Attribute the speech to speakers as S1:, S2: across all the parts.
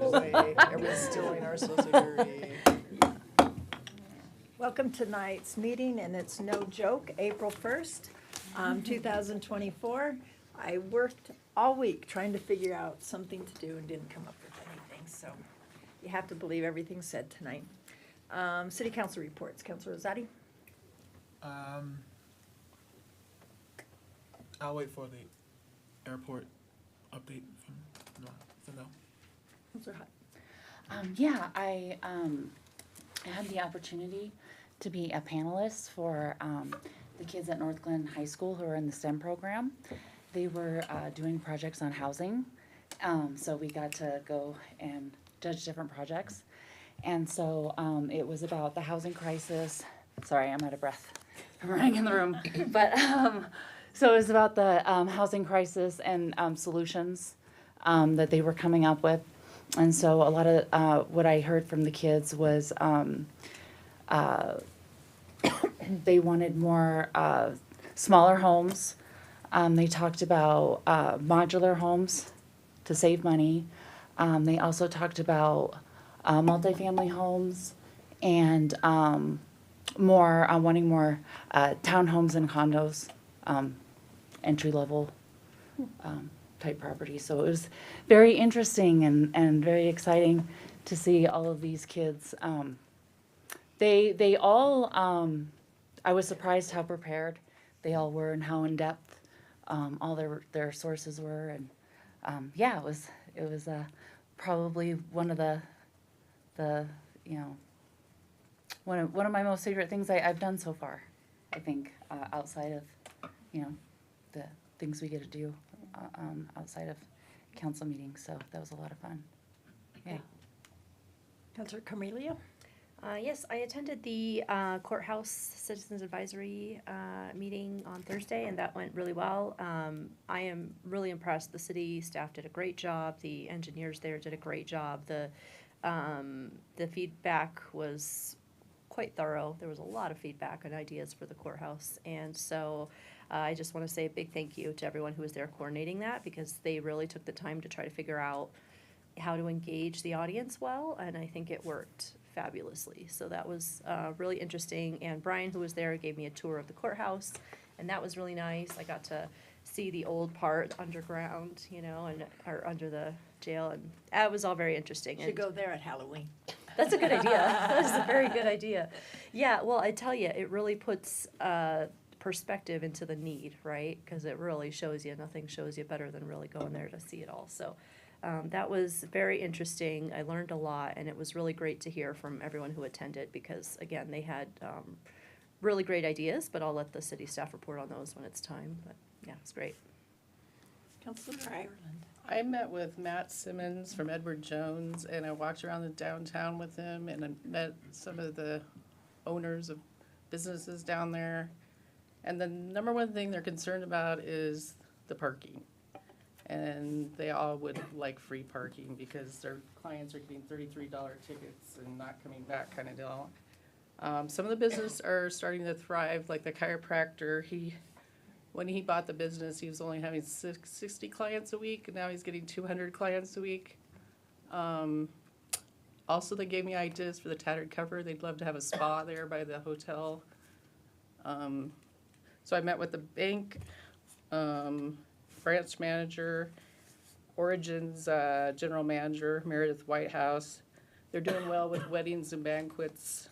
S1: Anyway, everyone's stealing our social security.
S2: Welcome to tonight's meeting, and it's no joke, April 1st, 2024. I worked all week trying to figure out something to do and didn't come up with anything, so you have to believe everything said tonight. City Council reports. Councilor Rosati?
S3: I'll wait for the airport update from no.
S2: Councilor Hutt?
S4: I had the opportunity to be a panelist for the kids at North Glen High School who are in the STEM program. They were doing projects on housing, so we got to go and judge different projects. And so it was about the housing crisis. Sorry, I'm out of breath from running in the room. But so it was about the housing crisis and solutions that they were coming up with. And so a lot of what I heard from the kids was they wanted more smaller homes. They talked about modular homes to save money. They also talked about multifamily homes and wanting more townhomes and condos, entry-level type property. So it was very interesting and very exciting to see all of these kids. They all, I was surprised how prepared they all were and how in-depth all their sources were. And it was probably one of the one of my most favorite things I've done so far, I think, outside of, the things we get to do outside of council meetings. So that was a lot of fun. Yeah.
S2: Councilor Carmelia?
S5: Yes, I attended the courthouse citizens advisory meeting on Thursday, and that went really well. I am really impressed. The city staff did a great job. The engineers there did a great job. The feedback was quite thorough. There was a lot of feedback and ideas for the courthouse, and so I just want to say a big thank you to everyone who was there coordinating that, because they really took the time to try to figure out how to engage the audience well, and I think it worked fabulously. So that was really interesting, and Brian, who was there, gave me a tour of the courthouse, and that was really nice. I got to see the old part underground, or under the jail, and it was all very interesting.
S2: Should go there at Halloween.
S5: That's a good idea. That is a very good idea. Yeah, well, I tell you, it really puts perspective into the need, right? Because it really shows you, nothing shows you better than really going there to see it all. So that was very interesting. I learned a lot, and it was really great to hear from everyone who attended, because, again, they had really great ideas, but I'll let the city staff report on those when it's time. But, yeah, it's great.
S2: Councilor Ireland?
S6: I met with Matt Simmons from Edward Jones, and I walked around the downtown with him, and I met some of the owners of businesses down there. And the number one thing they're concerned about is the parking. And they all would like free parking because their clients are getting $33 tickets and not coming back kind of deal. Some of the businesses are starting to thrive, like the chiropractor. When he bought the business, he was only having 60 clients a week, and now he's getting 200 clients a week. Also, they gave me ideas for the tattered cover. They'd love to have a spa there by the hotel. So I met with the bank, branch manager, Origin's general manager, Meredith Whitehouse. They're doing well with weddings and banquets,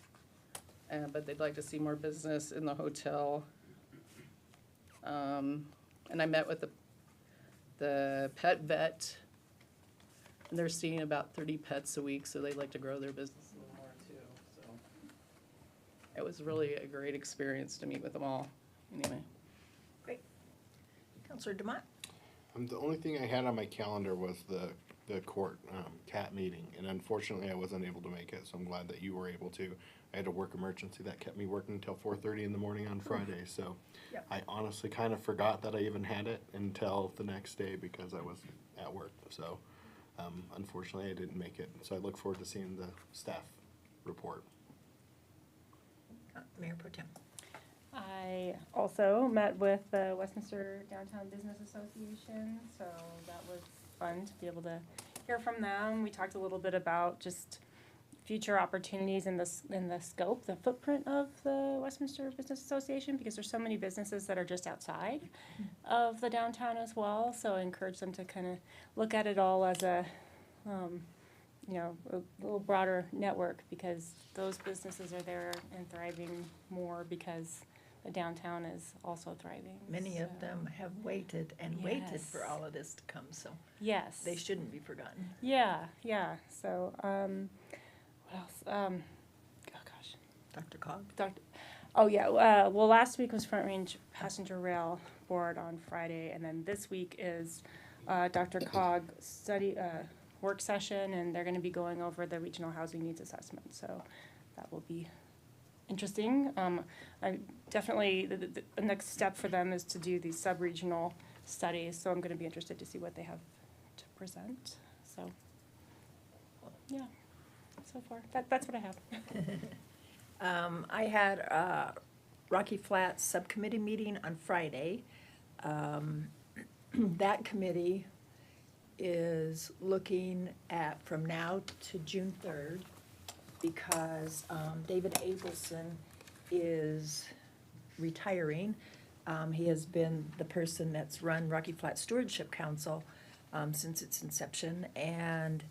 S6: but they'd like to see more business in the hotel. And I met with the pet vet, and they're seeing about 30 pets a week, so they'd like to grow their business a little more too. So it was really a great experience to meet with them all. Anyway.
S2: Great. Councilor Demott?
S7: The only thing I had on my calendar was the court CAT meeting, and unfortunately I wasn't able to make it, so I'm glad that you were able to. I had a work emergency that kept me working until 4:30 in the morning on Friday, so yep. I honestly kind of forgot that I even had it until the next day because I was at work. So unfortunately I didn't make it, so I look forward to seeing the staff report.
S2: Mayor Pro Tem.
S8: I also met with the Westminster Downtown Business Association, so that was fun to be able to hear from them. We talked a little bit about just future opportunities in the scope, the footprint of the Westminster Business Association, because there's so many businesses that are just outside of the downtown as well. So I encourage them to kind of look at it all as a a little broader network, because those businesses are there and thriving more because the downtown is also thriving.
S2: Many of
S8: So,
S2: them have waited and waited for
S8: Yes.
S2: all of this to come, so
S8: Yes.
S2: they shouldn't be forgotten.
S8: Yeah, yeah. So, what else? Oh gosh.
S2: Dr. Cog?
S8: Oh yeah. Well, last week was Front Range Passenger Rail Board on Friday, and then this week is Dr. Cog study work session, and they're going to be going over the regional housing needs assessment. So that will be interesting. I definitely the next step for them is to do these sub-regional studies. So I'm going to be interested to see what they have to present. So yeah. So far, that's what I have.
S2: I had a Rocky Flats subcommittee meeting on Friday. That committee is looking at from now to June 3rd, because David Abelson is retiring. He has been the person that's run Rocky Flats Stewardship Council since its inception, and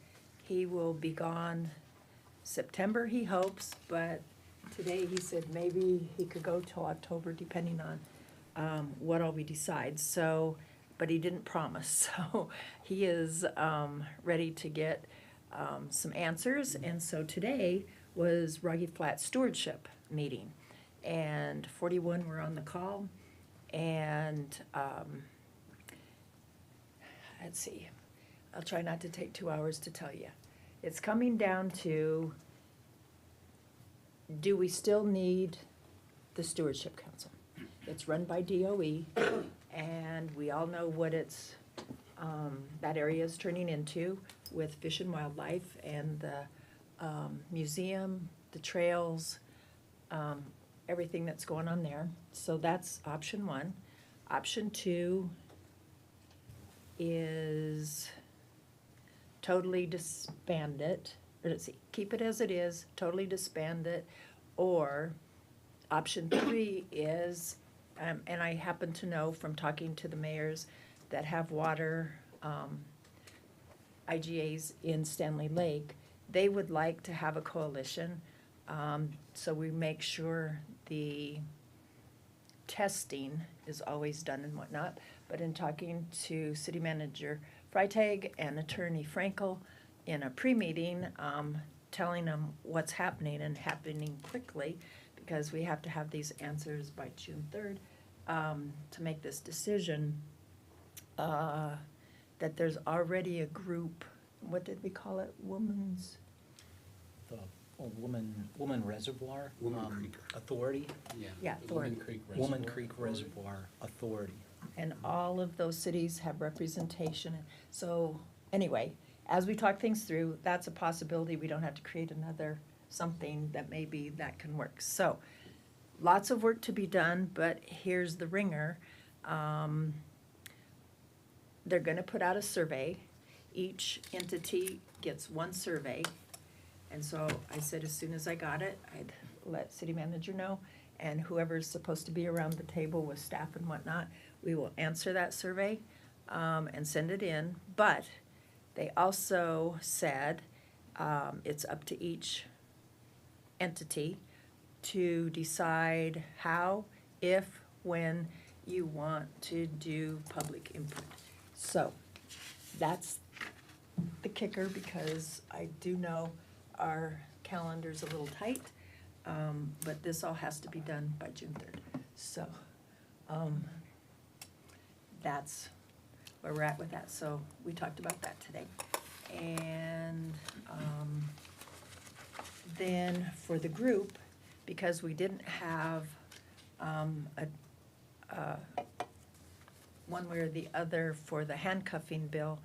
S2: he will be gone September, he hopes, but today he said maybe he could go till October, depending on what all we decide. So, but he didn't promise, so he is ready to get some answers. And so today was Rocky Flat Stewardship meeting, and 41 were on the call, and let's see, I'll try not to take 2 hours to tell you. It's coming down to, do we still need the Stewardship Council? It's run by DOE, and we all know what it's, that area is turning into with Fish and Wildlife and the museum, the trails, everything that's going on there. So that's option one. Option two is totally disband it, or let's see, keep it as it is, totally disband it, or option three is, and I happen to know from talking to the mayors that have water IGAs in Stanley Lake, they would like to have a coalition, so we make sure the testing is always done and whatnot. But in talking to City Manager Freitag and Attorney Frankel in a pre-meeting, telling them what's happening and happening quickly, because we have to have these answers by June 3rd to make this decision, that there's already a group, what did we call it,
S9: The Woman Reservoir
S10: Woman Creek.
S9: Authority.
S2: Yeah, authority.
S9: Woman Creek Reservoir Authority.
S2: And all of those cities have representation. So anyway, as we talk things through, that's a possibility. We don't have to create another something that maybe that can work. So lots of work to be done, but here's the ringer. They're gonna put out a survey. Each entity gets one survey. And so I said as soon as I got it, I'd let city manager know, and whoever's supposed to be around the table with staff and whatnot, we will answer that survey and send it in. But they also said it's up to each entity to decide how, if, when you want to do public input. So that's the kicker, because I do know our calendar's a little tight, but this all has to be done by June 3rd. So that's where we're at with that. So we talked about that today. And then for the group, because we didn't have one way or the other for the handcuffing bill,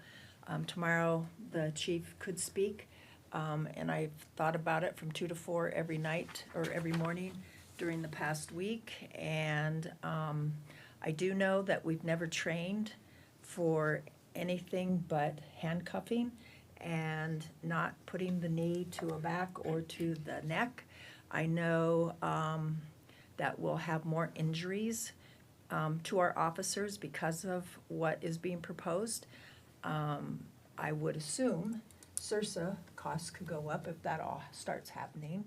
S2: tomorrow the chief could speak. And I've thought about it from 2 to 4 every night or every morning during the past week. And I do know that we've never trained for anything but handcuffing. and not putting the knee to a back or to the neck. I know that we'll have more injuries to our officers because of what is being proposed. I would assume CRSA costs could go up if that all starts happening,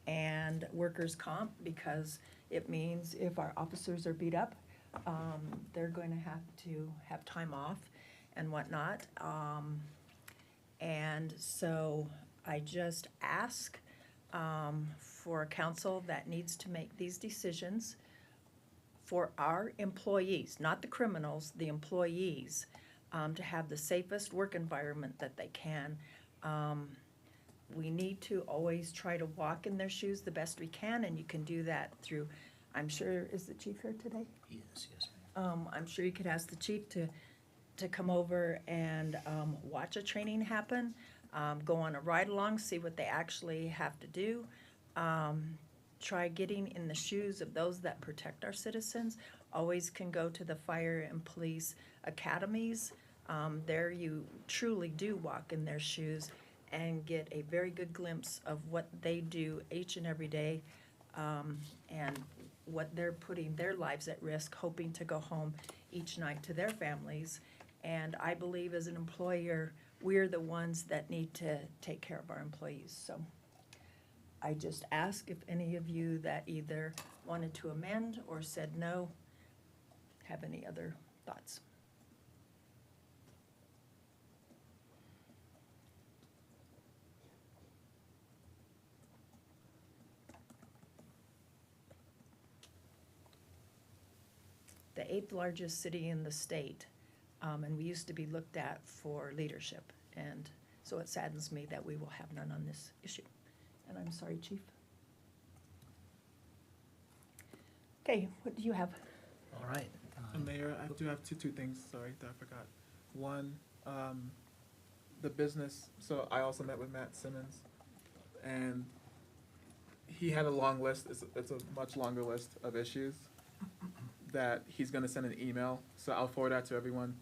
S2: and workers' comp, because it means if our officers are beat up, they're going to have time off and whatnot. And so I just ask for a council that needs to make these decisions for our employees, not the criminals, the employees, to have the safest work environment that they can. We need to always try to walk in their shoes the best we can, and you can do that through, I'm sure, is the chief here today?
S9: Yes, ma'am.
S2: I'm sure you could ask the chief to come over and watch a training happen, go on a ride-along, see what they actually have to do. Try getting in the shoes of those that protect our citizens. Always can go to the fire and police academies. There you truly do walk in their shoes and get a very good glimpse of what they do each and every day, and what they're putting their lives at risk, hoping to go home each night to their families. And I believe as an employer, we're the ones that need to take care of our employees. So I just ask if any of you that either wanted to amend or said no, have any other thoughts. The 8th largest city in the state, and we used to be looked at for leadership. And so it saddens me that we will have none on this issue. And I'm sorry, Chief. Okay, what do you have?
S9: All right.
S3: Mayor, I do have two things, sorry, that I forgot. One, the business, so I also met with Matt Simmons, and he had a long list, it's a much longer list of issues that he's gonna send an email, so I'll forward that to everyone.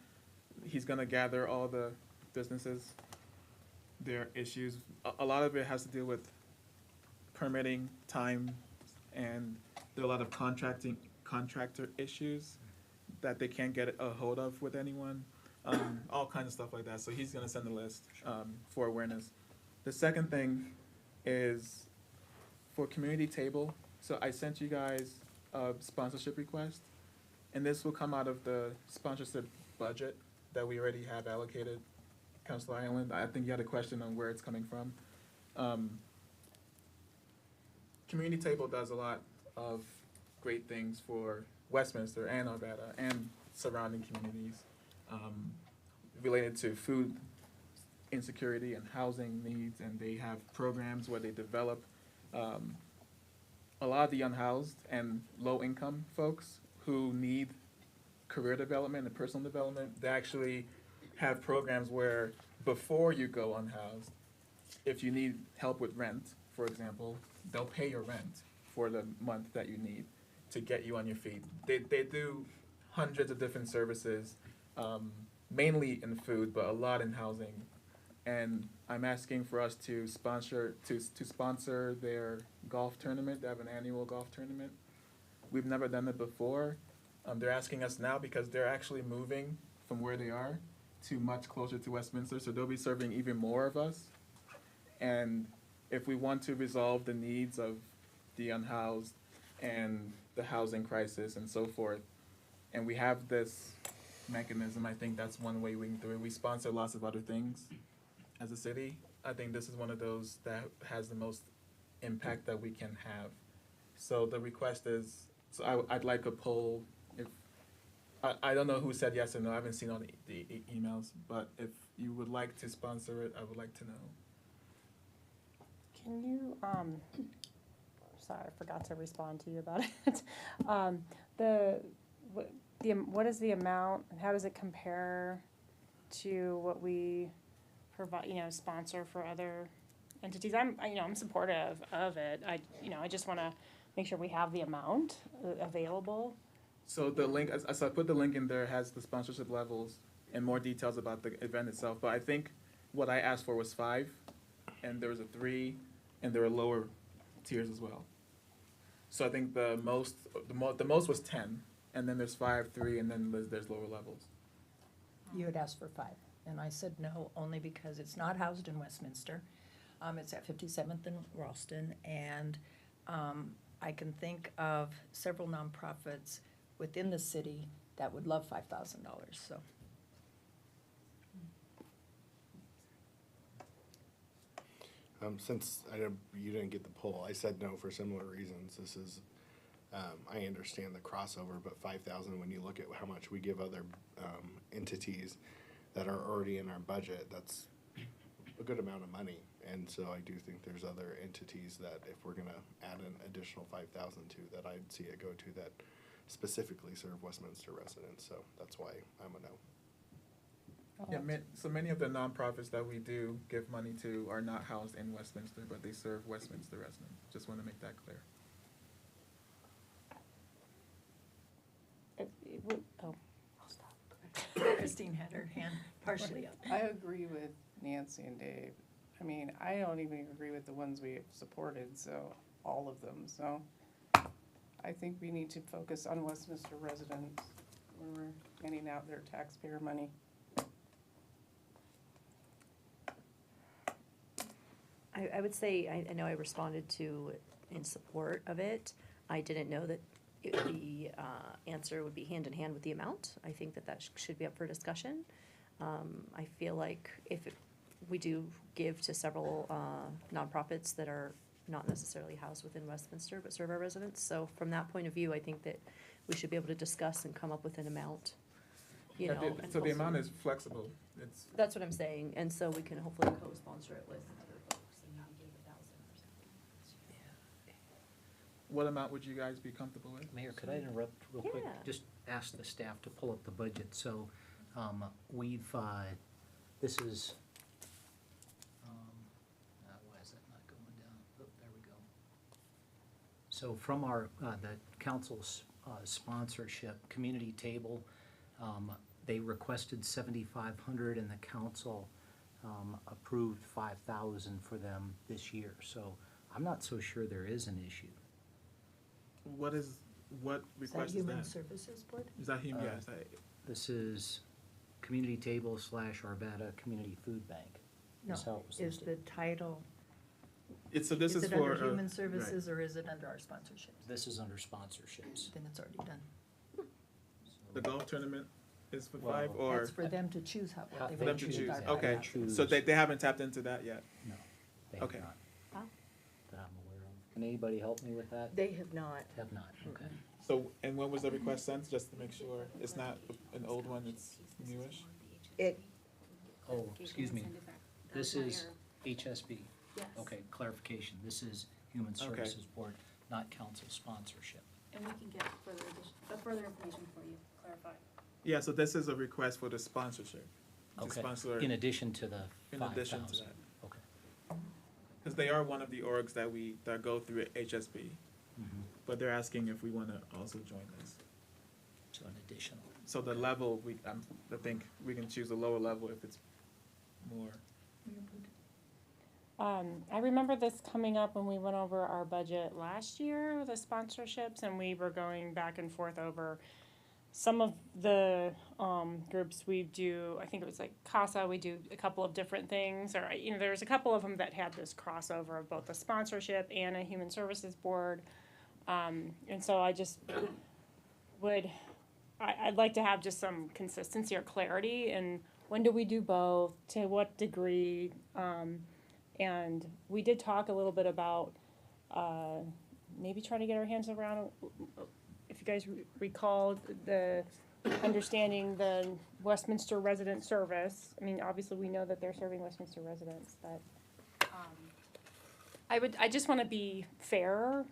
S3: He's gonna gather all the businesses, their issues. A lot of it has to do with permitting, time, and there are a lot of contractor issues that they can't get a hold of with anyone, all kinds of stuff like that. So he's gonna send a list for awareness. The second thing is for community table. So I sent you guys a sponsorship request, and this will come out of the sponsorship budget that we already have allocated. Councilor Island, I think you had a question on where it's coming from. Community table does a lot of great things for Westminster and Arvada and surrounding communities, related to food insecurity and housing needs, and they have programs where they develop a lot of the unhoused and low-income folks who need career development and personal development. They actually have programs where before you go unhoused, if you need help with rent, for example, they'll pay your rent for the month that you need to get you on your feet. They do hundreds of different services, mainly in food, but a lot in housing. And I'm asking for us to sponsor their golf tournament. They have an annual golf tournament. We've never done it before. They're asking us now because they're actually moving from where they are to much closer to Westminster, so they'll be serving even more of us. And if we want to resolve the needs of the unhoused and the housing crisis and so forth, and we have this mechanism, I think that's one way we can do it. We sponsor lots of other things as a city. I think this is one of those that has the most impact that we can have. So the request is, so I'd like a poll. If I don't know who said yes or no, I haven't seen all the emails, but if you would like to sponsor it, I would like to know.
S8: Can you, sorry, I forgot to respond to you about it. What is the amount, and how does it compare to what we provide, sponsor for other entities? I'm supportive of it. I just wanna make sure we have the amount available.
S3: So the link, so I put the link in there, has the sponsorship levels and more details about the event itself, but I think what I asked for was 5, and there was a 3, and there were lower tiers as well. So I think the most was 10, and then there's 5, 3, and then there's lower levels.
S2: You had asked for 5, and I said no, only because it's not housed in Westminster. It's at 57th and Ralston, and I can think of several nonprofits within the city that would love $5,000, so.
S7: Since you didn't get the poll, I said no for similar reasons. This is, I understand the crossover, but 5,000, when you look at how much we give other entities that are already in our budget, that's a good amount of money. And so I do think there's other entities that if we're gonna add an additional 5,000 to, that I'd see it go to that specifically serve Westminster residents. So that's why I'm a no.
S3: Yeah, so many of the nonprofits that we do give money to are not housed in Westminster, but they serve Westminster residents. Just want to make that clear.
S8: Oh, I'll stop.
S2: Christine had her hand partially up.
S6: I agree with Nancy and Dave. I mean, I don't even agree with the ones we have supported, so, all of them, so. I think we need to focus on Westminster residents when we're handing out their taxpayer money.
S5: I would say, I know I responded to in support of it. I didn't know that the answer would be hand in hand with the amount. I think that should be up for discussion. I feel like we do give to several nonprofits that are not necessarily housed within Westminster, but serve our residents. So from that point of view, I think that we should be able to discuss and come up with an amount, you know. and
S3: So the amount
S5: hopefully-
S3: is flexible. It's
S5: That's what I'm saying, and so we can hopefully co-sponsor it with other folks and maybe give 1,000 or something.
S3: what amount would you guys be comfortable with?
S9: Mayor, could I interrupt real quick?
S5: Yeah.
S9: Just ask the staff to pull up the budget. So, this is, why is that not going down? Oh, there we go. So from our, the council's sponsorship community table, they requested 7,500 and the council approved 5,000 for them this year. So I'm not so sure there is an issue.
S3: What request is
S2: Human
S3: that?
S2: Services Board?
S3: Is that human?
S9: Uh,
S3: Yes.
S9: This is community table / Arvada Community Food Bank.
S2: No,
S9: Is how it was
S2: is
S9: listed.
S2: the title,
S3: It's so this
S2: is
S3: is
S2: it
S3: for
S2: under Human
S3: right.
S2: Services or is it under our sponsorships?
S9: This is under sponsorships.
S2: Then it's already done.
S3: The golf tournament is for
S9: Well,
S3: 5, or
S2: That's for them to choose
S9: How
S2: what they
S3: for them
S2: want
S3: to
S2: to do
S3: choose.
S2: with our
S3: Okay,
S2: 5,000.
S3: so they haven't tapped into that yet.
S9: No, they have
S3: Okay.
S9: not.
S5: Wow.
S9: That I'm aware of. Can anybody help me with that?
S5: They have not.
S9: Have not, okay.
S3: So, and when was the request sent? Just to make sure it's not an old one, it's newish.
S2: It,
S9: Oh, excuse me. This is HSB.
S5: Yes.
S9: Okay, clarification. This is Human
S3: Okay.
S9: Services Board, not council sponsorship.
S8: And we can get further information for you, clarify.
S3: Yeah, so this is a request for the sponsorship. To
S9: Okay,
S3: sponsor
S9: in addition to the
S3: in addition to
S9: 5,000.
S3: that.
S9: Okay.
S3: Because they are one of the orgs that go through HSB,
S9: Mhm.
S3: but they're asking if we want to also join this.
S9: So an additional.
S3: So the level, I think we can choose a lower level if it's more.
S8: I remember this coming up when we went over our budget last year, the sponsorships, and we were going back and forth over some of the groups we do. I think it was like CASA, we do a couple of different things, or, you know, there's a couple of them that had this crossover of both a sponsorship and a human services board. And so I just I'd like to have just some consistency or clarity, and when do we do both, to what degree, and we did talk a little bit about, maybe trying to get our hands around, if you guys recall, the understanding the Westminster resident service. I mean, obviously, we know that they're serving Westminster residents, but, I just wanna be fair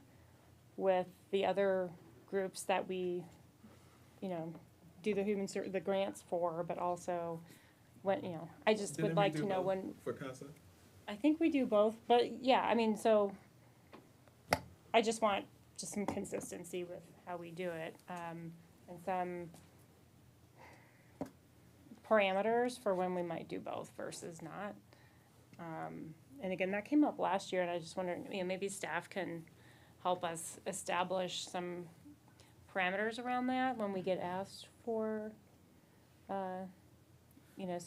S8: with the other groups that we, you know, do the grants for, but also when, you know, I just
S3: Didn't
S8: would
S3: we
S8: like
S3: do
S8: to know
S3: both
S8: when,
S3: For CASA?
S8: I think we do both, but yeah, I mean, so I just want just some consistency with how we do it. And some parameters for when we might do both versus not. And again, that came up last year, and I just wondered, maybe staff can help us establish some parameters around that when we get asked for,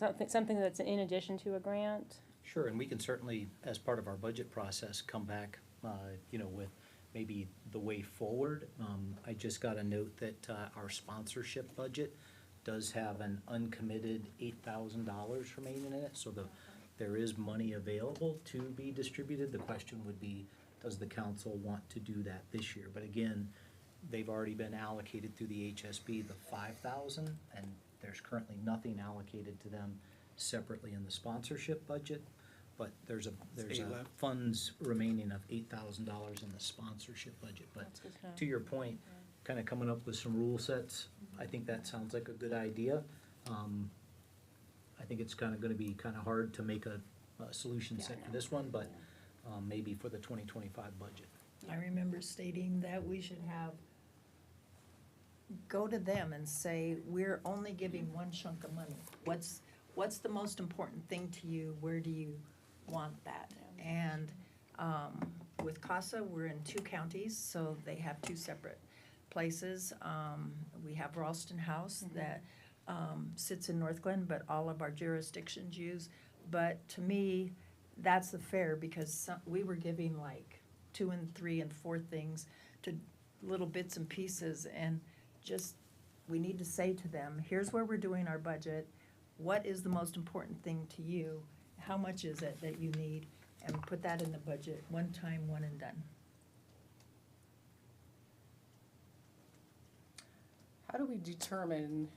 S8: something that's in addition to a grant.
S9: Sure, and we can certainly, as part of our budget process, come back, with maybe the way forward. I just got a note that our sponsorship budget does have an uncommitted $8,000 remaining in it, so there is money available to be distributed. The question would be, does the council want to do that this year? But again, they've already been allocated through the HSB the 5,000, and there's currently nothing allocated to them separately in the sponsorship budget. But there's
S3: eight left.
S9: funds remaining of $8,000 in the sponsorship budget. But
S8: That's good to know.
S9: to your point, kind of coming up with some rule sets, I think that sounds like a good idea. I think it's kind of going to be kind of hard to make a solution set for this one, but maybe for the 2025 budget.
S2: I remember stating that we should go to them and say, we're only giving one chunk of money. What's the most important thing to you? Where do you want that? And with CASA, we're in 2 counties, so they have 2 separate places. We have Ralston House that sits in North Glen, but all of our jurisdictions use. But to me, that's the fair, because we were giving like 2 and 3 and 4 things to little bits and pieces, and just, we need to say to them, here's where we're doing our budget. What is the most important thing to you? How much is it that you need? And put that in the budget, one time, one and done.
S6: How do we determine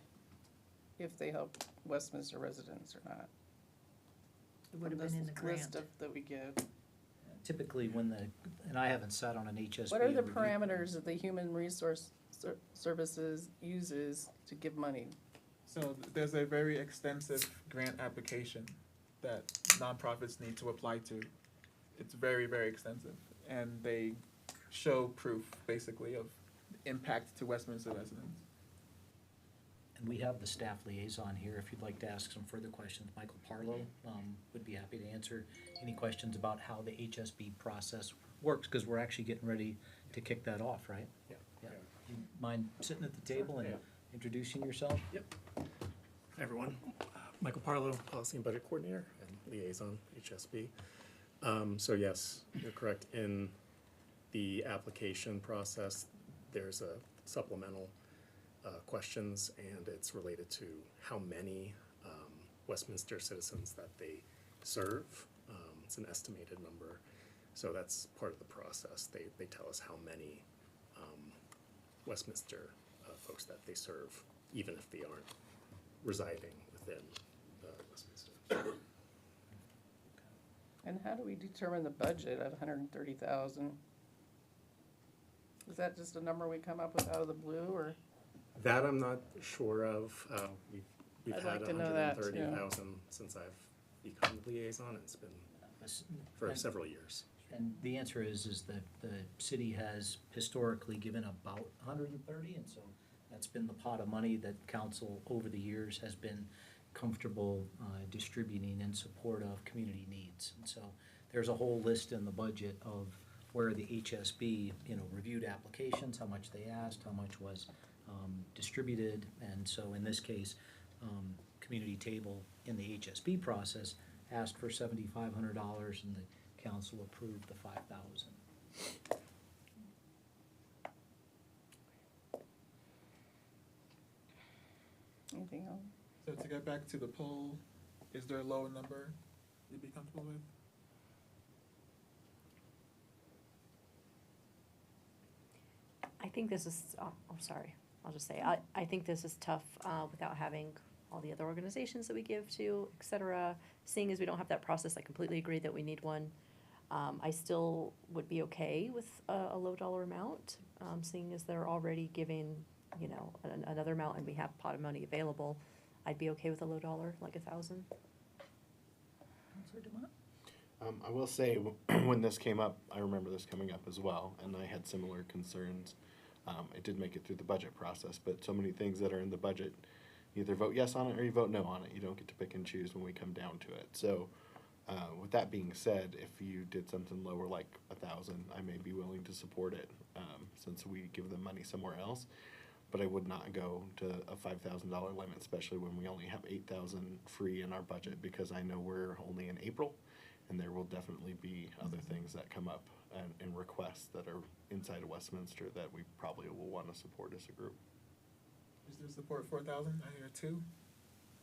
S6: if they help Westminster residents or not?
S2: It would have
S6: From
S2: been in
S6: this
S2: the grant.
S6: list that we give.
S9: Typically and I haven't sat on an HSB.
S6: What are the
S9: review-
S6: parameters that the Human Resource Services uses to give money?
S3: So there's a very extensive grant application that nonprofits need to apply to. It's very, very extensive, and they show proof, basically, of impact to Westminster residents.
S9: And we have the staff liaison here, if you'd like to ask some further questions. Michael Parlow would be happy to answer any questions about how the HSB process works, because we're actually getting ready to kick that off, right?
S10: Yeah.
S9: You mind sitting at the table and
S10: Yeah.
S9: introducing yourself?
S10: Hi, everyone. Michael Parlow, Policy and Budget Coordinator and Liaison, HSB. So yes, you're correct. In the application process, there's a supplemental questions, and it's related to how many Westminster citizens that they serve. It's an estimated number. So that's part of the process. They tell us how many Westminster folks that they serve, even if they aren't residing within Westminster.
S6: And how do we determine the budget at $130,000? Is that just a number we come up with out of the blue, or?
S10: That I'm not sure of. We've
S6: I'd
S10: had
S6: like to know that, too.
S10: 130,000 since I've become the liaison. It's been for several years.
S9: And the answer is that the city has historically given about 130, and so that's been the pot of money that council over the years has been comfortable distributing in support of community needs. And so there's a whole list in the budget of where the HSB, reviewed applications, how much they asked, how much was distributed. And so in this case, Community Table in the HSB process asked for $7,500, and the council approved the $5,000.
S6: Anything else?
S3: So to get back to the poll, is there a lower number you'd be comfortable with?
S5: I think this is, sorry, I'll just say, I think this is tough without having all the other organizations that we give to, et cetera. Seeing as we don't have that process, I completely agree that we need one. I still would be okay with a low dollar amount, seeing as they're already giving, another amount and we have pot of money available. I'd be okay with a low dollar, like 1,000.
S2: Counselor Dumont?
S7: I will say, when this came up, I remember this coming up as well, and I had similar concerns. It did make it through the budget process, but so many things that are in the budget, You either vote yes on it or you vote no on it. You don't get to pick and choose when we come down to it. So, with that being said, if you did something lower like 1,000, I may be willing to support it, since we give them money somewhere else. But I would not go to a $5,000 limit, especially when we only have 8,000 free in our budget, because I know we're only in April, and there will definitely be other things that come up and requests that are inside of Westminster that we probably will want to support as a group.
S3: Is there support 4,000? I hear 2,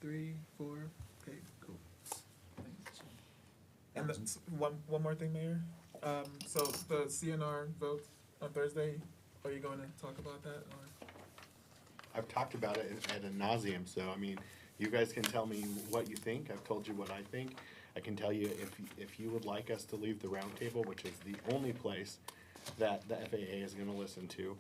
S3: 3, 4. Okay, cool. Thanks. And one more thing, Mayor. So the CNR vote on Thursday, are you going to talk about that? Or?
S7: I've talked about it ad nauseum, so I mean, you guys can tell me what you think. I've told you what I think. I can tell you if you would like us to leave the roundtable, which is the only place that the FAA is going to listen to,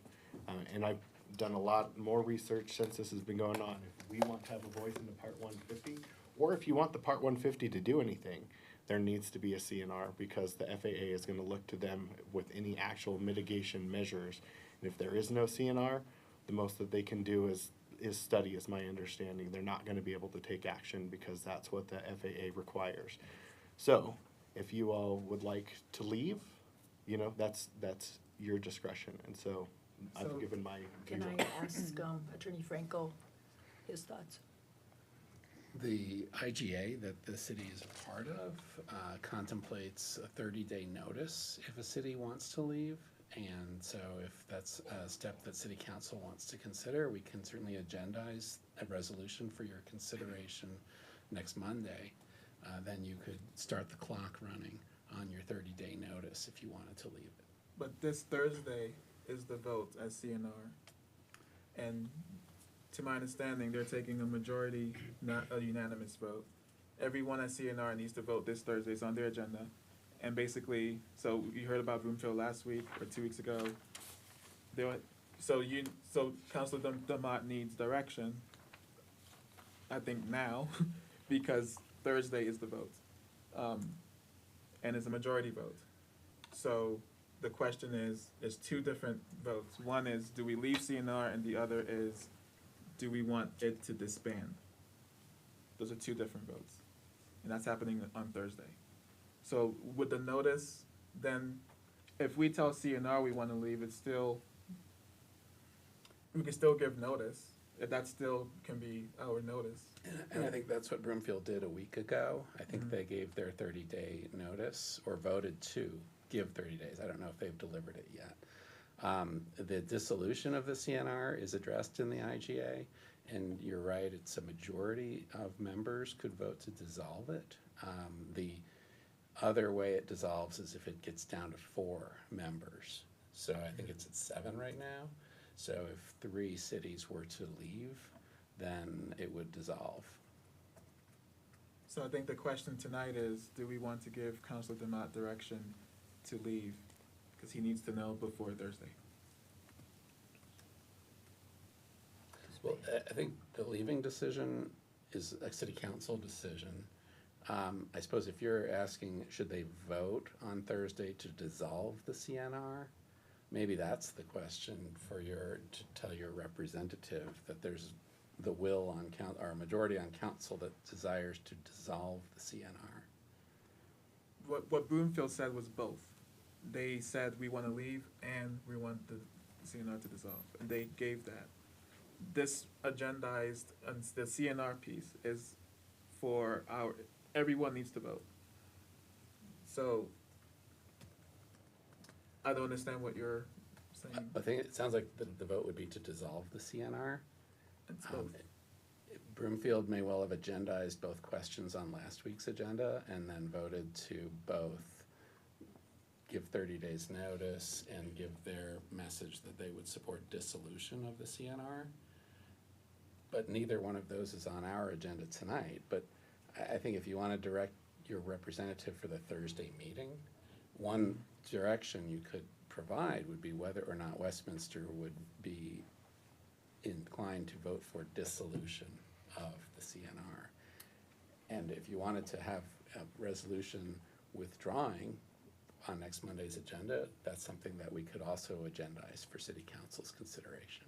S7: and I've done a lot more research since this has been going on. If we want to have a voice in the Part 150, or if you want the Part 150 to do anything, there needs to be a CNR, because the FAA is going to look to them with any actual mitigation measures. And if there is no CNR, the most that they can do is study, is my understanding. They're not going to be able to take action because that's what the FAA requires. So if you all would like to leave, you know, that's your discretion. And so I've given my.
S2: Can I ask Attorney Franco his thoughts?
S11: The IGA that the city is a part of contemplates a 30-day notice if a city wants to leave. And so if that's a step that city council wants to consider, we can certainly agendize a resolution for your consideration next Monday. Then you could start the clock running on your 30-day notice if you wanted to leave it.
S3: But this Thursday is the vote at CNR. And to my understanding, they're taking a majority, not a unanimous vote. Everyone at CNR needs to vote this Thursday. It's on their agenda. And basically, so you heard about Broomfield last week or 2 weeks ago. So Councilor Demott needs direction, I think now, because Thursday is the vote. And it's a majority vote. So the question is, there's 2 different votes. One is, do we leave CNR? And the other is, do we want it to disband? Those are 2 different votes. And that's happening on Thursday. So with the notice, then if we tell CNR we want to leave, we can still give notice. That still can be our notice.
S11: And I think that's what Broomfield did a week ago. I think they gave their 30-day notice, or voted to give 30 days. I don't know if they've delivered it yet. The dissolution of the CNR is addressed in the IGA, and you're right, it's a majority of members could vote to dissolve it. The other way it dissolves is if it gets down to 4 members. So I think it's at 7 right now. So if 3 cities were to leave, then it would dissolve.
S3: So I think the question tonight is, do we want to give Councilor Demott direction to leave? Because he needs to know before Thursday.
S11: Well, I think the leaving decision is a city council decision. I suppose if you're asking, should they vote on Thursday to dissolve the CNR? Maybe that's the question for to tell your representative that there's the will on or a majority on council that desires to dissolve the CNR.
S3: What Broomfield said was both. They said we want to leave and we want the CNR to dissolve, and they gave that. This agendized, the CNR piece is for everyone needs to vote. So I don't understand what you're saying.
S11: I think it sounds like the vote would be to dissolve the CNR.
S3: It's both.
S11: Broomfield may well have agendized both questions on last week's agenda and then voted to both give 30 days notice and give their message that they would support dissolution of the CNR. But neither one of those is on our agenda tonight. But I think if you want to direct your representative for the Thursday meeting, one direction you could provide would be whether or not Westminster would be inclined to vote for dissolution of the CNR. And if you wanted to have a resolution withdrawing on next Monday's agenda, that's something that we could also agendize for City Council's consideration.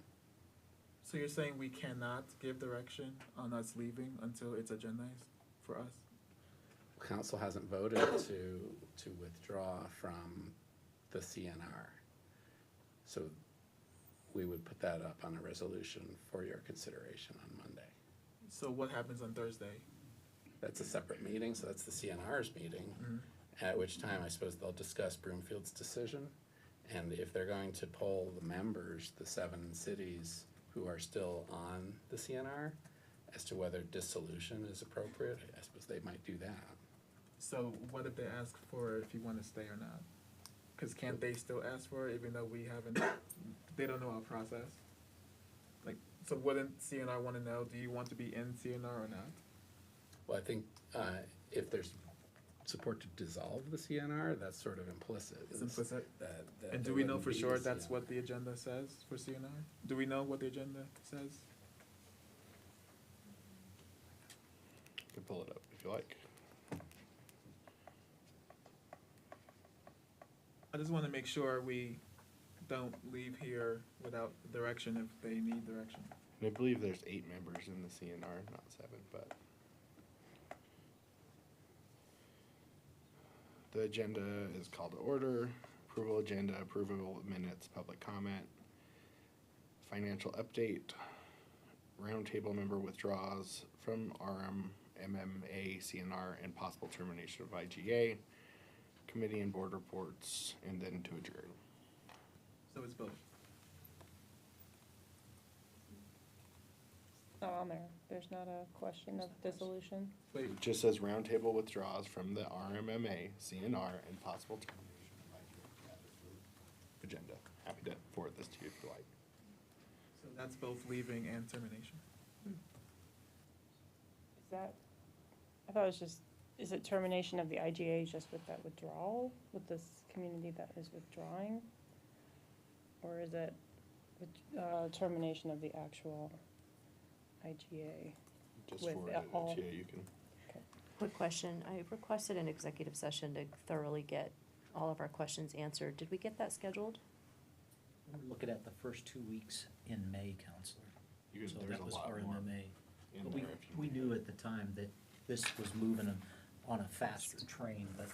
S3: So you're saying we cannot give direction on us leaving until it's agendized for us?
S11: Council hasn't voted to withdraw from the CNR. So we would put that up on a resolution for your consideration on Monday.
S3: So what happens on Thursday?
S11: That's a separate meeting, so that's the CNR's meeting, at which time I suppose they'll discuss Broomfield's decision. And if they're going to poll the members, the 7 cities who are still on the CNR, as to whether dissolution is appropriate, I suppose they might do that.
S3: So what if they ask for if you want to stay or not? Because can't they still ask for it even though we haven't, they don't know our process? Like, so wouldn't CNR want to know, do you want to be in CNR or not?
S11: Well, I think if there's support to dissolve the CNR, that's sort of implicit.
S3: It's implicit?
S11: That
S3: And do
S11: there
S3: we know
S11: wouldn't
S3: for
S11: be
S3: sure
S11: a
S3: that's
S11: CNR.
S3: what the agenda says for CNR? Do we know what the agenda says?
S7: You can pull it up if you like.
S3: I just want to make sure we don't leave here without direction if they need direction.
S7: And I believe there's 8 members in the CNR, not 7, but. The agenda is called to order, approval agenda, approval of minutes, public comment, financial update, roundtable member withdraws from RMMA, CNR, and possible termination of IGA, committee and board reports, and then to adjourn.
S3: So it's both.
S8: Not on there. There's not a question of dissolution.
S3: Wait,
S7: It just says roundtable withdraws from the RMMA, CNR, and possible termination of IGA. That is the agenda. Happy to forward this to you if you like.
S3: so that's both leaving and termination.
S8: Is that, I thought it was just, is it termination of the IGA just with that withdrawal, with this community that is withdrawing? Or is it termination of the actual IGA?
S7: Just
S8: With
S7: forward it
S8: all-
S7: to you. You can.
S5: Quick question. I requested an executive session to thoroughly get all of our questions answered. Did we get that scheduled?
S9: We're looking at the first 2 weeks in May, Counselor.
S7: You can
S9: So
S7: there's
S9: that
S7: a
S9: was
S7: lot more
S9: RMMA.
S7: in
S9: But
S7: there if you
S9: we
S7: need
S9: knew
S7: it.
S9: at the time that this was moving on a faster train, but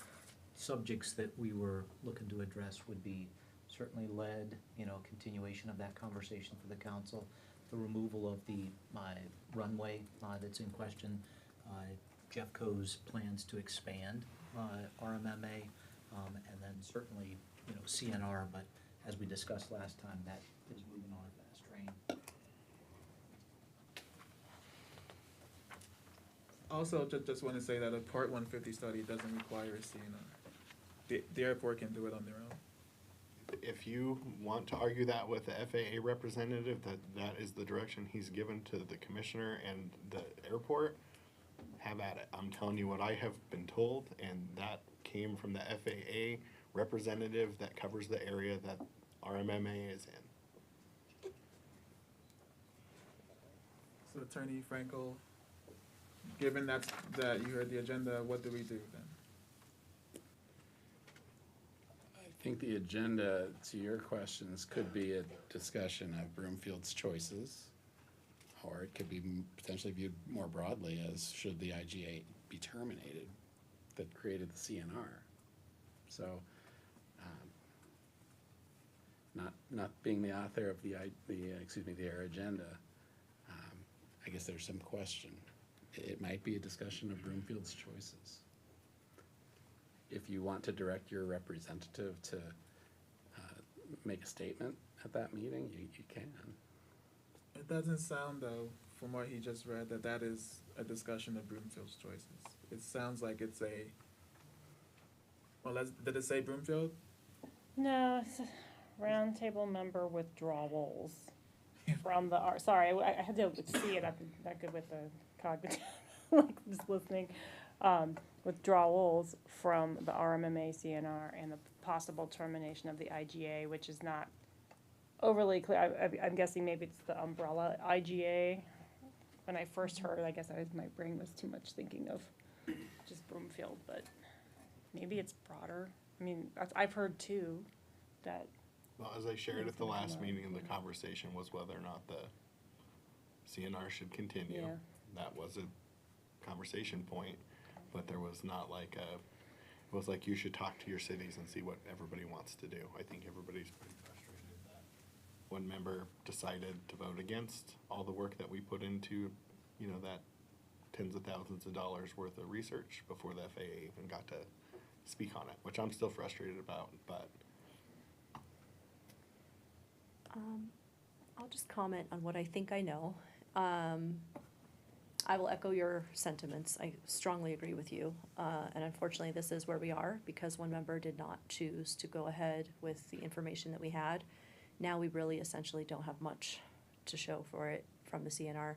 S9: subjects that we were looking to address would be certainly lead, continuation of that conversation for the council, the removal of the runway that's in question, Jeffco's plans to expand RMMA, and then certainly, CNR, but as we discussed last time, that is moving on a fast train.
S3: Also, just want to say that a Part 150 study doesn't require a CNR. The airport can do it on their own.
S7: If you want to argue that with the FAA representative, that is the direction he's given to the commissioner and the airport, have at it. I'm telling you what I have been told, and that came from the FAA representative that covers the area that RMMA is in.
S3: So Attorney Frankel, given that you heard the agenda, what do we do then?
S11: I think the agenda, to your questions, could be a discussion of Broomfield's choices, or it could be potentially viewed more broadly as should the IGA be terminated that created the CNR. So, not being the author of the AIR agenda, I guess there's some question. It might be a discussion of Broomfield's choices. If you want to direct your representative to make a statement at that meeting, you can.
S3: It doesn't sound, though, from what he just read, that is a discussion of Broomfield's choices. It sounds like it's a, well, did it say Broomfield?
S8: No, it's a roundtable member withdrawals from the, sorry, I had to see it, I'm not good with the cognitive, like just listening. Withdrawals from the RMMA CNR and the possible termination of the IGA, which is not overly clear. I'm guessing maybe it's the umbrella IGA. When I first heard, I guess my brain was too much thinking of just Broomfield, but maybe it's broader. I mean, I've heard too, that
S7: Well, as I shared at the last meeting, the conversation was whether or not CNR should continue.
S8: Yeah.
S7: That was a conversation point, but there was not like it was like you should talk to your cities and see what everybody wants to do. I think everybody's pretty frustrated that one member decided to vote against all the work that we put into, you know, that tens of thousands of dollars worth of research before the FAA even got to speak on it, which I'm still frustrated about, but.
S5: I'll just comment on what I think I know. I will echo your sentiments. I strongly agree with you. And unfortunately, this is where we are because one member did not choose to go ahead with the information that we had. Now we really essentially don't have much to show for it from the CNR.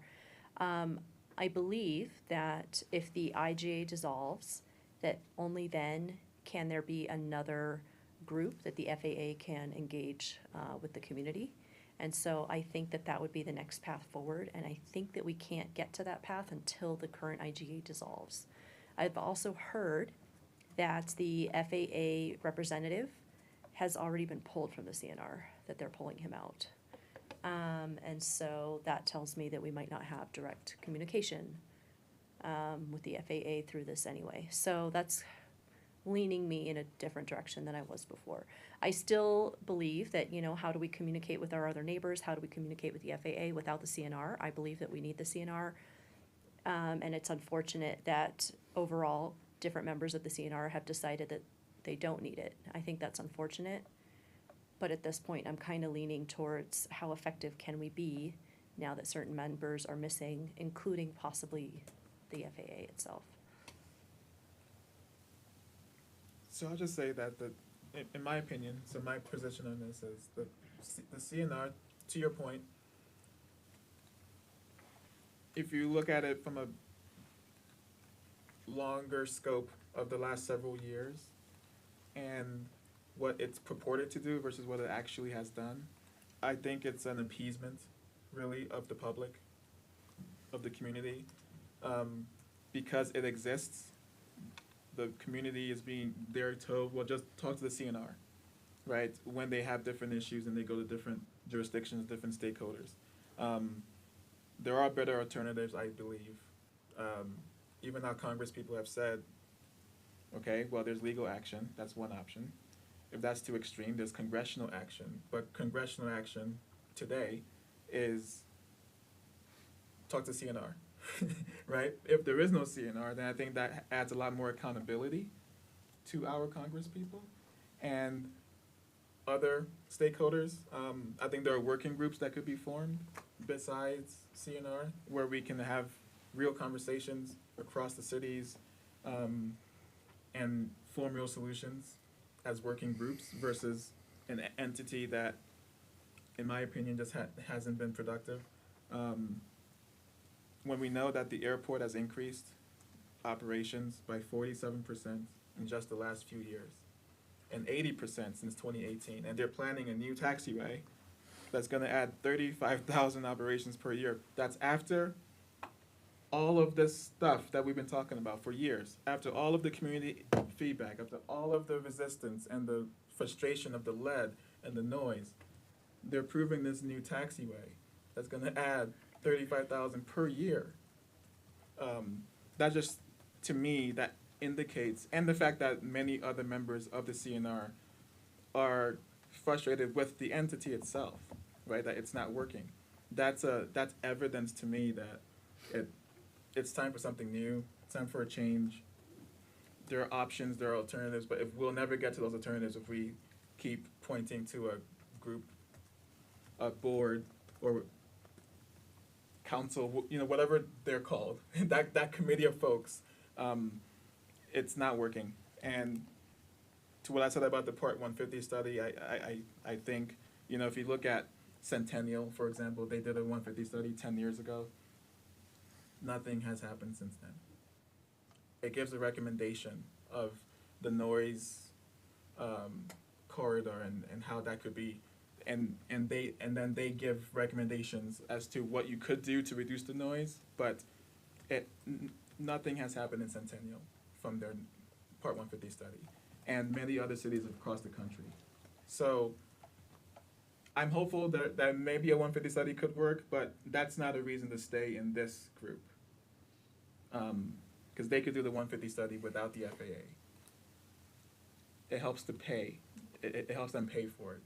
S5: I believe that if the IGA dissolves, that only then can there be another group that the FAA can engage with the community. And so I think that that would be the next path forward, and I think that we can't get to that path until the current IGA dissolves. I've also heard that the FAA representative has already been pulled from the CNR, that they're pulling him out. And so that tells me that we might not have direct communication with the FAA through this anyway. So that's leaning me in a different direction than I was before. I still believe that, you know, how do we communicate with our other neighbors? How do we communicate with the FAA without the CNR? I believe that we need the CNR. And it's unfortunate that overall different members of the CNR have decided that they don't need it. I think that's unfortunate. But at this point, I'm kind of leaning towards how effective can we be now that certain members are missing, including possibly the FAA itself.
S3: So I'll just say that in my opinion, so my position on this is the CNR, to your point, if you look at it from a longer scope of the last several years and what it's purported to do versus what it actually has done, I think it's an appeasement, really, of the public, of the community, because it exists. The community is being, they're told, well, just talk to the CNR, right? When they have different issues and they go to different jurisdictions, different stakeholders. There are better alternatives, I believe. Even our Congress people have said, okay, well, there's legal action, that's one option. If that's too extreme, there's congressional action. But congressional action today is talk to CNR. Right? If there is no CNR, then I think that adds a lot more accountability to our Congress people and other stakeholders. I think there are working groups that could be formed besides CNR where we can have real conversations across the cities and form real solutions as working groups versus an entity that, in my opinion, just hasn't been productive. When we know that the airport has increased operations by 47% in just the last few years, and 80% since 2018, and they're planning a new taxiway that's going to add 35,000 operations per year. That's after all of this stuff that we've been talking about for years, after all of the community feedback, after all of the resistance and the frustration of the lead and the noise. They're approving this new taxiway that's going to add 35,000 per year. That just, to me, that indicates, and the fact that many other members of the CNR are frustrated with the entity itself, right? That it's not working. That's evidence to me that it's time for something new. It's time for a change. There are options, there are alternatives, but if we'll never get to those alternatives if we keep pointing to a group, a board, or council, you know, whatever they're called, that committee of folks, it's not working. And to what I said about the Part 150 study, I think, you know, if you look at Centennial, for example, they did a 150 study 10 years ago. Nothing has happened since then. It gives a recommendation of the noise corridor and how that could be. And then they give recommendations as to what you could do to reduce the noise, but nothing has happened in Centennial from their Part 150 study, and many other cities across the country. So I'm hopeful that maybe a 150 study could work, but that's not a reason to stay in this group. Because they could do the 150 study without the FAA. It helps to pay. It helps them pay for it.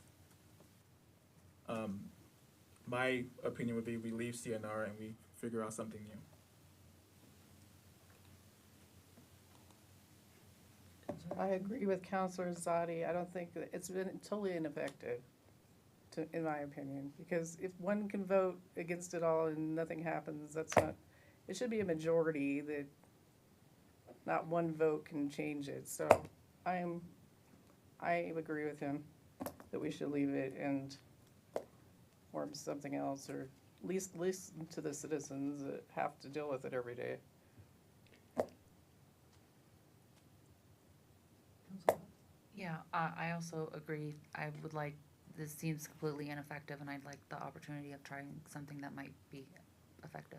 S3: My opinion would be we leave CNR and we figure out something new.
S6: I agree with Counselor Zadi. I don't think that it's been totally ineffective, in my opinion, because if one can vote against it all and nothing happens, that's not, it should be a majority that not one vote can change it. So I agree with him that we should leave it and form something else, or at least listen to the citizens that have to deal with it every day.
S4: Yeah, I also agree. I would like, this seems completely ineffective, and I'd like the opportunity of trying something that might be effective.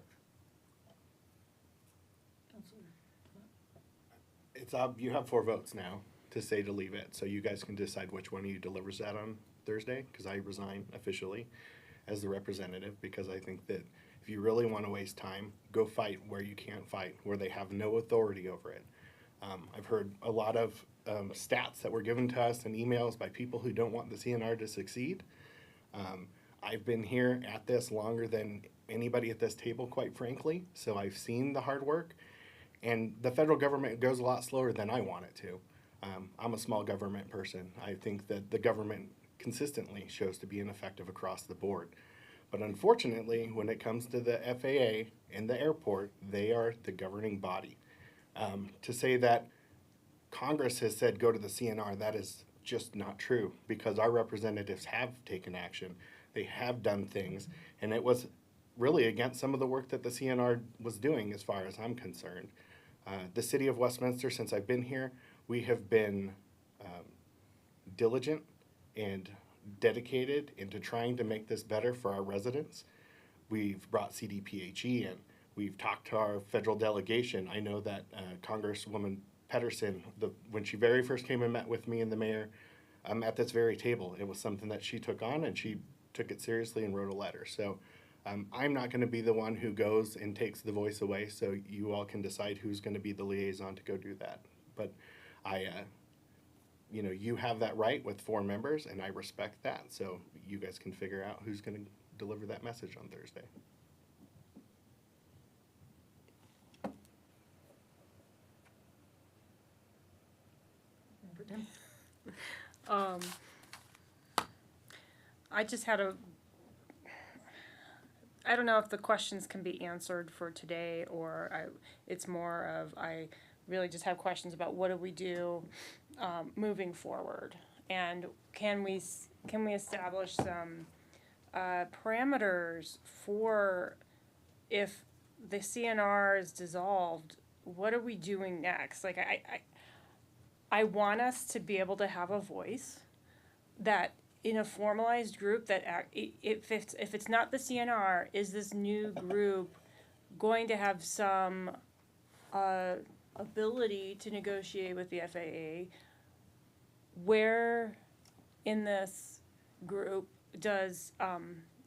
S7: It's you have 4 votes now to say to leave it, so you guys can decide which one of you delivers that on Thursday, because I resign officially as the representative, because I think that if you really want to waste time, go fight where you can't fight, where they have no authority over it. I've heard a lot of stats that were given to us and emails by people who don't want the CNR to succeed. I've been here at this longer than anybody at this table, quite frankly, so I've seen the hard work, and the federal government goes a lot slower than I want it to. I'm a small government person. I think that the government consistently shows to be ineffective across the board. But unfortunately, when it comes to the FAA and the airport, they are the governing body. To say that Congress has said go to the CNR, that is just not true, because our representatives have taken action. They have done things, and it was really against some of the work that the CNR was doing as far as I'm concerned. The city of Westminster, since I've been here, we have been diligent and dedicated into trying to make this better for our residents. We've brought CDPHE in. We've talked to our federal delegation. I know that Congresswoman Pedersen, when she very first came and met with me and the mayor at this very table, it was something that she took on, and she took it seriously and wrote a letter. So I'm not going to be the one who goes and takes the voice away, so you all can decide who's going to be the liaison to go do that. But you have that right with 4 members, and I respect that. So you guys can figure out who's going to deliver that message on Thursday.
S8: I just had I don't know if the questions can be answered for today, or it's more of, I really just have questions about what do we do moving forward, and can we establish some parameters for if the CNR is dissolved, what are we doing next? Like I want us to be able to have a voice that in a formalized group that if it's not the CNR, is this new group going to have some ability to negotiate with the FAA? Where in this group does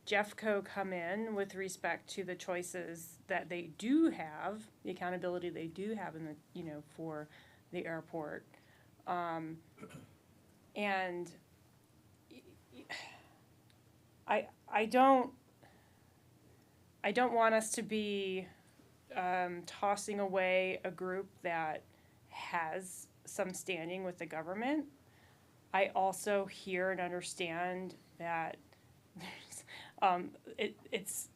S8: Jeffco come in with respect to the choices that they do have, the accountability they do have in the for the airport, and I don't want us to be tossing away a group that has some standing with the government. I also hear and understand that it's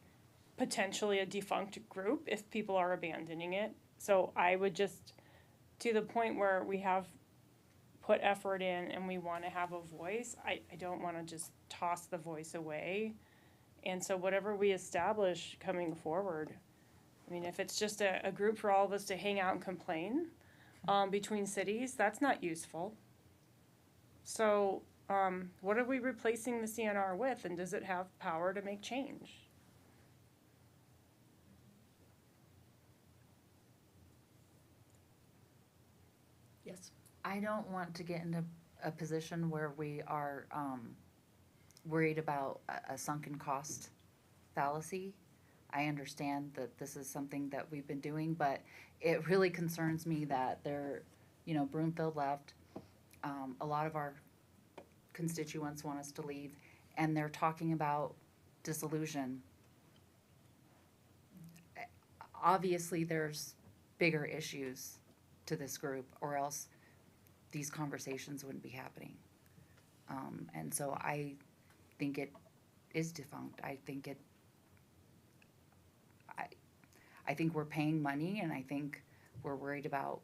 S8: potentially a defunct group if people are abandoning it. So I would just, to the point where we have put effort in and we want to have a voice, I don't want to just toss the voice away. And so whatever we establish coming forward, I mean, if it's just a group for all of us to hang out and complain between cities, that's not useful. So what are we replacing the CNR with, and does it have power to make change?
S1: Yes.
S4: I don't want to get into a position where we are worried about a sunken cost fallacy. I understand that this is something that we've been doing, but it really concerns me that Broomfield left. A lot of our constituents want us to leave, and they're talking about disillusion. Obviously, there's bigger issues to this group, or else these conversations wouldn't be happening. And so I think it is defunct. I think we're paying money, and I think we're worried about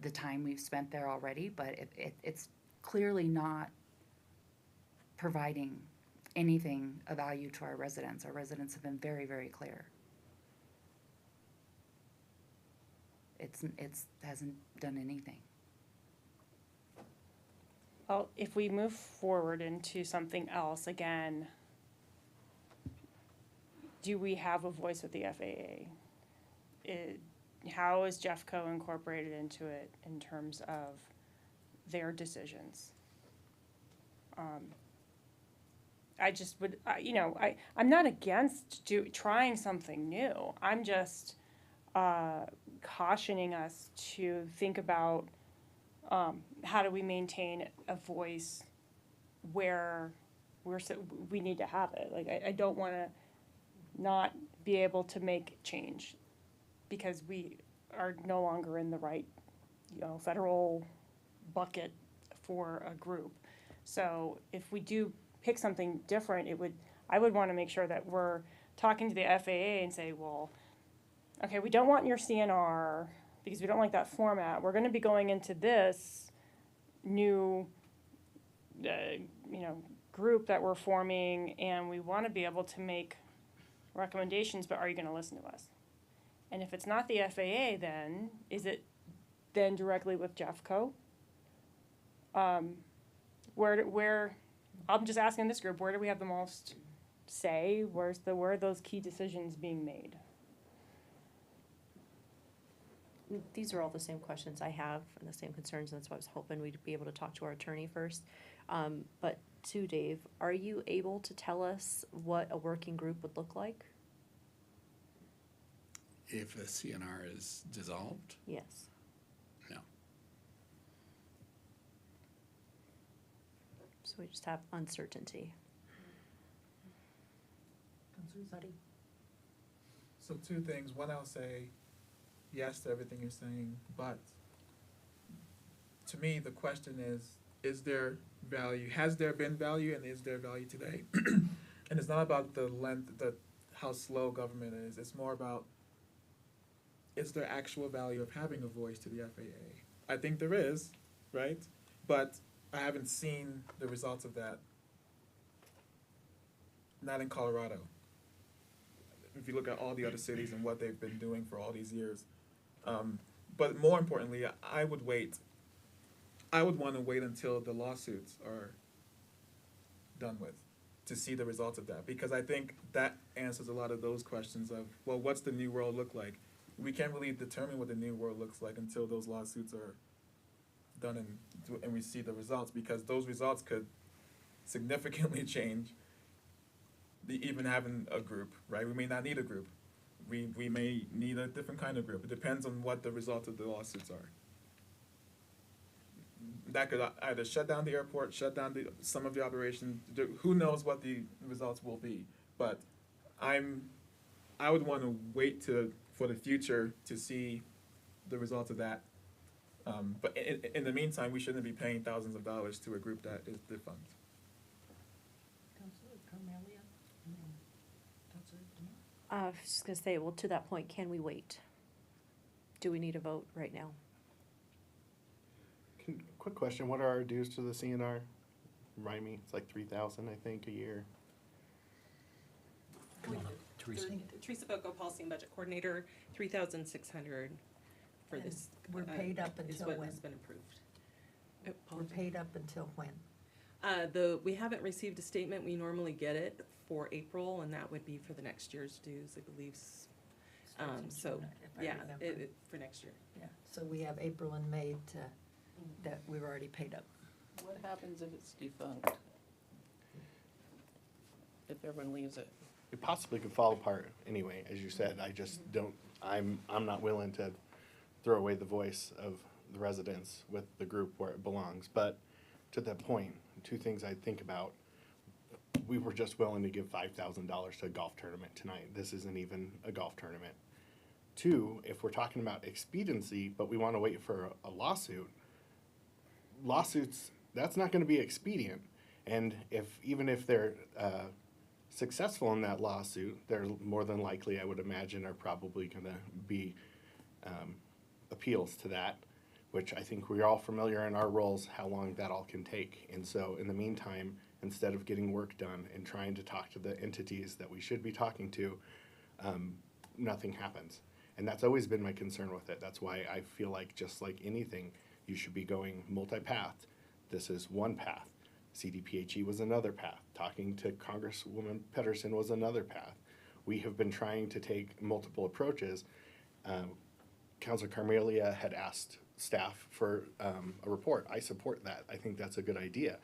S4: the time we've spent there already, but it's clearly not providing anything of value to our residents. Our residents have been very, very clear. It hasn't done anything.
S8: Well, if we move forward into something else, again, do we have a voice with the FAA? How is Jeffco incorporated into it in terms of their decisions? I just would, I'm not against trying something new. I'm just cautioning us to think about how do we maintain a voice where we need to have it. Like, I don't want to not be able to make change because we are no longer in the right, federal bucket for a group. So if we do pick something different, I would want to make sure that we're talking to the FAA and say, well, okay, we don't want your CNR because we don't like that format. We're going to be going into this new, group that we're forming, and we want to be able to make recommendations, but are you going to listen to us? And if it's not the FAA, then is it then directly with Jeffco? Where I'm just asking this group, where do we have the most say? Where are those key decisions being made?
S5: These are all the same questions I have and the same concerns, and that's why I was hoping we'd be able to talk to our attorney first. But to Dave, are you able to tell us what a working group would look like?
S11: If a CNR is dissolved?
S5: Yes.
S11: No.
S5: So we just have uncertainty.
S3: So two things. One, I'll say yes to everything you're saying, but to me, the question is there value? Has there been value, and is there value today? And it's not about the length, how slow government is. It's more about, is there actual value of having a voice to the FAA? I think there is, right? But I haven't seen the results of that. Not in Colorado. If you look at all the other cities and what they've been doing for all these years. But more importantly, I would wait. I would want to wait until the lawsuits are done with to see the results of that, because I think that answers a lot of those questions of, well, what's the new world look like? We can't really determine what the new world looks like until those lawsuits are done and we see the results, because those results could significantly change even having a group, right? We may not need a group. We may need a different kind of group. It depends on what the results of the lawsuits are. That could either shut down the airport, shut down some of the operations. Who knows what the results will be? But I would want to wait for the future to see the results of that. But in the meantime, we shouldn't be paying thousands of dollars to a group that is defunct.
S5: I was just gonna say, well, to that point, can we wait? Do we need a vote right now?
S7: Quick question, what are our dues to the CNR? Remind me, it's like 3,000, I think, a year.
S9: Come on up, Teresa.
S12: Teresa Boko, Policy and Budget Coordinator, 3,600 for
S2: And
S12: this.
S2: we're paid up
S12: is
S2: until
S12: what
S2: when?
S12: has been approved.
S2: We're paid up until when?
S12: We haven't received a statement. We normally get it for April, and that would be for the next year's dues, I believe. So,
S2: If I
S12: yeah,
S2: remember.
S12: for next year.
S2: Yeah, so we have April and May that we've already paid up.
S6: What happens if it's defunct? if everyone leaves it.
S7: It possibly could fall apart anyway, as you said. I just don't, I'm not willing to throw away the voice of the residents with the group where it belongs. But to that point, two things I think about. We were just willing to give $5,000 to a golf tournament tonight. This isn't even a golf tournament. Two, if we're talking about expediency, but we want to wait for a lawsuit, lawsuits, that's not going to be expedient. And even if they're successful in that lawsuit, they're more than likely, I would imagine, are probably going to be appeals to that, which I think we're all familiar in our roles how long that all can take. And so in the meantime, instead of getting work done and trying to talk to the entities that we should be talking to, nothing happens. And that's always been my concern with it. That's why I feel like, just like anything, you should be going multi-path. This is one path. CDPHE was another path. Talking to Congresswoman Pedersen was another path. We have been trying to take multiple approaches. Councilor Carmelia had asked staff for a report. I support that. I think that's a good idea.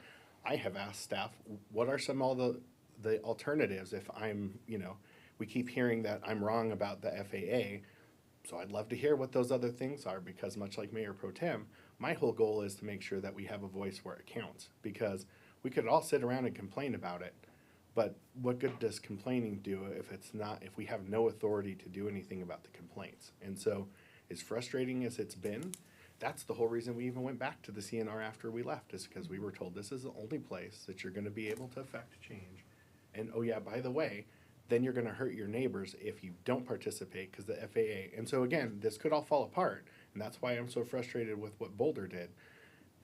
S7: I have asked staff, what are some all the alternatives if I'm, we keep hearing that I'm wrong about the FAA. So I'd love to hear what those other things are, because much like Mayor Pro Tem, my whole goal is to make sure that we have a voice where it counts, because we could all sit around and complain about it. But what good does complaining do if we have no authority to do anything about the complaints? And so, as frustrating as it's been, that's the whole reason we even went back to the CNR after we left, is because we were told this is the only place that you're going to be able to affect change. And oh yeah, by the way, then you're going to hurt your neighbors if you don't participate, because the FAA. And so again, this could all fall apart, and that's why I'm so frustrated with what Boulder did,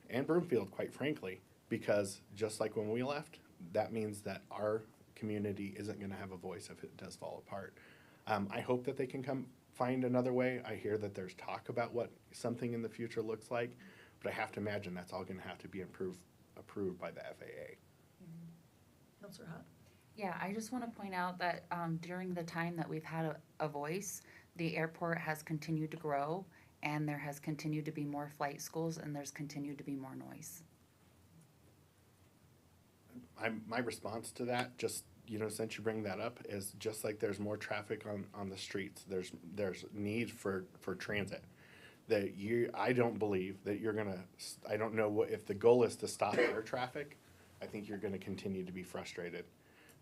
S7: and Broomfield, quite frankly, because just like when we left, that means that our community isn't going to have a voice if it does fall apart. I hope that they can find another way. I hear that there's talk about what something in the future looks like, but I have to imagine that's all going to have to be approved by the FAA.
S2: Councilor Hott?
S4: Yeah, I just want to point out that during the time that we've had a voice, the airport has continued to grow, and there has continued to be more flight schools, and there's continued to be more noise.
S7: My response to that, just since you bring that up, is just like there's more traffic on the streets, there's need for transit. I don't believe that you're gonna. I don't know if the goal is to stop air traffic. I think you're going to continue to be frustrated.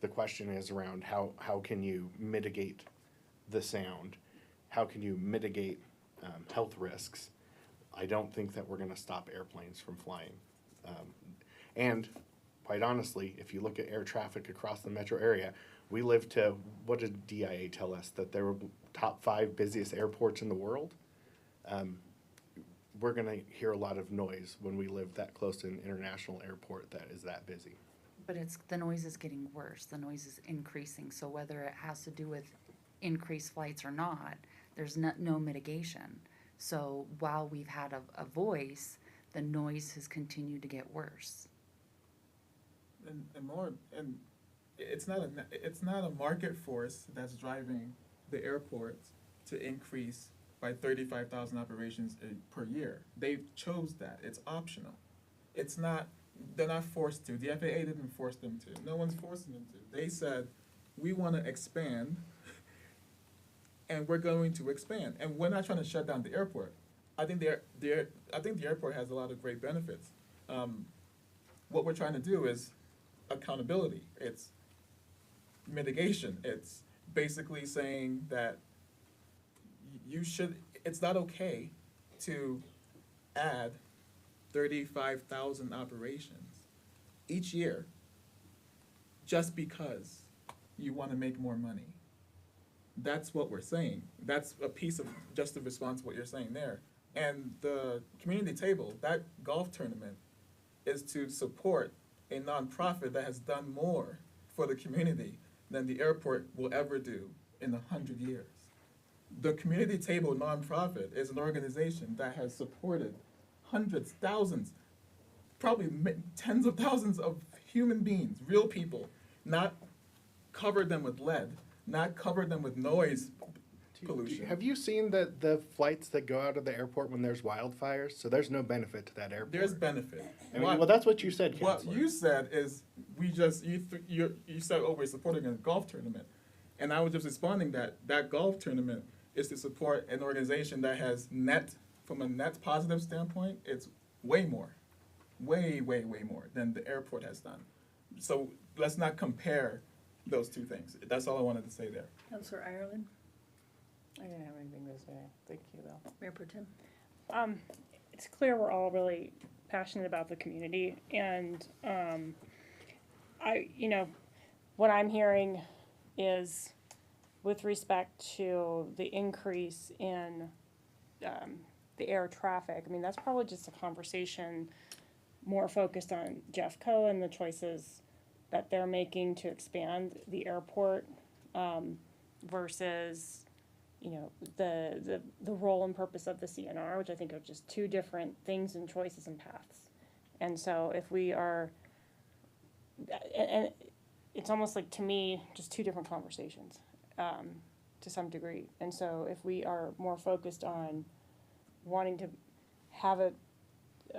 S7: The question is around how can you mitigate the sound? How can you mitigate health risks? I don't think that we're going to stop airplanes from flying. And quite honestly, if you look at air traffic across the metro area, we live to, what did DIA tell us? That there were top 5 busiest airports in the world? We're going to hear a lot of noise when we live that close to an international airport that is that busy.
S4: But the noise is getting worse. The noise is increasing. So whether it has to do with increased flights or not, there's no mitigation. So while we've had a voice, the noise has continued to get worse.
S3: And it's not a market force that's driving the airports to increase by 35,000 operations per year. They chose that. It's optional. It's not. They're not forced to. The FAA didn't force them to. No one's forcing them to. They said, we want to expand, and we're going to expand. And we're not trying to shut down the airport. I think the airport has a lot of great benefits. What we're trying to do is accountability. It's mitigation. It's basically saying that it's not okay to add 35,000 operations each year just because you want to make more money. That's what we're saying. That's a piece of just the response to what you're saying there. And the community table, that golf tournament, is to support a nonprofit that has done more for the community than the airport will ever do in 100 years. The community table nonprofit is an organization that has supported hundreds, thousands, probably tens of thousands of human beings, real people, not covered them with lead, not covered them with noise pollution.
S7: Have you seen the flights that go out of the airport when there's wildfires? So there's no benefit to that airport.
S3: There's benefit.
S7: Well, that's what you said, Counselor.
S3: What you said is you said, oh, we're supporting a golf tournament. And I was just responding that golf tournament is to support an organization that has from a net positive standpoint, it's way more, way more than the airport has done. So let's not compare those two things. That's all I wanted to say there.
S2: Councillor Ireland,
S6: I didn't have anything to say. Thank you, though.
S2: Mayor Pro Tem.
S8: It's clear we're all really passionate about the community, and what I'm hearing is with respect to the increase in the air traffic. I mean, that's probably just a conversation more focused on Jeffco and the choices that they're making to expand the airport versus the role and purpose of the CNR, which I think are just two different things and choices and paths. And so if we are, and it's almost like, to me, just two different conversations to some degree. And so if we are more focused on wanting to have a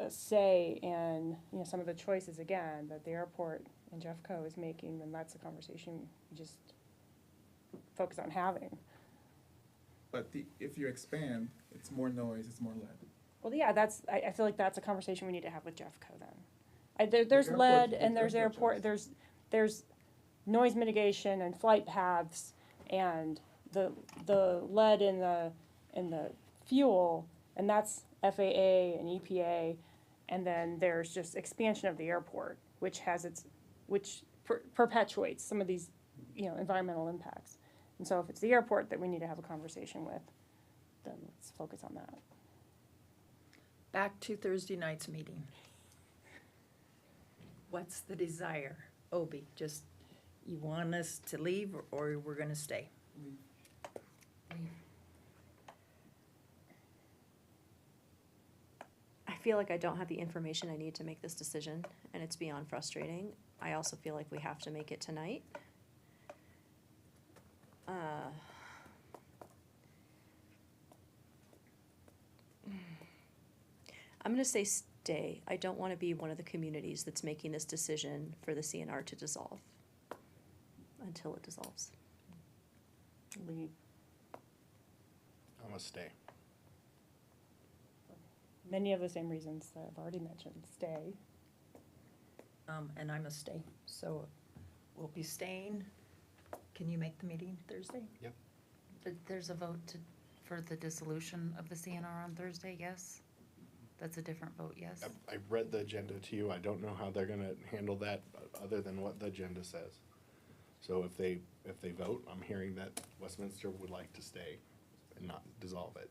S8: say in some of the choices, again, that the airport and Jeffco is making, then that's a conversation we just focus on having.
S3: But if you expand, it's more noise, it's more lead.
S8: Well, yeah, I feel like that's a conversation we need to have with Jeffco then. There's
S3: airport-
S8: lead
S3: the
S8: and there's
S3: airport
S8: airport, there's noise mitigation and flight paths and the lead in the fuel, and that's FAA and EPA, and then there's just expansion of the airport, which perpetuates some of these, environmental impacts. And so if it's the airport that we need to have a conversation with, then let's focus on that.
S2: Back to Thursday night's meeting. What's the desire? Obi, just, you want us to leave or we're gonna stay?
S5: I feel like I don't have the information I need to make this decision, and it's beyond frustrating. I also feel like we have to make it tonight. I'm gonna say stay. I don't wanna be one of the communities that's making this decision for the CNR to dissolve until it dissolves.
S8: Leave.
S7: I'm gonna stay.
S8: Many of the same reasons that I've already mentioned, stay.
S2: And I'm a stay, so we'll be staying. Can you make the meeting Thursday?
S4: But there's a vote for the dissolution of the CNR on Thursday, yes? That's a different vote, yes?
S7: I read the agenda to you. I don't know how they're gonna handle that other than what the agenda says. So if they vote, I'm hearing that Westminster would like to stay and not dissolve it.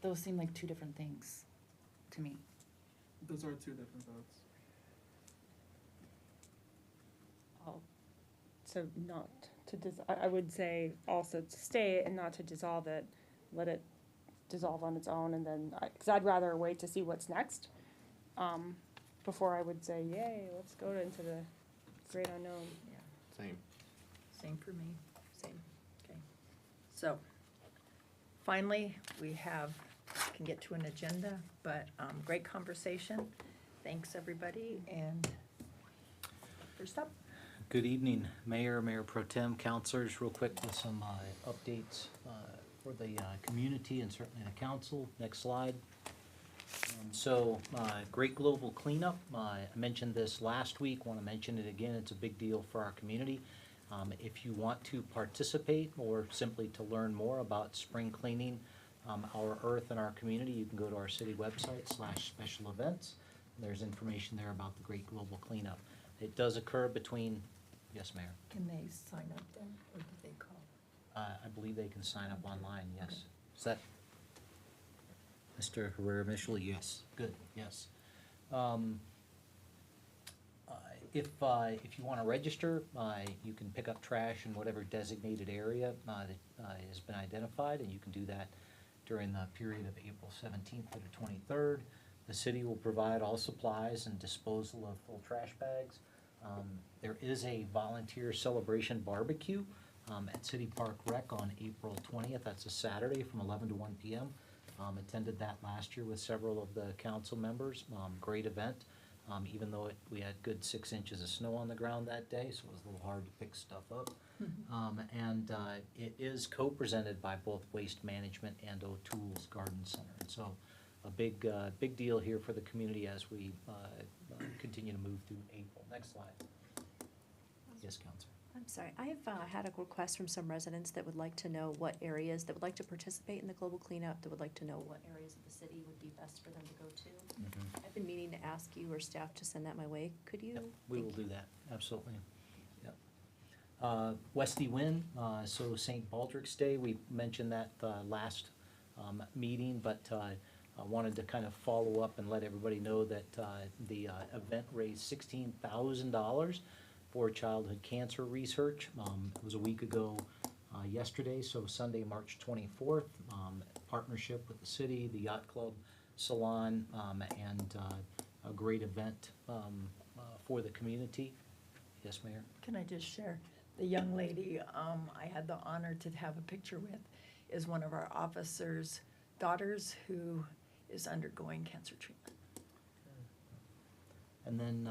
S4: Those seem like two different things to me.
S3: Those are two different votes.
S8: So not to I would say also to stay and not to dissolve it, let it dissolve on its own, and then, because I'd rather wait to see what's next, before I would say, yay, let's go into the great unknown.
S7: Same.
S2: Same for me.
S5: Same.
S2: Okay. So, finally, we can get to an agenda, but great conversation. Thanks, everybody, and first up.
S9: Good evening, Mayor, Mayor Pro Tem, councilors, real quick with some updates for the community and certainly the council. Next slide. Great Global Cleanup. I mentioned this last week, want to mention it again. It's a big deal for our community. If you want to participate or simply to learn more about spring cleaning our earth and our community, you can go to our city website /special events. There's information there about the Great Global Cleanup. It does occur between, yes, Mayor?
S2: Can they sign up then, or do they call?
S9: I believe they can sign up online, yes. Is that Mr. Herrera initially? Yes, good, yes. If you want to register, you can pick up trash in whatever designated area that has been identified, and you can do that during the period of April 17th to the 23rd. The city will provide all supplies and disposal of full trash bags. There is a volunteer celebration barbecue at City Park Rec on April 20th. That's a Saturday from 11 to 1 p.m. Attended that last year with several of the council members. Great event. even though we had good 6 inches of snow on the ground that day, so it was a little hard to pick stuff up. And it is co-presented by both Waste Management and O'Toole's Garden Center. And so a big deal here for the community as we continue to move through April. Next slide. Yes, Counselor.
S5: I'm sorry, I've had a request from some residents that would like to know what areas, that would like to participate in the global cleanup, that would like to know what areas of the city would be best for them to go to. I've been meaning to ask you or staff to send that my way. Could you?
S9: Yep, we will do that, absolutely. Yep. Westy Wynn, so St. Baldrick's Day, we mentioned that last meeting, but I wanted to kind of follow up and let everybody know that the event raised $16,000 for childhood cancer research. It was a week ago yesterday, so Sunday, March 24th, partnership with the city, the Yacht Club Salon, and a great event for the community. Yes, Mayor?
S2: Can I just share? The young lady I had the honor to have a picture with is one of our officers' daughters who is undergoing cancer treatment.
S9: And then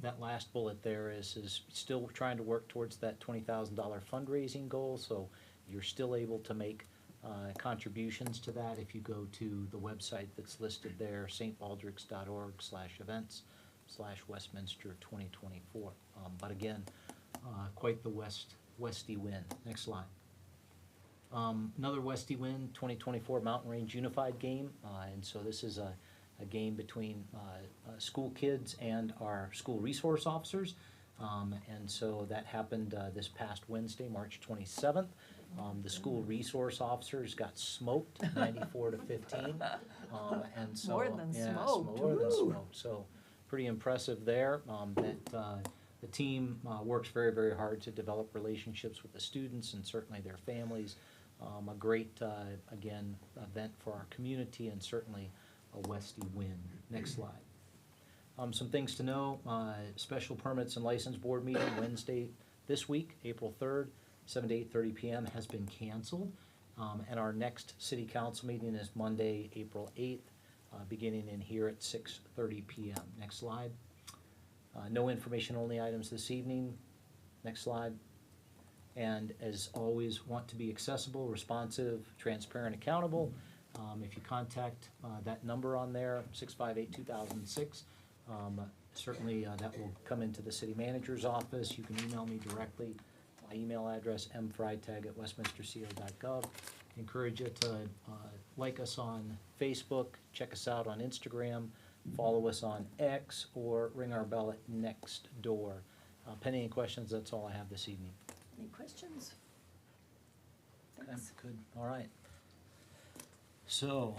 S9: that last bullet there is still trying to work towards that $20,000 fundraising goal, so you're still able to make contributions to that if you go to the website that's listed there, stbaldricks.org/events/Westminster 2024. But again, quite the Westy win. Next slide. Another Westy win, 2024 Mountain Range Unified game, and so this is a game between school kids and our school resource officers. And so that happened this past Wednesday, March 27th. The school resource officers got smoked, 94-15. And so,
S2: More than
S9: yeah,
S2: smoked.
S9: more than
S2: Woo.
S9: smoked. So pretty impressive there. The team works very, very hard to develop relationships with the students and certainly their families. A great, again, event for our community and certainly a Westy win. Next slide. Some things to know, special permits and license board meeting Wednesday this week, April 3rd, 7 to 8:30 p.m. has been canceled. And our next city council meeting is Monday, April 8th, beginning in here at 6:30 p.m. Next slide. No information only items this evening. Next slide. And as always, want to be accessible, responsive, transparent, accountable. If you contact that number on there, 658-2006, certainly that will come into the city manager's office. You can email me directly. My email address, mfreitag@westminsterco.gov. Encourage you to like us on Facebook, check us out on Instagram, follow us on X, or ring our bell at next door. Pending any questions, that's all I have this evening.
S2: Any questions?
S9: Okay,
S2: Thanks.
S9: good, all right. So,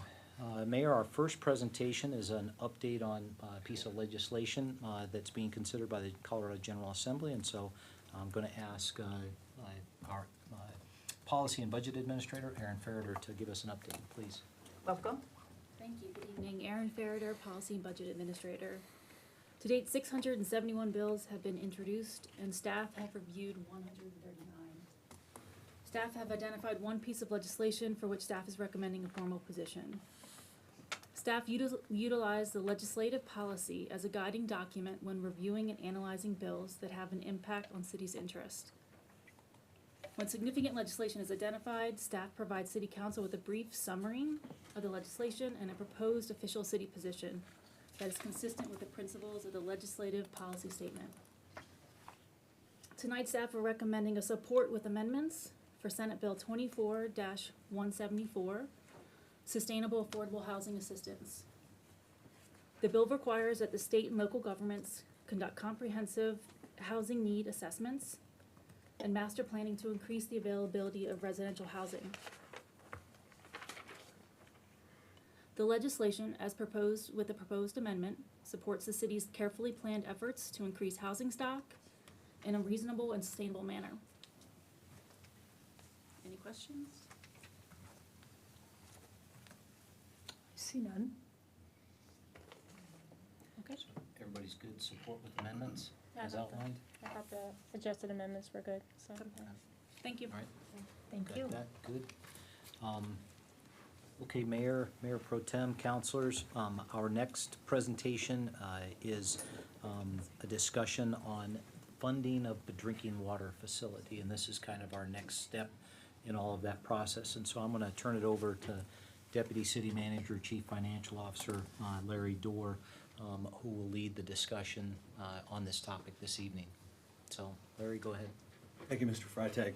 S9: Mayor, our first presentation is an update on a piece of legislation that's being considered by the Colorado General Assembly, and so I'm going to ask our Policy and Budget Administrator, Erin Ferreter, to give us an update, please.
S2: Welcome.
S13: Thank you. Good evening. Erin Ferreter, Policy and Budget Administrator. To date, 671 bills have been introduced, and staff have reviewed 139. Staff have identified one piece of legislation for which staff is recommending a formal position. Staff utilize the legislative policy as a guiding document when reviewing and analyzing bills that have an impact on city's interest. When significant legislation is identified, staff provides City Council with a brief summary of the legislation and a proposed official city position that is consistent with the principles of the legislative policy statement. Tonight, staff are recommending a support with amendments for Senate Bill 24-174, Sustainable Affordable Housing Assistance. The bill requires that the state and local governments conduct comprehensive housing need assessments and master planning to increase the availability of residential housing. The legislation, as proposed with the proposed amendment, supports the city's carefully planned efforts to increase housing stock in a reasonable and sustainable manner. Any questions?
S2: See none.
S13: Okay.
S9: So everybody's good, support with amendments
S8: Yeah,
S9: as
S8: I thought
S9: outlined?
S8: I thought the adjusted amendments were good, so.
S13: Thank you.
S9: All right.
S2: Thank
S9: Got
S2: you.
S9: that, good. Okay, Mayor Pro Tem, councilors, our next presentation is a discussion on funding of the drinking water facility, and this is kind of our next step in all of that process. And so I'm gonna turn it over to Deputy City Manager, Chief Financial Officer, Larry Dorr, who will lead the discussion on this topic this evening. So, Larry, go ahead.
S14: Thank you, Mr. Freitag.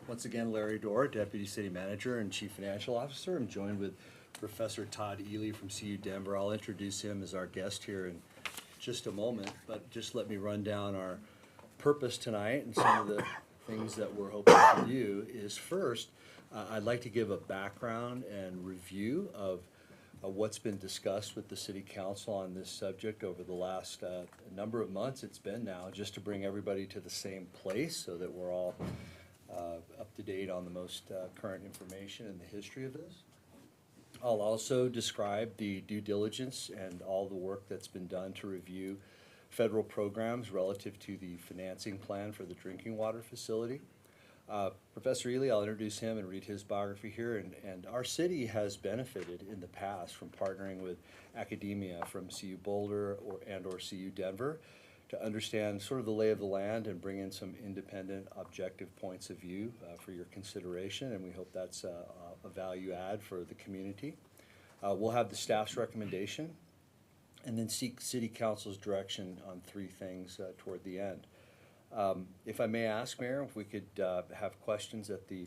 S14: Once again, Larry Dorr, Deputy City Manager and Chief Financial Officer. I'm joined with Professor Todd Ely from CU Denver. I'll introduce him as our guest here in just a moment, but just let me run down our purpose tonight and some of the things that we're hoping to do is first, I'd like to give a background and review of what's been discussed with the City Council on this subject over the last number of months it's been now, just to bring everybody to the same place so that we're all up to date on the most current information and the history of this. I'll also describe the due diligence and all the work that's been done to review federal programs relative to the financing plan for the drinking water facility. Professor Ely, I'll introduce him and read his biography here, and our city has benefited in the past from partnering with academia from CU Boulder or CU Denver to understand sort of the lay of the land and bring in some independent, objective points of view for your consideration, and we hope that's a value add for the community. We'll have the staff's recommendation, and then seek City Council's direction on three things toward the end. If I may ask, Mayor, if we could have questions at the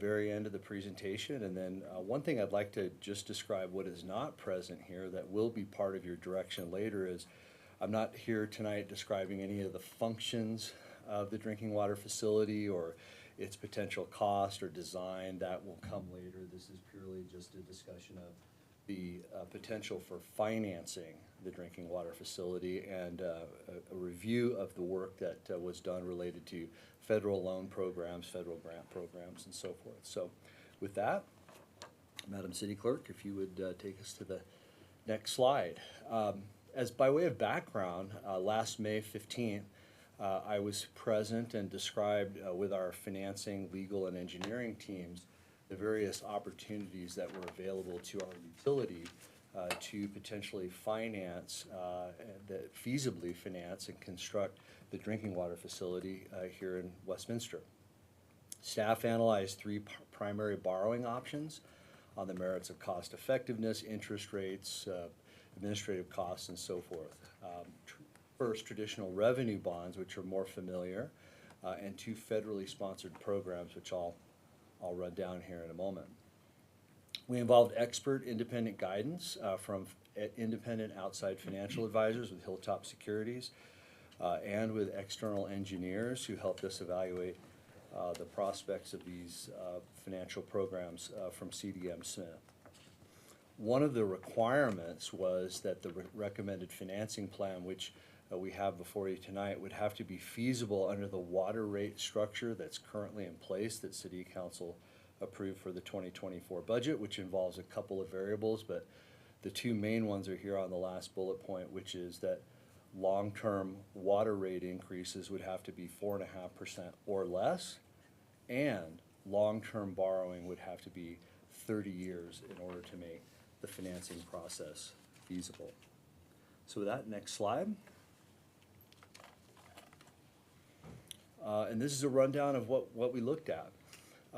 S14: very end of the presentation, and then one thing I'd like to just describe what is not present here that will be part of your direction later is I'm not here tonight describing any of the functions of the drinking water facility or its potential cost or design. That will come later. This is purely just a discussion of the potential for financing the drinking water facility and a review of the work that was done related to federal loan programs, federal grant programs, and so forth. So with that, Madam City Clerk, if you would take us to the next slide. As by way of background, last May 15th, I was present and described with our financing, legal, and engineering teams the various opportunities that were available to our utility to potentially finance, that feasibly finance and construct the drinking water facility here in Westminster. Staff analyzed three primary borrowing options on the merits of cost effectiveness, interest rates, administrative costs, and so forth. First, traditional revenue bonds, which are more familiar, and two federally sponsored programs, which I'll run down here in a moment. We involved expert independent guidance from independent outside financial advisors with Hilltop Securities and with external engineers who helped us evaluate the prospects of these financial programs from CDM Smith. One of the requirements was that the recommended financing plan, which we have before you tonight, would have to be feasible under the water rate structure that's currently in place that City Council approved for the 2024 budget, which involves a couple of variables, but the two main ones are here on the last bullet point, which is that long-term water rate increases would have to be 4.5% or less, and long-term borrowing would have to be 30 years in order to make the financing process feasible. So with that, next slide. And this is a rundown of what we looked at.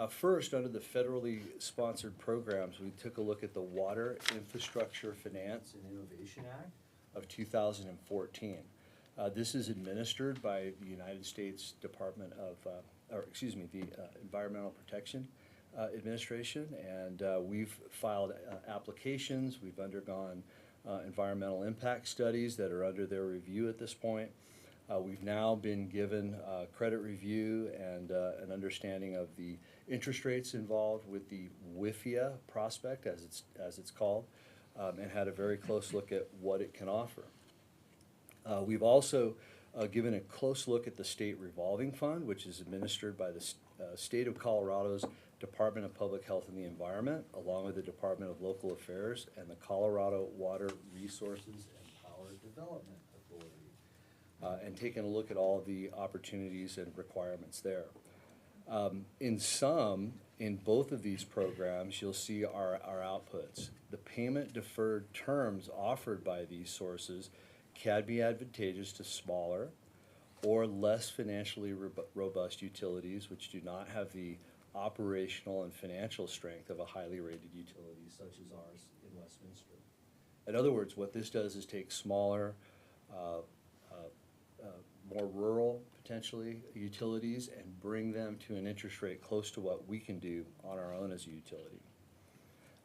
S14: First, under the federally sponsored programs, we took a look at the Water Infrastructure Finance and Innovation Act of 2014. This is administered by the United States Department of, the Environmental Protection Administration, and we've filed applications. We've undergone environmental impact studies that are under their review at this point. We've now been given credit review and an understanding of the interest rates involved with the WIFIA prospect, as it's called, and had a very close look at what it can offer. We've also given a close look at the State Revolving Fund, which is administered by the State of Colorado's Department of Public Health and the Environment, along with the Department of Local Affairs and the Colorado Water Resources and Power Development Authority, and taken a look at all of the opportunities and requirements there. In sum, in both of these programs, you'll see our outputs. The payment deferred terms offered by these sources can be advantageous to smaller or less financially robust utilities which do not have the operational and financial strength of a highly rated utility such as ours in Westminster. In other words, what this does is take smaller, more rural, potentially, utilities and bring them to an interest rate close to what we can do on our own as a utility.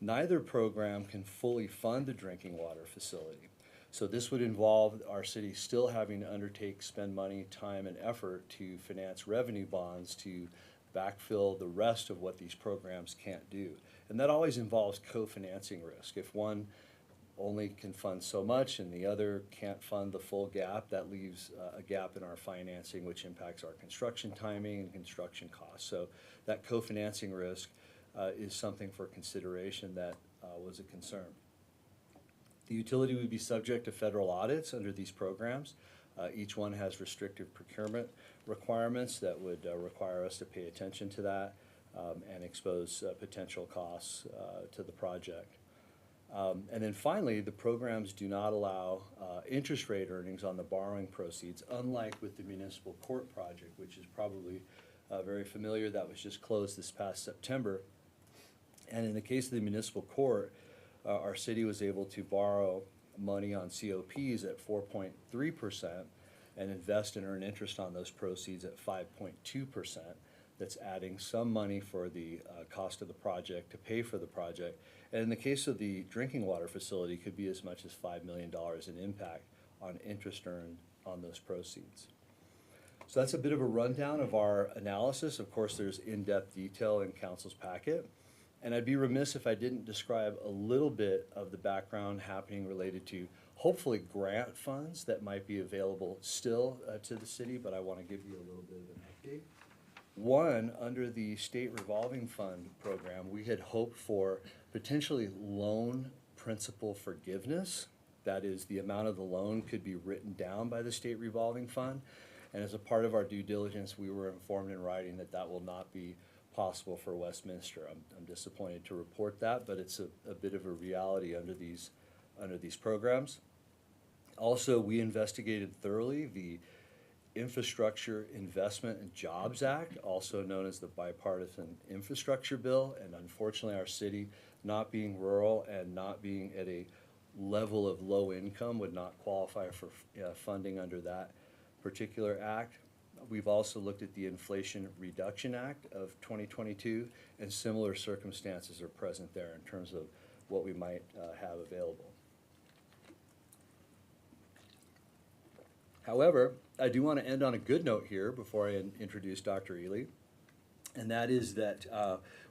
S14: Neither program can fully fund the drinking water facility. So this would involve our city still having to undertake, spend money, time, and effort to finance revenue bonds to backfill the rest of what these programs can't do. And that always involves co-financing risk. If one only can fund so much and the other can't fund the full gap, that leaves a gap in our financing which impacts our construction timing and construction costs. So that co-financing risk is something for consideration that was a concern. The utility would be subject to federal audits under these programs. Each one has restrictive procurement requirements that would require us to pay attention to that and expose potential costs to the project. And then finally, the programs do not allow interest rate earnings on the borrowing proceeds, unlike with the municipal court project, which is probably very familiar. That was just closed this past September. And in the case of the municipal court, our city was able to borrow money on COPs at 4.3% and invest and earn interest on those proceeds at 5.2%. That's adding some money for the cost of the project to pay for the project. And in the case of the drinking water facility, could be as much as $5 million in impact on interest earned on those proceeds. So that's a bit of a rundown of our analysis. Of course, there's in-depth detail in council's packet. And I'd be remiss if I didn't describe a little bit of the background happening related to hopefully grant funds that might be available still to the city, but I want to give you a little bit of an update. One, under the state revolving fund program, we had hoped for potentially loan principal forgiveness. That is, the amount of the loan could be written down by the state revolving fund. And as a part of our due diligence, we were informed in writing that that will not be possible for Westminster. I'm disappointed to report that, but it's a bit of a reality under these programs. Also, we investigated thoroughly the Infrastructure Investment and Jobs Act, also known as the Bipartisan Infrastructure Bill, and unfortunately our city, not being rural and not being at a level of low income, would not qualify for funding under that particular act. We've also looked at the Inflation Reduction Act of 2022, and similar circumstances are present there in terms of what we might have available. However, I do want to end on a good note here before I introduce Dr. Ely, and that is that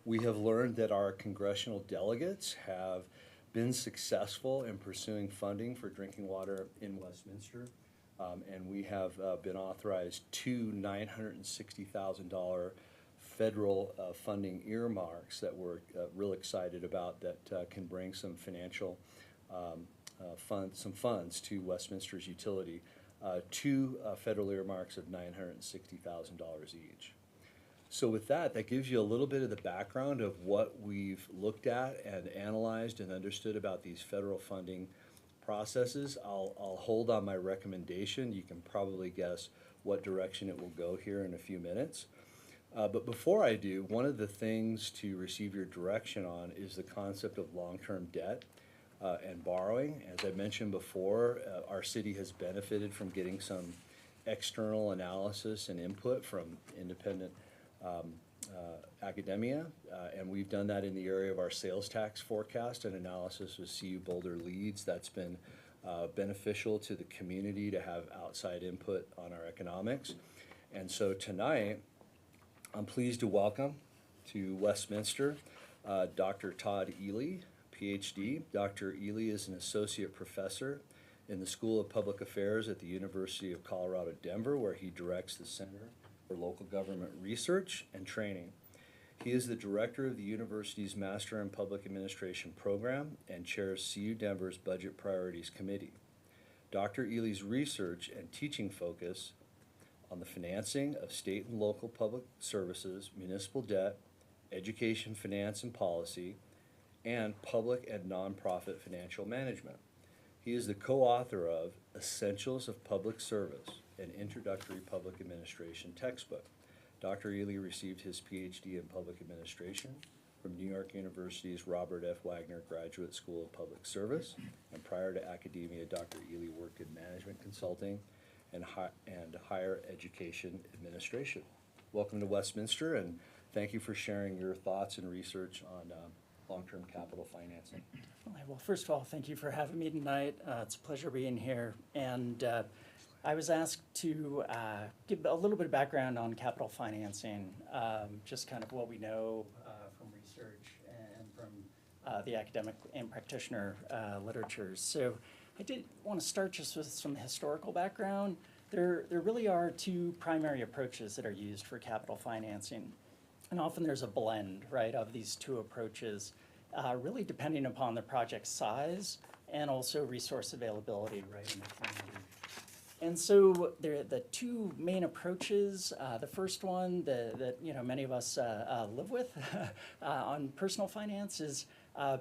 S14: we have learned that our congressional delegates have been successful in pursuing funding for drinking water in Westminster. And we have been authorized two $960,000 federal funding earmarks that we're real excited about that can bring some financial funds to Westminster's utility. Two federal earmarks of $960,000 each. So with that, that gives you a little bit of the background of what we've looked at and analyzed and understood about these federal funding processes. I'll hold on my recommendation. You can probably guess what direction it will go here in a few minutes. But before I do, one of the things to receive your direction on is the concept of long-term debt and borrowing. As I mentioned before, our city has benefited from getting some external analysis and input from independent academia, and we've done that in the area of our sales tax forecast and analysis with CU Boulder Leads. That's been beneficial to the community to have outside input on our economics. And so tonight, I'm pleased to welcome to Westminster Dr. Todd Ely, PhD. Dr. Ely is an associate professor in the School of Public Affairs at the University of Colorado, Denver, where he directs the Center for Local Government Research and Training. He is the director of the university's Master in Public Administration program and chairs CU Denver's Budget Priorities Committee. Dr. Ely's research and teaching focus on the financing of state and local public services, municipal debt, education, finance, and policy, and public and nonprofit financial management. He is the co-author of Essentials of Public Service, an introductory public administration textbook. Dr. Ely received his PhD in public administration from New York University's Robert F. Wagner Graduate School of Public Service, and prior to academia, Dr. Ely worked in management consulting and higher education administration. Welcome to Westminster, and thank you for sharing your thoughts and research on long-term capital financing.
S15: Well, first of all, thank you for having me tonight. It's a pleasure being here. And I was asked to give a little bit of background on capital financing, just kind of what we know from research and from the academic and practitioner literatures. So I did want to start just with some historical background. There really are two primary approaches that are used for capital financing. And often there's a blend, right, of these two approaches, really depending upon the project size and also resource availability, right, in the community. And so the two main approaches, the first one that many of us live with on personal finance is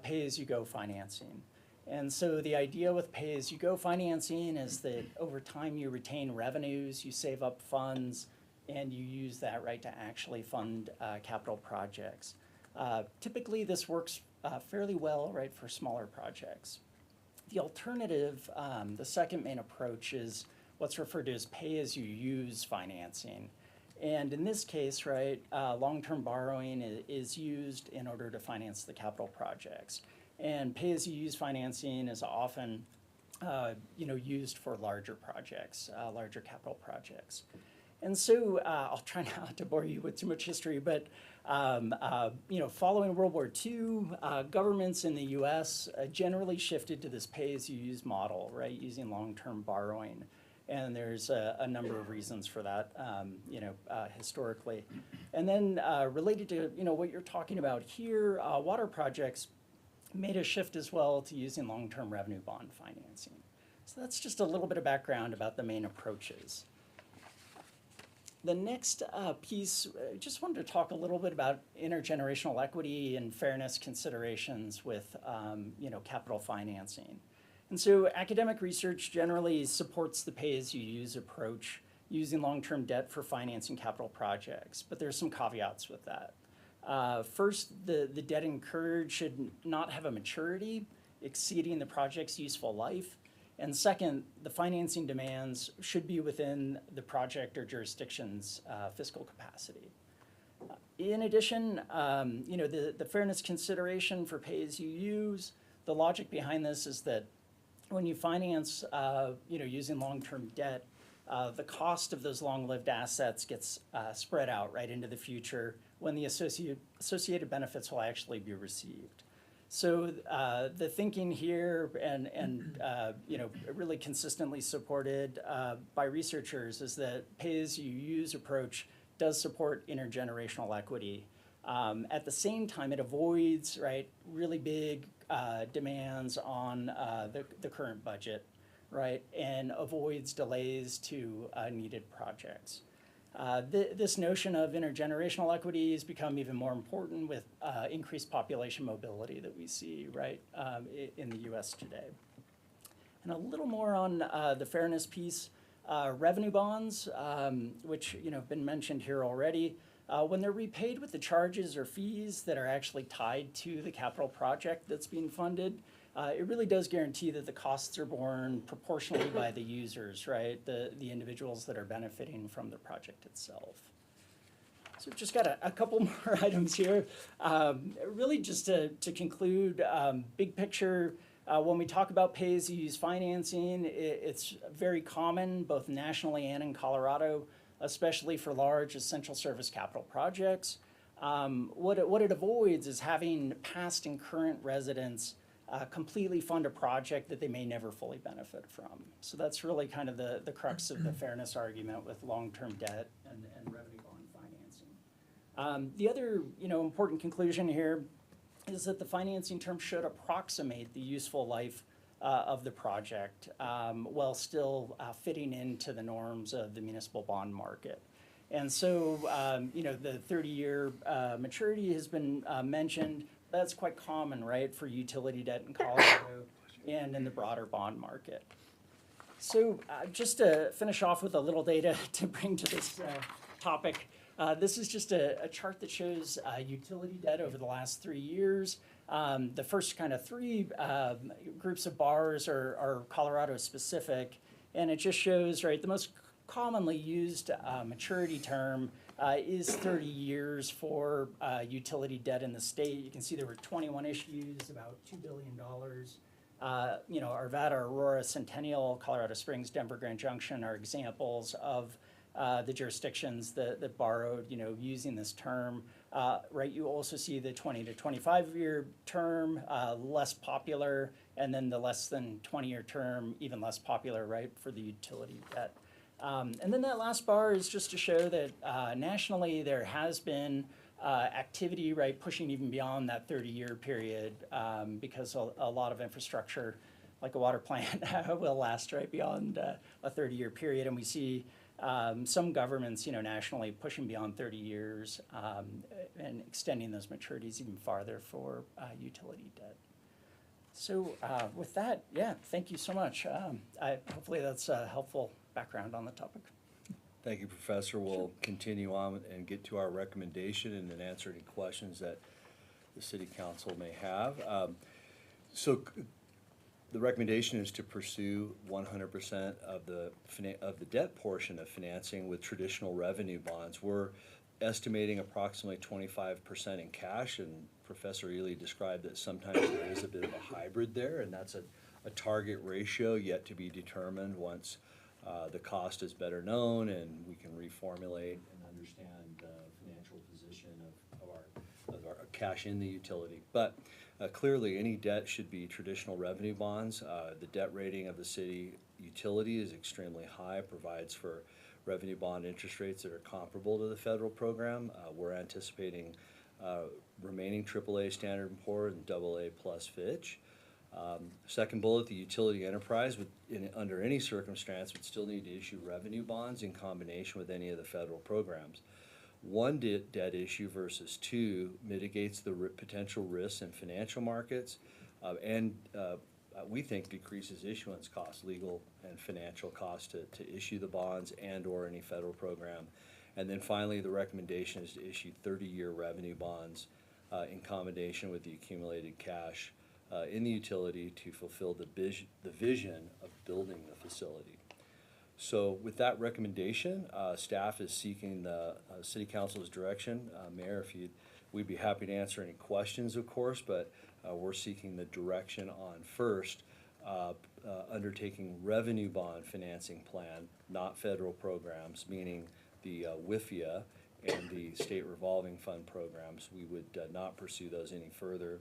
S15: pay-as-you-go financing. And so the idea with pay-as-you-go financing is that over time you retain revenues, you save up funds, and you use that, right, to actually fund capital projects. Typically, this works fairly well, right, for smaller projects. The alternative, the second main approach, is what's referred to as pay-as-you-use financing. And in this case, right, long-term borrowing is used in order to finance the capital projects. And pay-as-you-use financing is often, used for larger projects, larger capital projects. And so I'll try not to bore you with too much history, but following World War II, governments in the U.S. Generally shifted to this pay-as-you-use model, right, using long-term borrowing. And there's a number of reasons for that, historically. And then related to what you're talking about here, water projects made a shift as well to using long-term revenue bond financing. So that's just a little bit of background about the main approaches. The next piece, just wanted to talk a little bit about intergenerational equity and fairness considerations with, capital financing. And so academic research generally supports the pay-as-you-use approach using long-term debt for financing capital projects, but there's some caveats with that. First, the debt incurred should not have a maturity exceeding the project's useful life. And second, the financing demands should be within the project or jurisdiction's fiscal capacity. In addition, the fairness consideration for pay-as-you-use, the logic behind this is that when you finance, using long-term debt, the cost of those long-lived assets gets spread out right into the future when the associated benefits will actually be received. So the thinking here and really consistently supported by researchers is that pay-as-you-use approach does support intergenerational equity. At the same time, it avoids, right, really big demands on the current budget, right, and avoids delays to needed projects. This notion of intergenerational equity has become even more important with increased population mobility that we see, right, in the U.S. today. And a little more on the fairness piece. Revenue bonds, which have been mentioned here already, when they're repaid with the charges or fees that are actually tied to the capital project that's being funded, it really does guarantee that the costs are borne proportionally by the users, right? The individuals that are benefiting from the project itself. So we've just got a couple more items here. Really just to conclude, big picture, when we talk about pay-as-you-use financing, it's very common both nationally and in Colorado, especially for large essential service capital projects. What it avoids is having past and current residents completely fund a project that they may never fully benefit from. So that's really kind of the crux of the fairness argument with long-term debt and revenue bond financing. The other important conclusion here is that the financing term should approximate the useful life of the project while still fitting into the norms of the municipal bond market. And so, the 30-year maturity has been mentioned. That's quite common, right, for utility debt in Colorado and in the broader bond market. So just to finish off with a little data to bring to this topic, this is just a chart that shows utility debt over the last 3 years. The first kind of three groups of bars are Colorado specific, and it just shows, right, the most commonly used maturity term is 30 years for utility debt in the state. You can see there were 21 issues, about $2 billion. Arvada, Aurora, Centennial, Colorado Springs, Denver, Grand Junction are examples of the jurisdictions that borrowed, using this term. Right, you also see the 20 to 25-year term, less popular, and then the less than 20-year term, even less popular, right, for the utility debt. And then that last bar is just to show that nationally there has been activity, right, pushing even beyond that 30-year period because a lot of infrastructure, like a water plant, will last right beyond a 30-year period. And we see some governments, nationally pushing beyond 30 years and extending those maturities even farther for utility debt. So with that, thank you so much. Hopefully that's a helpful background on the topic.
S14: Thank you, Professor. We'll continue on and get to our recommendation and then answer any questions that the City Council may have. So the recommendation is to pursue 100% of the debt portion of financing with traditional revenue bonds. We're estimating approximately 25% in cash, and Professor Ely described that sometimes there is a bit of a hybrid there, and that's a target ratio yet to be determined once the cost is better known and we can reformulate and understand the financial position of our cash in the utility. But clearly, any debt should be traditional revenue bonds. The debt rating of the city utility is extremely high, provides for revenue bond interest rates that are comparable to the federal program. We're anticipating remaining AAA Standard & Poor's and AA plus Fitch. Second bullet, the utility enterprise under any circumstance would still need to issue revenue bonds in combination with any of the federal programs. One debt issue versus two mitigates the potential risks in financial markets and we think decreases issuance costs, legal and financial costs to issue the bonds and or any federal program. And then finally, the recommendation is to issue 30-year revenue bonds in combination with the accumulated cash in the utility to fulfill the vision of building the facility. So with that recommendation, staff is seeking the City Council's direction. Mayor, we'd be happy to answer any questions, of course, but we're seeking the direction on first undertaking revenue bond financing plan, not federal programs, meaning the WIFIA and the state revolving fund programs. We would not pursue those any further.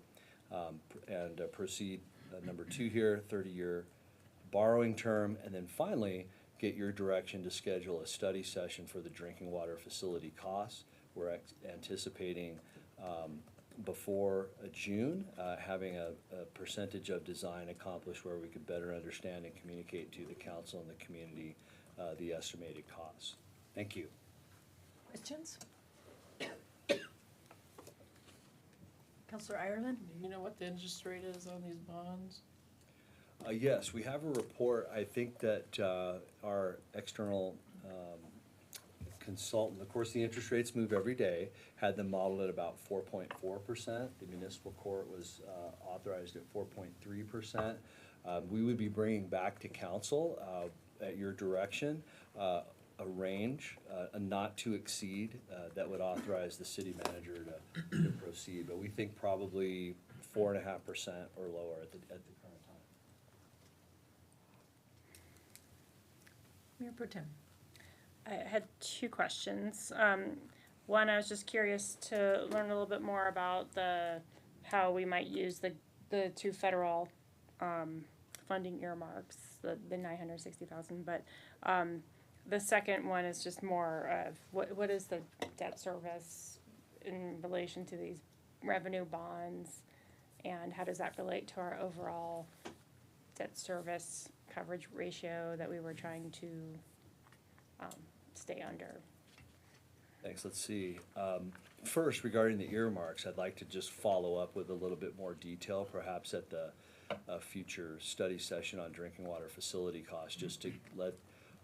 S14: And proceed, number two here, 30-year borrowing term, and then finally, get your direction to schedule a study session for the drinking water facility costs. We're anticipating before June, having a percentage of design accomplished where we could better understand and communicate to the council and the community the estimated costs. Thank you.
S2: Questions? Councilor Ireland?
S6: Do you know what the interest rate is on these bonds?
S14: Yes, we have a report. I think that our external consultant, of course, the interest rates move every day, had them modeled at about 4.4%. The municipal court was authorized at 4.3%. We would be bringing back to council at your direction a range, a not to exceed that would authorize the city manager to proceed. But we think probably 4.5% or lower at the current time.
S2: Mayor Pro Tem.
S8: I had two questions. One, I was just curious to learn a little bit more about how we might use the two federal funding earmarks, the $960,000. But the second one is just more of what is the debt service in relation to these revenue bonds, and how does that relate to our overall debt service coverage ratio that we were trying to stay under?
S14: Thanks, let's see. First, regarding the earmarks, I'd like to just follow up with a little bit more detail, perhaps at the future study session on drinking water facility costs, just to let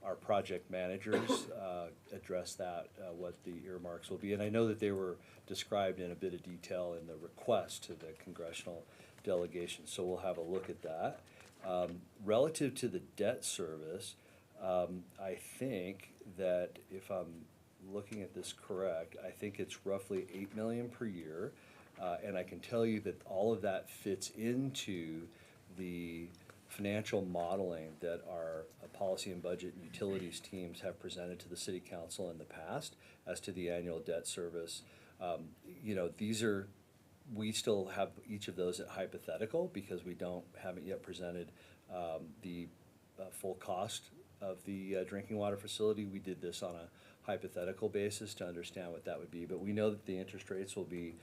S14: our project managers address that, what the earmarks will be. And I know that they were described in a bit of detail in the request to the congressional delegation, so we'll have a look at that. Relative to the debt service, I think that if I'm looking at this correct, I think it's roughly 8 million per year. And I can tell you that all of that fits into the financial modeling that our policy and budget and utilities teams have presented to the city council in the past as to the annual debt service. You know, we still have each of those at hypothetical because we haven't yet presented the full cost of the drinking water facility. We did this on a hypothetical basis to understand what that would be, but we know that the interest rates will be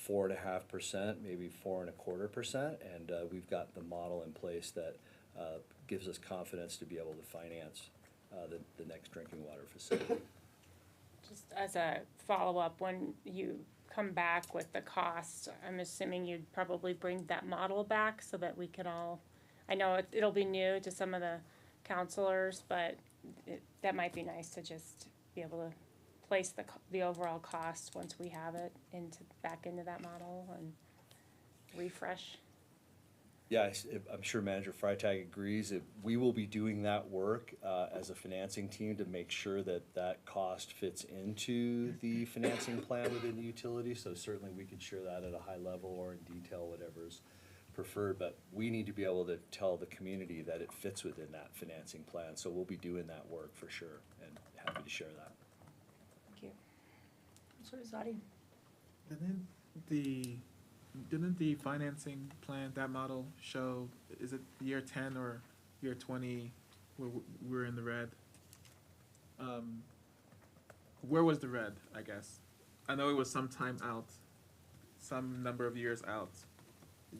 S14: 4.5%, maybe 4.25%, and we've got the model in place that gives us confidence to be able to finance the next drinking water facility.
S8: Just as a follow-up, when you come back with the cost, I'm assuming you'd probably bring that model back so that we could all, I know it'll be new to some of the counselors, but that might be nice to just be able to place the overall cost once we have it back into that model and refresh.
S14: Yeah, I'm sure Manager Freitag agrees that we will be doing that work as a financing team to make sure that that cost fits into the financing plan within the utility. So certainly we can share that at a high level or in detail, whatever's preferred. But we need to be able to tell the community that it fits within that financing plan. So we'll be doing that work for sure, and happy to share that.
S2: Thank you. Councilor Zadi?
S3: Didn't the financing plan, that model show, is it year 10 or year 20 where we're in the red? Where was the red, I guess? I know it was some time out, some number of years out.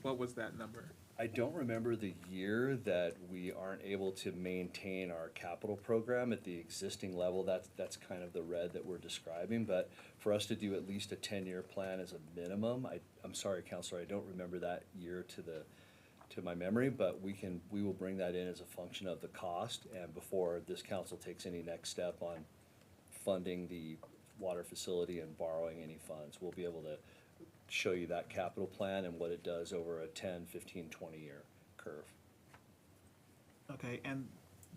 S3: What was that number?
S14: I don't remember the year that we aren't able to maintain our capital program at the existing level. That's kind of the red that we're describing. But for us to do at least a 10-year plan as a minimum, I'm sorry, Counselor, I don't remember that year to my memory. But we will bring that in as a function of the cost, and before this council takes any next step on funding the water facility and borrowing any funds, we'll be able to show you that capital plan and what it does over a 10, 15, 20-year curve.
S3: Okay, and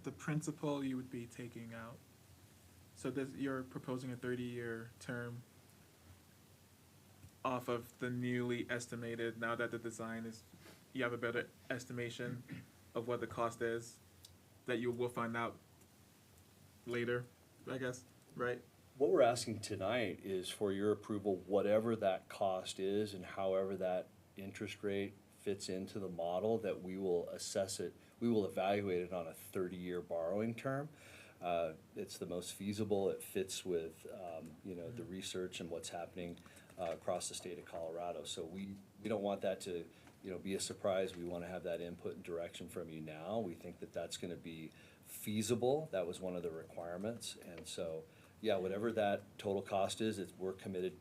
S3: the principal you would be taking out. So you're proposing a 30-year term off of the newly estimated, now that the design is, you have a better estimation of what the cost is, that you will find out later, I guess, right?
S14: What we're asking tonight is for your approval, whatever that cost is and however that interest rate fits into the model, that we will assess it, we will evaluate it on a 30-year borrowing term. It's the most feasible, it fits with the research and what's happening across the state of Colorado. So we don't want that to be a surprise. We want to have that input and direction from you now. We think that that's going to be feasible. That was one of the requirements, and so yeah, whatever that total cost is, we're committed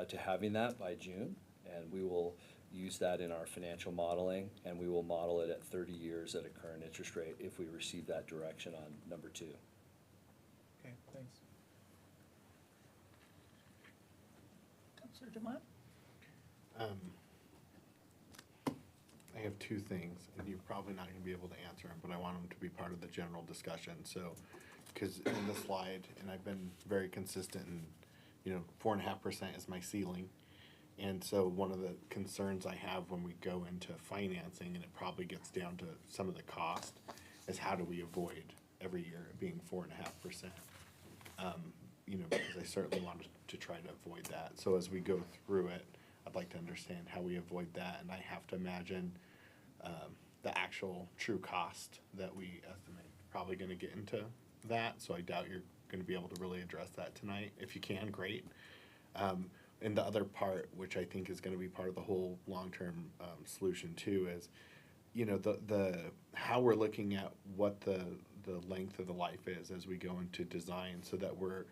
S14: to having that by June, and we will use that in our financial modeling, and we will model it at 30 years at a current interest rate if we receive that direction on number 2.
S3: Okay, thanks.
S2: Councilor Dumont?
S7: I have 2 things, and you're probably not going to be able to answer them, but I want them to be part of the general discussion. So, because in the slide, and I've been very consistent, and 4.5% is my ceiling, and so one of the concerns I have when we go into financing, and it probably gets down to some of the cost, is how do we avoid every year being 4.5%? Because I certainly want to try to avoid that. So as we go through it, I'd like to understand how we avoid that, and I have to imagine the actual true cost that we estimate. Probably going to get into that, so I doubt you're going to be able to really address that tonight. If you can, great. And the other part, which I think is going to be part of the whole long-term solution too, is the how we're looking at what the length of the life is as we go into design, so that we're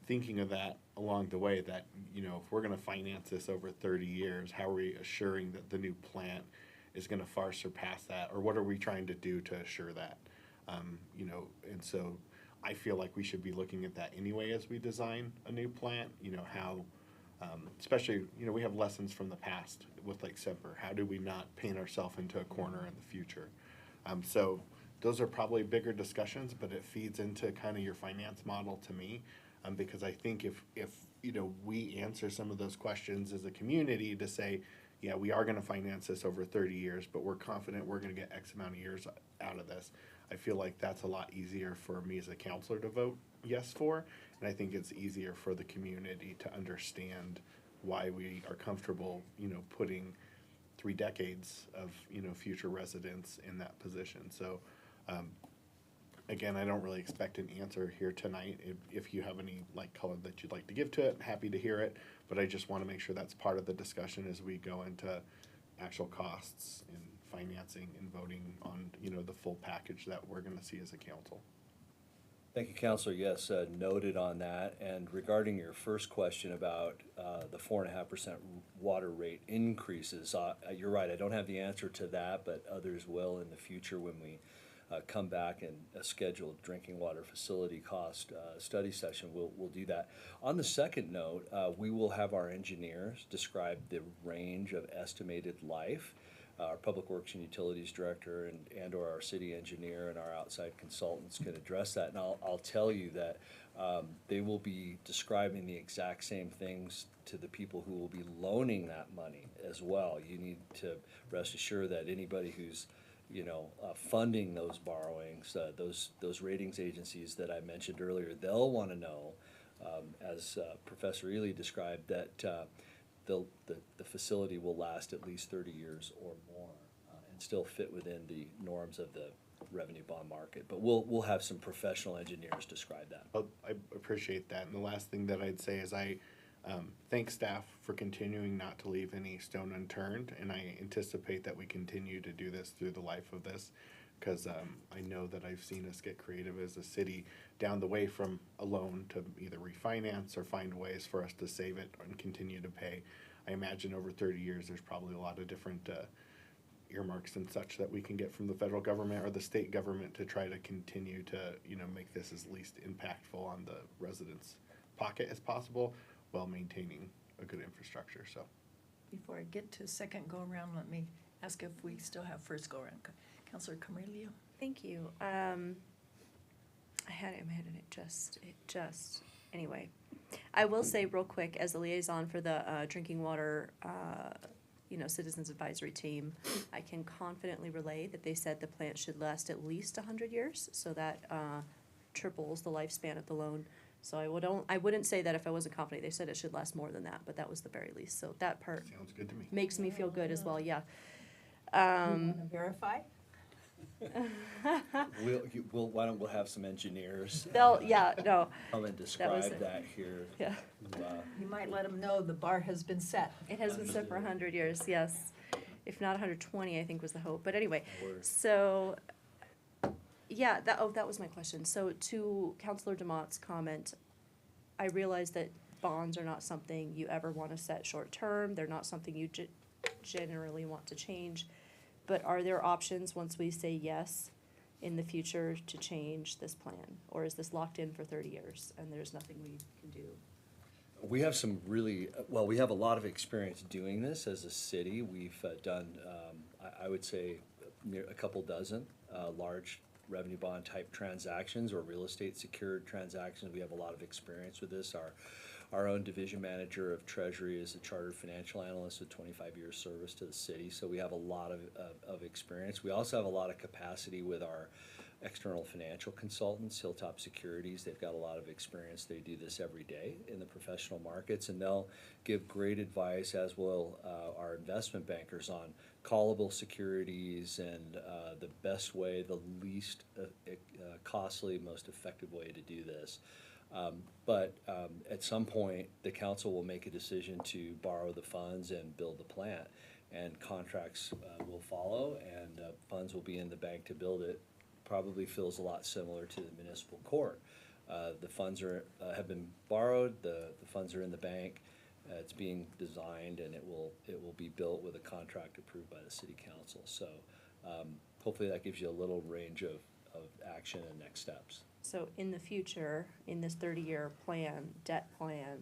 S7: thinking of that along the way, that, you know, if we're gonna finance this over 30 years, how are we assuring that the new plant is gonna far surpass that? Or what are we trying to do to assure that? You know, and so I feel like we should be looking at that anyway as we design a new plant, you know, how, especially, you know, we have lessons from the past with like Semper. How do we not paint ourselves into a corner in the future? So those are probably bigger discussions, but it feeds into kind of your finance model to me. Because I think if, you know, we answer some of those questions as a community to say, yeah, we are gonna finance this over 30 years, but we're confident we're gonna get X amount of years out of this. I feel like that's a lot easier for me as a counselor to vote yes for, and I think it's easier for the community to understand why we are comfortable, you know, putting 3 decades of, you know, future residents in that position. So, again, I don't really expect an answer here tonight. If you have any like color that you'd like to give to it, happy to hear it. But I just want to make sure that's part of the discussion as we go into actual costs and financing and voting on, you know, the full package that we're going to see as a council.
S14: Thank you, Counselor. Yes, noted on that. And regarding your first question about the 4.5% water rate increases, you're right. I don't have the answer to that, but others will in the future when we come back and a scheduled drinking water facility cost study session. We'll do that. On the second note, we will have our engineers describe the range of estimated life. Our Public Works and Utilities Director and or our city engineer and our outside consultants can address that. And I'll tell you that they will be describing the exact same things to the people who will be loaning that money as well. You need to rest assured that anybody who's, you know, funding those borrowings, those ratings agencies that I mentioned earlier, they'll want to know, as Professor Ely described, that the facility will last at least 30 years or more and still fit within the norms of the revenue bond market. But we'll have some professional engineers describe that.
S7: Well, I appreciate that. And the last thing that I'd say is I thank staff for continuing not to leave any stone unturned, and I anticipate that we continue to do this through the life of this, because I know that I've seen us get creative as a city down the way from a loan to either refinance or find ways for us to save it and continue to pay. I imagine over 30 years there's probably a lot of different earmarks and such that we can get from the federal government or the state government to try to continue to, you know, make this as least impactful on the residents' pocket as possible, while maintaining a good infrastructure. So,
S2: Before I get to second go-around, let me ask if we still have first go-around. Counselor Carmelio?
S5: Thank you. I had it in my head and it just, anyway. I will say real quick, as a liaison for the drinking water, Citizens Advisory Team, I can confidently relay that they said the plant should last at least 100 years, so that triples the lifespan of the loan. So I wouldn't say that if I wasn't confident. They said it should last more than that, but that was the very least. So that part
S7: sounds good to me.
S5: makes me feel good as well, yeah.
S2: You want to verify?
S14: Why don't we'll have some engineers
S5: No.
S14: come and describe that here.
S5: Yeah.
S2: You might let them know the bar has been set.
S5: It has been set for 100 years, yes. If not 120, I think was the hope. But anyway,
S14: Word.
S5: so, yeah, that was my question. So to Councilor DeMott's comment, I realize that bonds are not something you ever want to set short-term. They're not something you generally want to change. But are there options once we say yes in the future to change this plan? Or is this locked in for 30 years and there's nothing we can do?
S14: We have some really, we have a lot of experience doing this as a city. We've done, I would say, a couple dozen large revenue bond type transactions or real estate secured transactions. We have a lot of experience with this. Our own division manager of Treasury is a chartered financial analyst with 25 years service to the city, so we have a lot of experience. We also have a lot of capacity with our external financial consultants, Hilltop Securities. They've got a lot of experience. They do this every day in the professional markets, and they'll give great advice, as will our investment bankers, on callable securities and the best way, the least costly, most effective way to do this. But at some point, the council will make a decision to borrow the funds and build the plant, and contracts will follow, and funds will be in the bank to build it. Probably feels a lot similar to the municipal court. The funds have been borrowed, the funds are in the bank. It's being designed, and it will be built with a contract approved by the city council. So hopefully that gives you a little range of action and next steps.
S5: So in the future, in this 30-year plan, debt plan,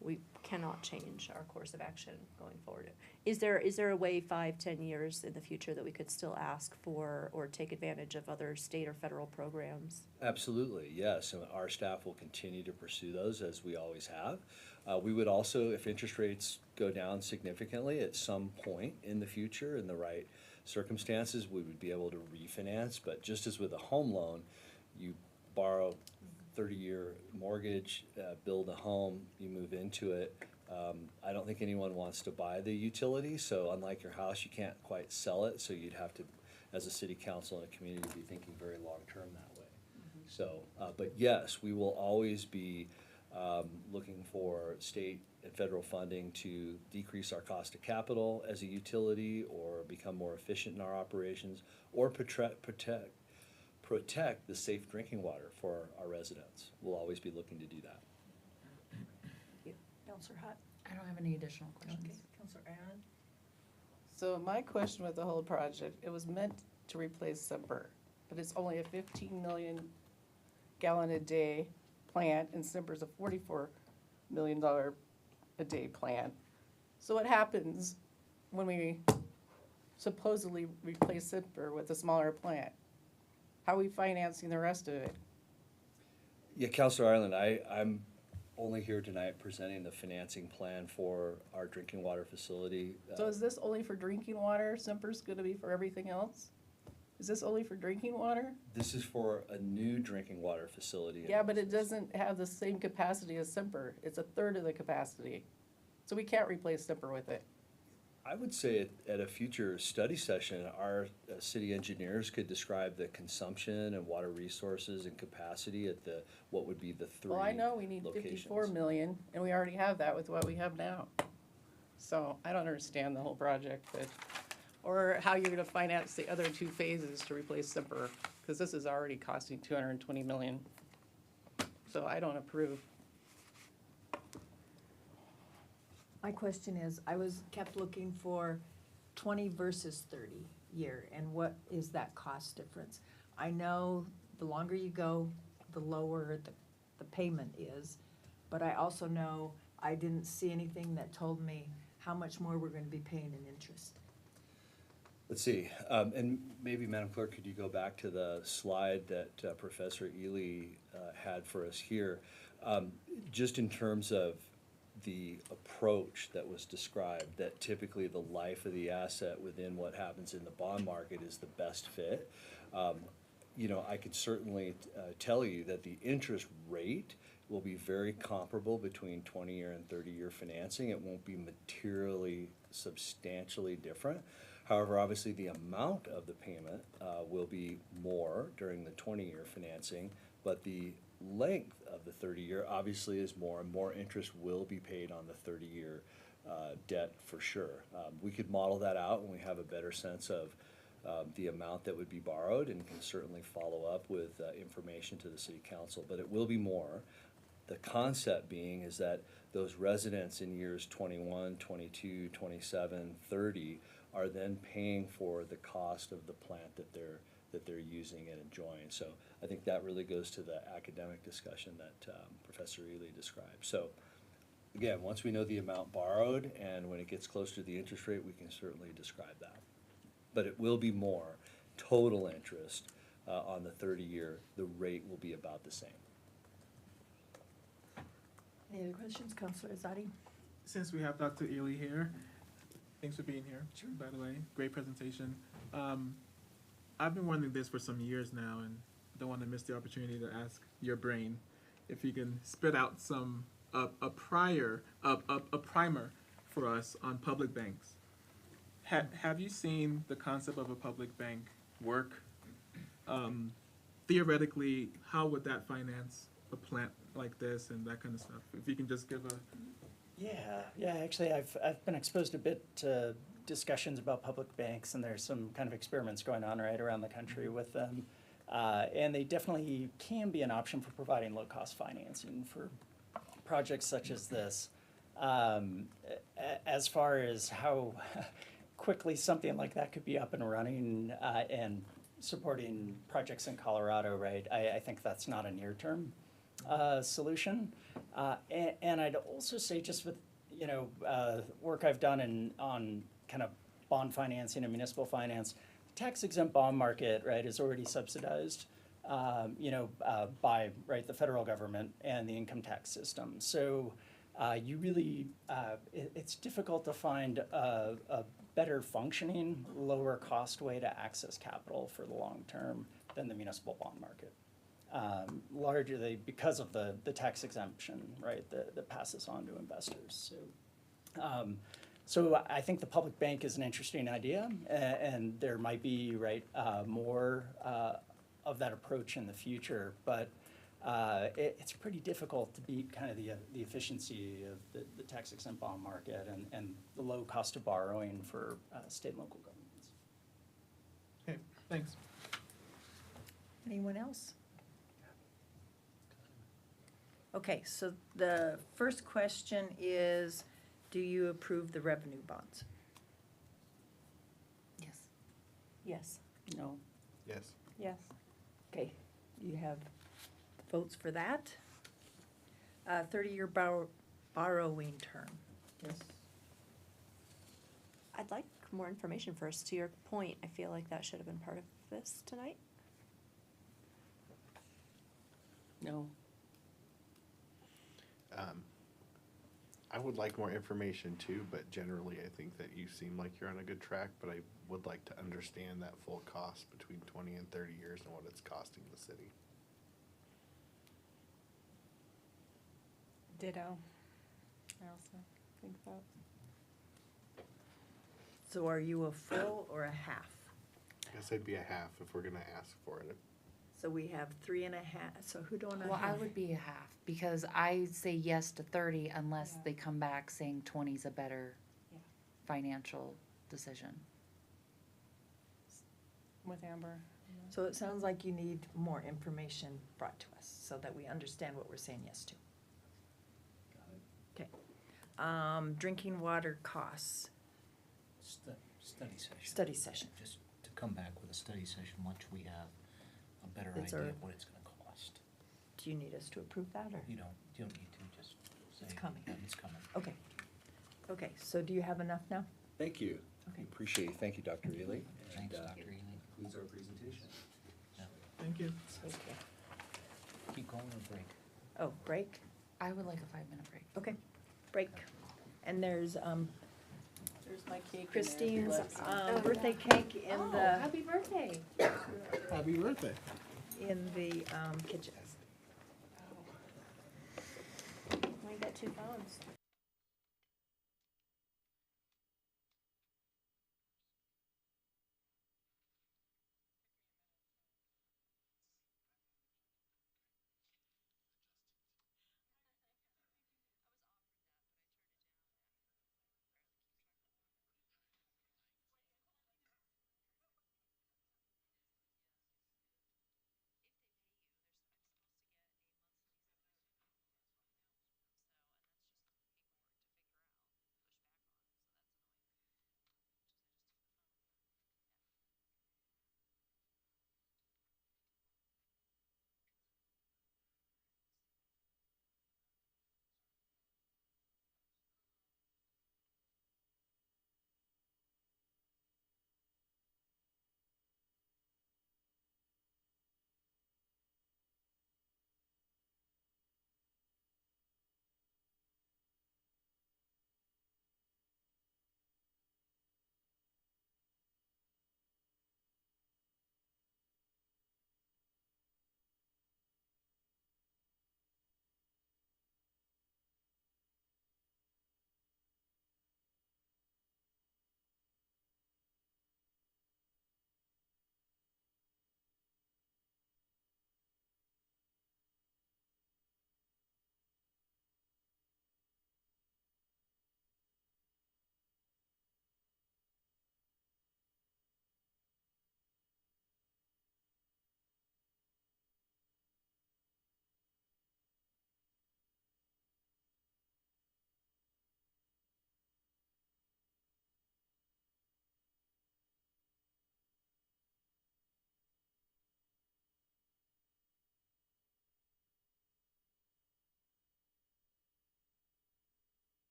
S5: we cannot change our course of action going forward. Is there a way 5-10 years in the future that we could still ask for or take advantage of other state or federal programs?
S14: Absolutely, yes, and our staff will continue to pursue those as we always have. We would also, if interest rates go down significantly at some point in the future in the right circumstances, we would be able to refinance. But just as with a home loan, you borrow 30-year mortgage, build a home, you move into it. I don't think anyone wants to buy the utility, so unlike your house, you can't quite sell it, so you'd have to, as a city council and a community, be thinking very long-term that way. So, but yes, we will always be looking for state and federal funding to decrease our cost of capital as a utility or become more efficient in our operations or protect the safe drinking water for our residents. We'll always be looking to do that.
S2: Counselor Hutt?
S4: I don't have any additional questions.
S2: Okay, Counselor Aaron?
S6: So my question with the whole project, it was meant to replace Semper, but it's only a 15 million gallon a day plant, and Semper's a $44 million a day plant. So what happens when we supposedly replace Semper with a smaller plant? How are we financing the rest of it?
S14: Yeah, Councilor Ireland, I'm only here tonight presenting the financing plan for our drinking water facility.
S6: So is this only for drinking water? Semper's gonna be for everything else? Is this only for drinking water?
S14: This is for a new drinking water facility.
S6: Yeah, but it doesn't have the same capacity as Semper. It's a third of the capacity. So we can't replace Semper with it.
S14: I would say at a future study session, our city engineers could describe the consumption and water resources and capacity at what would be the three
S6: Well, I know we need
S14: locations.
S6: 54 million, and we already have that with what we have now. So I don't understand the whole project, but, or how you're gonna finance the other two phases to replace Semper, because this is already costing 220 million. So I don't approve.
S2: My question is, I kept looking for 20 versus 30 year, and what is that cost difference? I know the longer you go, the lower the payment is, but I also know I didn't see anything that told me how much more we're gonna be paying in interest.
S14: Let's see, and maybe Madam Clerk, could you go back to the slide that Professor Ely had for us here? Just in terms of the approach that was described, that typically the life of the asset within what happens in the bond market is the best fit. You know, I could certainly tell you that the interest rate will be very comparable between 20-year and 30-year financing. It won't be materially, substantially different. However, obviously the amount of the payment will be more during the 20-year financing, but the length of the 30-year obviously is more, and more interest will be paid on the 30-year debt for sure. We could model that out when we have a better sense of the amount that would be borrowed, and can certainly follow up with information to the city council, but it will be more. The concept being is that those residents in years 21, 22, 27, 30 are then paying for the cost of the plant that they're using and enjoying. So I think that really goes to the academic discussion that Professor Ely described. So again, once we know the amount borrowed and when it gets close to the interest rate, we can certainly describe that. But it will be more total interest on the 30-year. The rate will be about the same.
S2: Any other questions, Counselor Azadi?
S3: Since we have Dr. Ely here, thanks for being here, by the way. Great presentation. I've been wondering this for some years now, and don't want to miss the opportunity to ask your brain if you can spit out a primer for us on public banks. Have you seen the concept of a public bank work? Theoretically, how would that finance a plant like this and that kind of stuff? If you can just give a...
S15: Yeah, actually, I've been exposed a bit to discussions about public banks, and there's some kind of experiments going on right around the country with them. And they definitely can be an option for providing low-cost financing for projects such as this. As far as how quickly something like that could be up and running and supporting projects in Colorado, right? I think that's not a near-term solution. And I'd also say just with, work I've done on kind of bond financing and municipal finance, tax-exempt bond market, right, is already subsidized, by, right, the federal government and the income tax system. So you really, it's difficult to find a better functioning, lower cost way to access capital for the long term than the municipal bond market. Largely because of the tax exemption, right, that passes on to investors. So I think the public bank is an interesting idea, and there might be, right, more of that approach in the future, but it's pretty difficult to beat kind of the efficiency of the tax exempt bond market and the low cost of borrowing for state and local governments.
S3: Okay, thanks.
S2: Anyone else? Okay, so the first question is, do you approve the revenue bonds?
S4: Yes.
S5: Yes.
S15: No.
S7: Yes.
S8: Yes.
S2: Okay, you have votes for that. 30-year borrowing term.
S15: Yes.
S5: I'd like more information first. To your point, I feel like that should have been part of this tonight.
S15: No.
S7: I would like more information too, but generally I think that you seem like you're on a good track, but I would like to understand that full cost between 20 and 30 years and what it's costing the city.
S8: Ditto. I also think that.
S2: So are you a full or a half?
S7: I guess I'd be a half if we're gonna ask for it.
S2: So we have 3.5, so who do I
S4: Well, I
S2: have?
S4: would be a half, because I say yes to 30 unless
S8: Yeah.
S4: they come back saying 20 is a better
S8: Yeah.
S4: financial decision.
S8: With Amber.
S2: So it sounds like you need more information brought to us so that we understand what we're saying yes to. Okay. Drinking water costs,
S9: Study session.
S2: study session.
S9: Just to come back with a study session once we have a better
S2: Is
S9: idea
S2: there-
S9: of what it's gonna cost.
S2: Do you need us to approve that, or?
S9: You don't need to, just say.
S2: It's coming.
S9: Yeah, it's coming.
S2: Okay. Okay, so do you have enough now?
S14: Thank you.
S2: Okay.
S14: Appreciate it. Thank you, Dr. Ely.
S9: Thanks,
S14: And,
S9: Dr. Ely.
S14: concludes our presentation.
S3: Thank you.
S2: Okay.
S9: Keep going or break?
S2: Oh, break?
S4: I would like a 5-minute break.
S2: Okay, break. And there's
S6: There's my cake.
S2: Christine's birthday cake in
S4: Oh,
S2: the,
S4: happy birthday.
S3: Happy birthday.
S2: in the kitchen.
S5: We got 2 phones.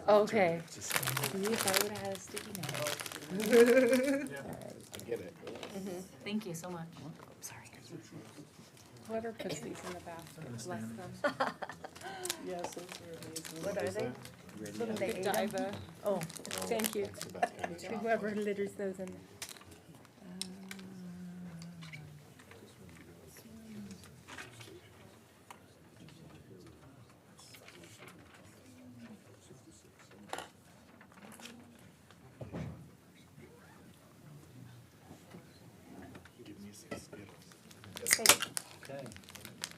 S4: Okay. See, if I would've had a sticky note.
S7: I get it.
S4: Thank you so much. Sorry.
S6: Whoever puts these in the bathroom, bless them. Yes, those are amazing.
S2: What are they?
S6: Little
S2: They ate 'em?
S6: Godiva.
S2: Oh,
S6: Thank you
S7: That's the best kind of
S6: to whoever litters those in.
S9: Okay.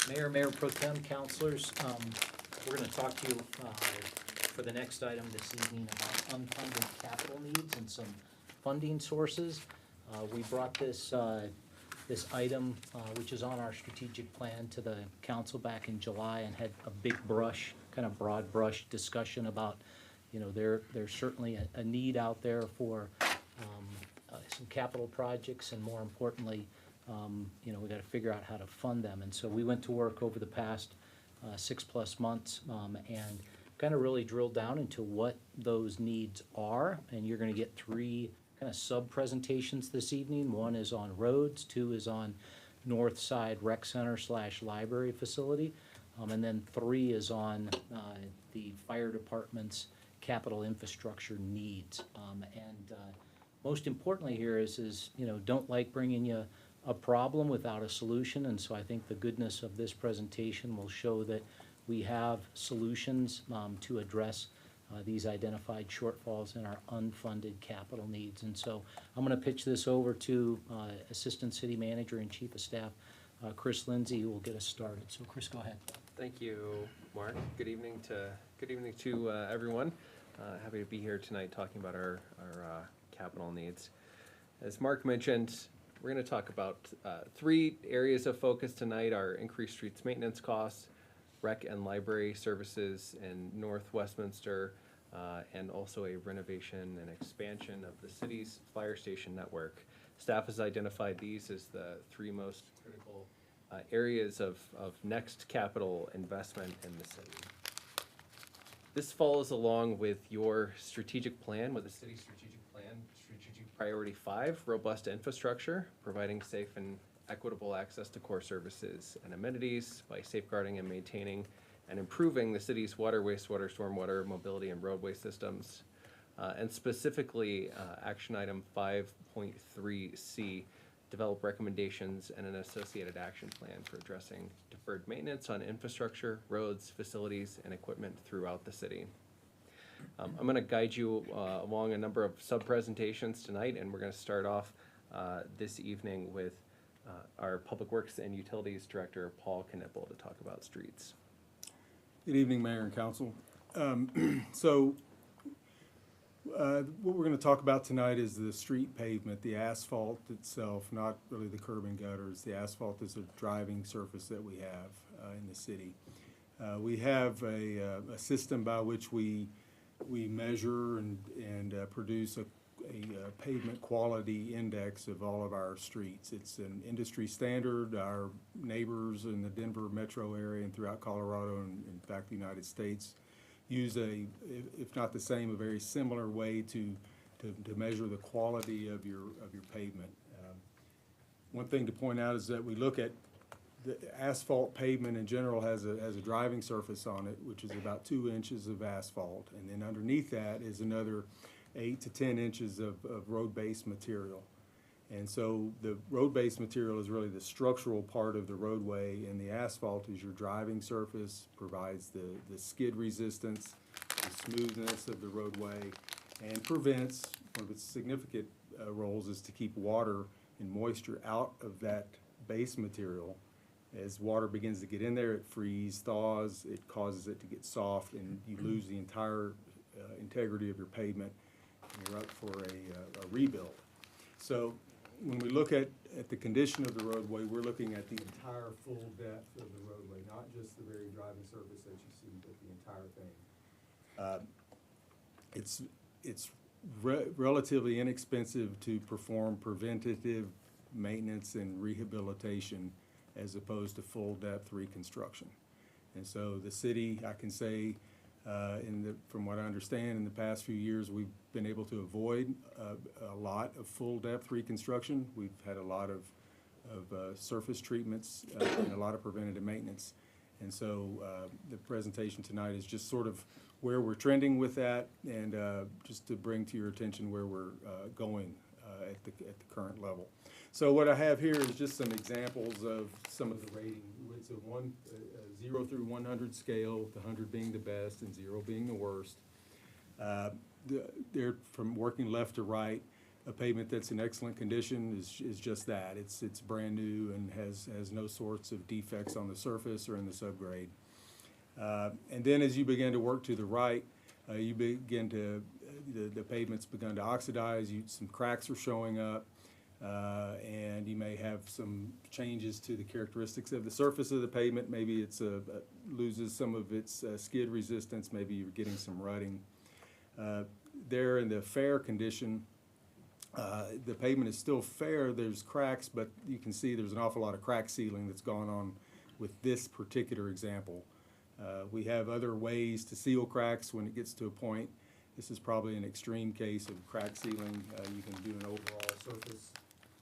S9: Mayor Pro Tem, councilors, we're gonna talk to you, for the next item this evening about unfunded capital needs and some funding sources. We brought this item, which is on our strategic plan, to the council back in July and had a big brush, kind of broad brush discussion about, there's certainly a need out there for, some capital projects, and more importantly, we gotta figure out how to fund them. And so we went to work over the past 6+ months and kind of really drilled down into what those needs are. And you're gonna get 3 kind of sub-presentations this evening. 1 is on roads, 2 is on North Side Rec Center / library facility, and then 3 is on the fire department's capital infrastructure needs. Most importantly here is don't like bringing you a problem without a solution, and so I think the goodness of this presentation will show that we have solutions to address these identified shortfalls in our unfunded capital needs. And so I'm going to pitch this over to Assistant City Manager and Chief of Staff Chris Lindsay, who will get us started. So Chris, go ahead.
S16: Thank you, Mark. Good evening to everyone. Happy to be here tonight talking about our capital needs. As Mark mentioned, we're going to talk about 3 areas of focus tonight: our increased streets maintenance costs, rec and library services in North Westminster, and also a renovation and expansion of the city's fire station network. Staff has identified these as the 3 most critical areas of next capital investment in the city. This follows along with your strategic plan, with the city's strategic plan, strategic priority 5, robust infrastructure, providing safe and equitable access to core services and amenities by safeguarding and maintaining and improving the city's water, wastewater, stormwater, mobility, and roadway systems. And specifically, action item 5.3C, develop recommendations and an associated action plan for addressing deferred maintenance on infrastructure, roads, facilities, and equipment throughout the city. I'm going to guide you along a number of sub-presentations tonight, and we're going to start off this evening with our Public Works and Utilities Director, Paul Knippel, to talk about streets.
S17: Good evening, Mayor and Council. What we're going to talk about tonight is the street pavement, the asphalt itself, not really the curb and gutters. The asphalt is a driving surface that we have in the city. We have a system by which we measure and produce a pavement quality index of all of our streets. It's an industry standard. Our neighbors in the Denver metro area and throughout Colorado, and in fact the United States, use if not the same, a very similar way to measure the quality of your pavement. One thing to point out is that we look at the asphalt pavement in general has a driving surface on it, which is about 2 inches of asphalt, and then underneath that is another 8 to 10 inches of road-based material. And so the road-based material is really the structural part of the roadway, and the asphalt is your driving surface, provides the skid resistance, the smoothness of the roadway, and prevents, one of its significant roles is to keep water and moisture out of that base material. As water begins to get in there, it freezes, thaws, it causes it to get soft, and you lose the entire integrity of your pavement, and you're up for a rebuild. So when we look at the condition of the roadway, we're looking at the entire full depth of the roadway, not just the very driving surface that you see, but the entire thing. It's relatively inexpensive to perform preventative maintenance and rehabilitation as opposed to full depth reconstruction. And so the city, I can say, From what I understand, in the past few years, we've been able to avoid a lot of full-depth reconstruction. We've had a lot of surface treatments and a lot of preventative maintenance. And so the presentation tonight is just sort of where we're trending with that, and just to bring to your attention where we're going at the current level. So what I have here is just some examples of some of the rating. It's a 0 through 100 scale, with 100 being the best and 0 being the worst. They're from working left to right. A pavement that's in excellent condition is just that. It's brand new and has no sorts of defects on the surface or in the subgrade. And then as you begin to work to the right, you begin to the pavement's begun to oxidize. Some cracks are showing up. And you may have some changes to the characteristics of the surface of the pavement. Maybe it's loses some of its skid resistance. Maybe you're getting some rutting. There in the fair condition, the pavement is still fair. There's cracks, but you can see there's an awful lot of crack sealing that's gone on with this particular example. We have other ways to seal cracks when it gets to a point. This is probably an extreme case of crack sealing. You can do an overall surface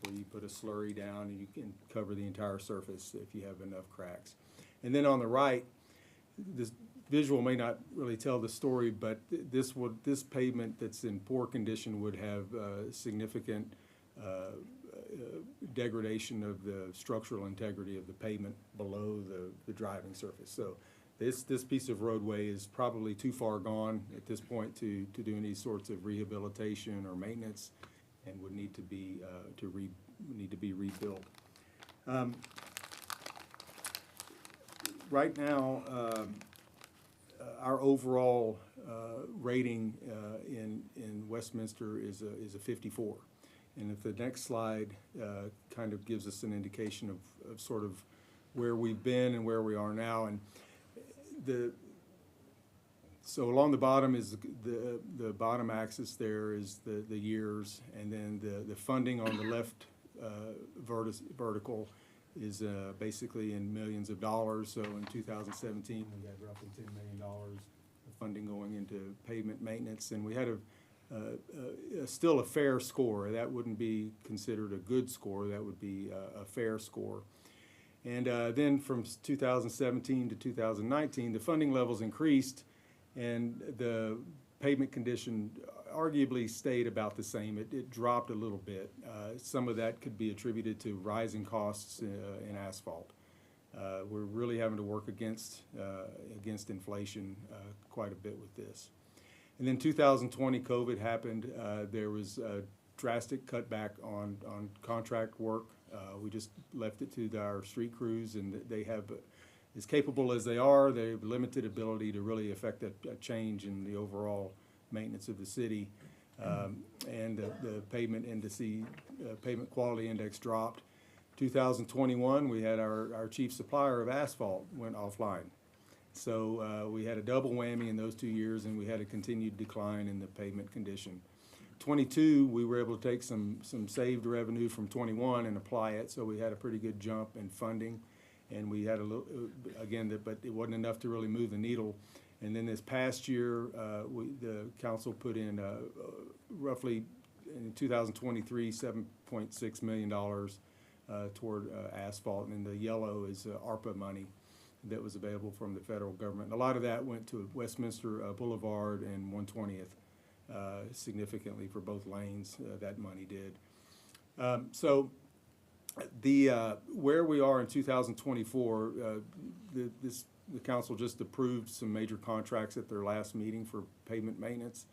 S17: where you put a slurry down and you can cover the entire surface if you have enough cracks. And then on the right, this visual may not really tell the story, but this pavement that's in poor condition would have significant degradation of the structural integrity of the pavement below the driving surface. So this piece of roadway is probably too far gone at this point to do any sorts of rehabilitation or maintenance, and would need to be rebuilt. Right now, our overall rating in Westminster is a 54, and if the next slide kind of gives us an indication of sort of where we've been and where we are now, and so along the bottom is the bottom axis. There is the years, and then the funding on the left vertical is basically in millions of dollars. So in 2017, we had roughly $10 million of funding going into pavement maintenance, and we had still a fair score. That wouldn't be considered a good score. That would be a fair score. And then from 2017 to 2019, the funding levels increased, and the pavement condition arguably stayed about the same. It dropped a little bit. Some of that could be attributed to rising costs in asphalt. We're really having to work against inflation quite a bit with this. And then 2020, COVID happened. There was a drastic cutback on contract work. We just left it to our street crews, and they have, as capable as they are, they have limited ability to really affect a change in the overall maintenance of the city. And the pavement indice, pavement quality index dropped. 2021, we had our chief supplier of asphalt went offline. So we had a double whammy in those 2 years, and we had a continued decline in the pavement condition. 22, we were able to take some saved revenue from 21 and apply it, so we had a pretty good jump in funding, and we had a little, again, but it wasn't enough to really move the needle. And then this past year, the council put in roughly, in 2023, $7.6 million toward asphalt, and the yellow is ARPA money that was available from the federal government. A lot of that went to Westminster Boulevard and 120th. Significantly for both lanes, that money did. So where we are in 2024, the council just approved some major contracts at their last meeting for pavement maintenance.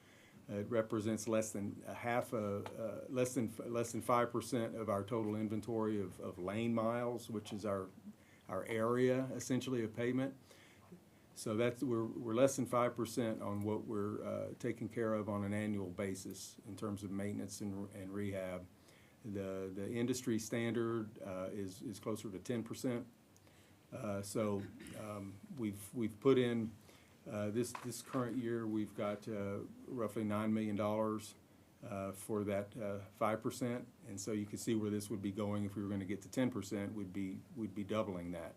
S17: It represents less than 5% of our total inventory of lane miles, which is our area essentially of pavement. So we're less than 5% on what we're taking care of on an annual basis in terms of maintenance and rehab. The industry standard is closer to 10%. So we've put in this current year, we've got roughly $9 million for that 5%, and so you can see where this would be going if we were going to get to 10%. We'd be doubling that,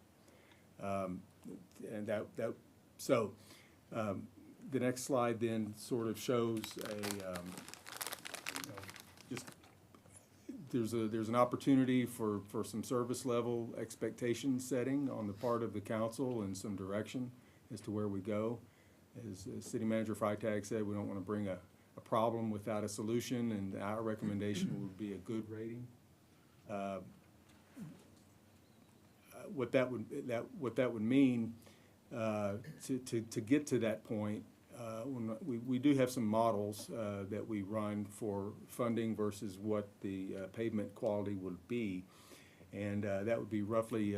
S17: and so The next slide then sort of shows just, there's an opportunity for some service level expectation setting on the part of the council and some direction as to where we go. As City Manager Freitag said, we don't want to bring a problem without a solution, and our recommendation would be a good rating. What that would mean to get to that point, when we do have some models that we run for funding versus what the pavement quality would be, and that would be roughly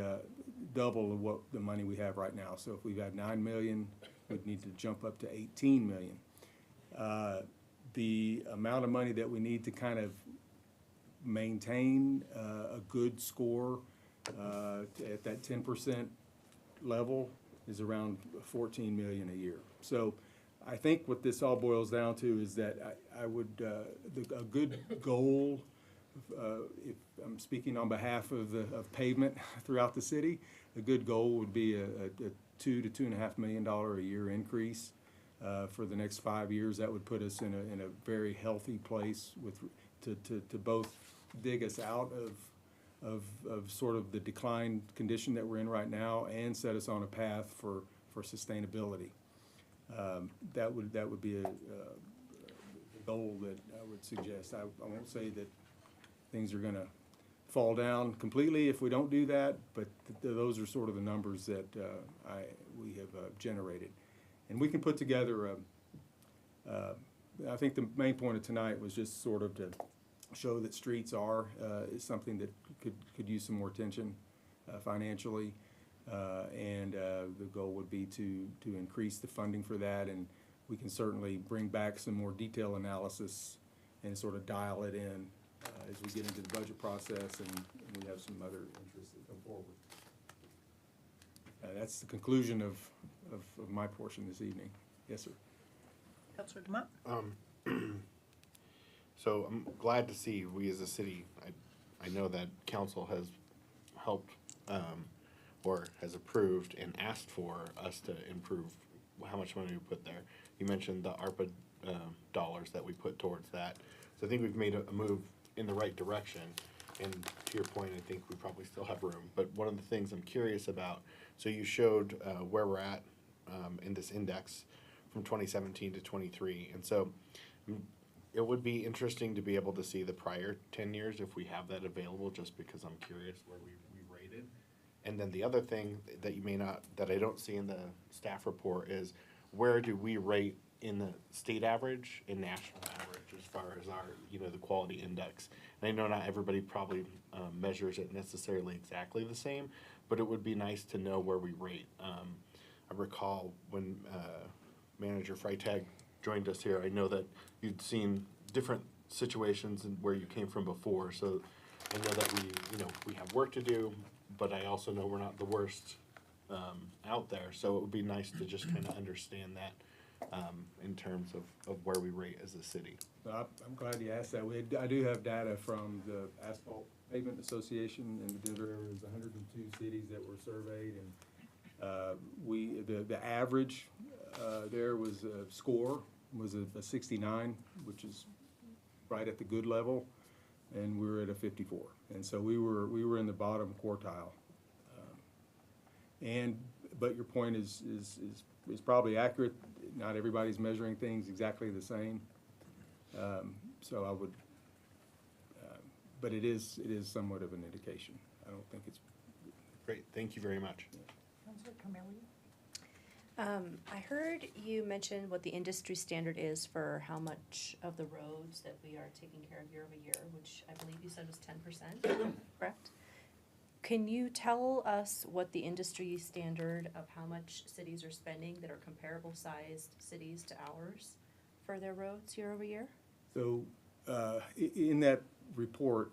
S17: double of what the money we have right now. So if we've had 9 million, we'd need to jump up to 18 million. The amount of money that we need to kind of maintain a good score at that 10% level is around 14 million a year. So I think what this all boils down to is that I would, a good goal, if I'm speaking on behalf of pavement throughout the city, a good goal would be a $2 to $2.5 million a year increase for the next 5 years. That would put us in a very healthy place to both dig us out of sort of the decline condition that we're in right now and set us on a path for sustainability. That would be a goal that I would suggest. I won't say that things are going to fall down completely if we don't do that, but those are sort of the numbers that we have generated. And we can put together I think the main point of tonight was just sort of to show that streets is something that could use some more attention financially. And the goal would be to increase the funding for that, and we can certainly bring back some more detailed analysis and sort of dial it in as we get into the budget process and we have some other interests that come forward. That's the conclusion of my portion this evening. Yes, sir.
S2: Councilor Dumont?
S7: So I'm glad to see we as a city, I know that council has helped or has approved and asked for us to improve how much money we put there. You mentioned the ARPA dollars that we put towards that. So I think we've made a move in the right direction. And to your point, I think we probably still have room. But one of the things I'm curious about, so you showed where we're at in this index from 2017 to 23. And so it would be interesting to be able to see the prior 10 years if we have that available, just because I'm curious where we rated. And then the other thing that you may not, that I don't see in the staff report is where do we rate in the state average and national average as far as our, the quality index. And I know not everybody probably measures it necessarily exactly the same, but it would be nice to know where we rate. I recall when Manager Freitag joined us here, I know that you'd seen different situations and where you came from before, so I know that we have work to do, but I also know we're not the worst out there, so it would be nice to just kind of understand that in terms of where we rate as a city.
S17: I'm glad you asked that. I do have data from the Asphalt Pavement Association in the Denver area. There's 102 cities that were surveyed, and the average there was a score was a 69, which is right at the good level, and we were at a 54, and so we were in the bottom quartile. But your point is probably accurate. Not everybody's measuring things exactly the same. So I would, but it is somewhat of an indication. I don't think it's
S7: great. Thank you very much.
S2: Councilor Camilli?
S5: I heard you mention what the industry standard is for how much of the roads that we are taking care of year over year, which I believe you said was 10%, correct? Can you tell us what the industry standard of how much cities are spending that are comparable sized cities to ours for their roads year over year?
S17: So in that report,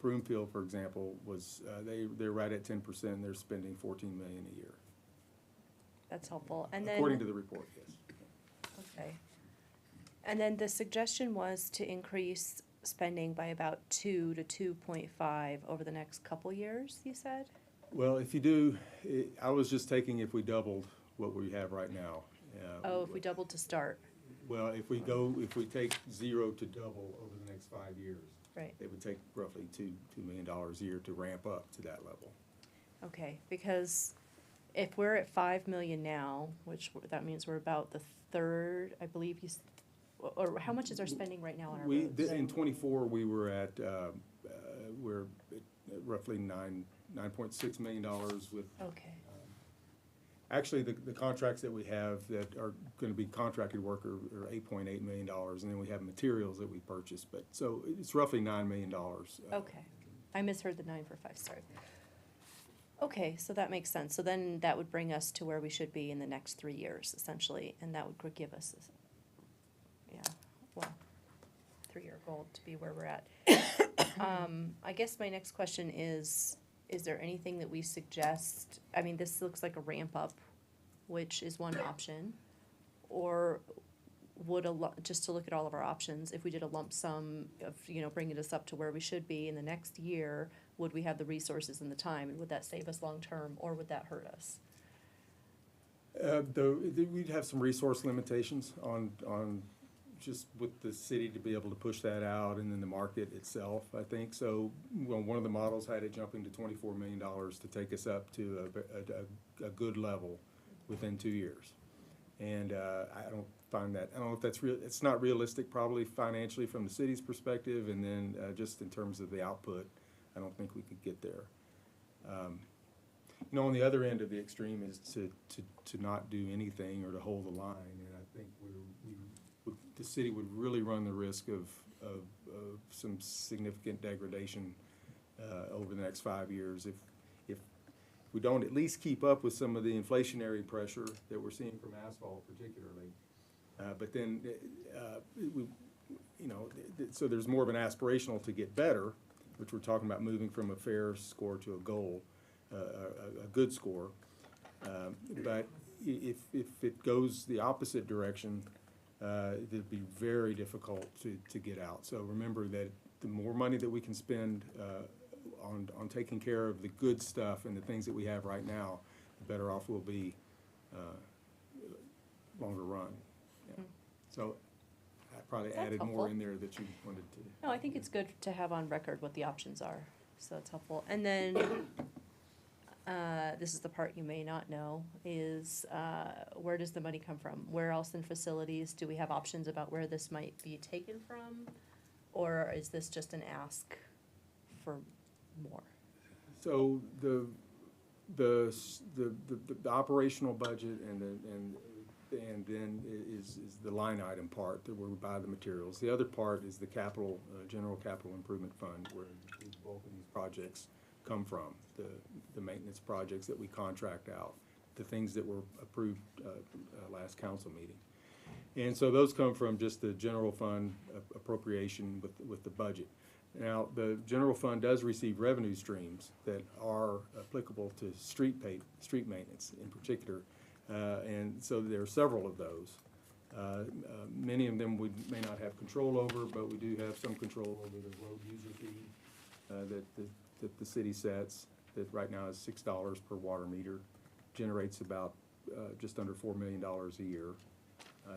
S17: Broomfield, for example, was they're right at 10%. And they're spending $14 million a year.
S5: That's helpful. And then,
S17: according to the report, yes.
S5: Okay. And then the suggestion was to increase spending by about 2 to 2.5 over the next couple years, you said?
S17: Well, if you do, I was just taking if we doubled what we have right now
S5: Oh, if we doubled to start,
S17: Well, if we take 0 to double over the next 5 years,
S5: right,
S17: it would take roughly $2 million a year to ramp up to that level.
S5: okay, because if we're at 5 million now, that means we're about the third, I believe or how much is our spending right now on our roads?
S17: In '24, we were at, we're at roughly $9.6 million with.
S5: Okay,
S17: Actually, the contracts that we have that are gonna be contracted work are $8.8 million, and then we have materials that we purchase, but, so it's roughly $9 million.
S5: okay, I misheard the 9 for 5, sorry. Okay, so that makes sense, so then that would bring us to where we should be in the next 3 years, essentially, and that would give us, yeah, well, 3-year goal to be where we're at. I guess my next question is there anything that we suggest, I mean, this looks like a ramp up, which is one option, or would just to look at all of our options, if we did a lump sum of, bringing us up to where we should be in the next year, would we have the resources and the time, and would that save us long-term, or would that hurt us?
S17: We'd have some resource limitations on just with the city to be able to push that out, and then the market itself, I think. So, well, one of the models had it jumping to $24 million to take us up to a good level within 2 years. And I don't know if that's real. It's not realistic probably financially from the city's perspective, and then just in terms of the output, I don't think we could get there. On the other end of the extreme is to not do anything or to hold the line, and I think the city would really run the risk of some significant degradation over the next 5 years if we don't at least keep up with some of the inflationary pressure that we're seeing from asphalt particularly. But then, so there's more of an aspirational to get better, which we're talking about moving from a fair score to a goal, a good score. But if it goes the opposite direction, it'd be very difficult to get out. So remember that the more money that we can spend on taking care of the good stuff and the things that we have right now, the better off we'll be longer run. Yeah. So I probably
S5: That's
S17: added
S5: helpful.
S17: more in there that you wanted to.
S5: No, I think it's good to have on record what the options are, so that's helpful. And then, this is the part you may not know, is where does the money come from? Where else in facilities do we have options about where this might be taken from? Or is this just an ask for more?
S17: So the operational budget and then is the line item part where we buy the materials. The other part is the capital, general capital improvement fund, where the bulk of these projects come from, the maintenance projects that we contract out, the things that were approved last council meeting. And so those come from just the general fund appropriation with the budget. Now, the general fund does receive revenue streams that are applicable to street maintenance in particular, and so there are several of those. Many of them we may not have control over, but we do have some control over the road user fee that the city sets, that right now is $6 per water meter, generates about just under $4 million a year.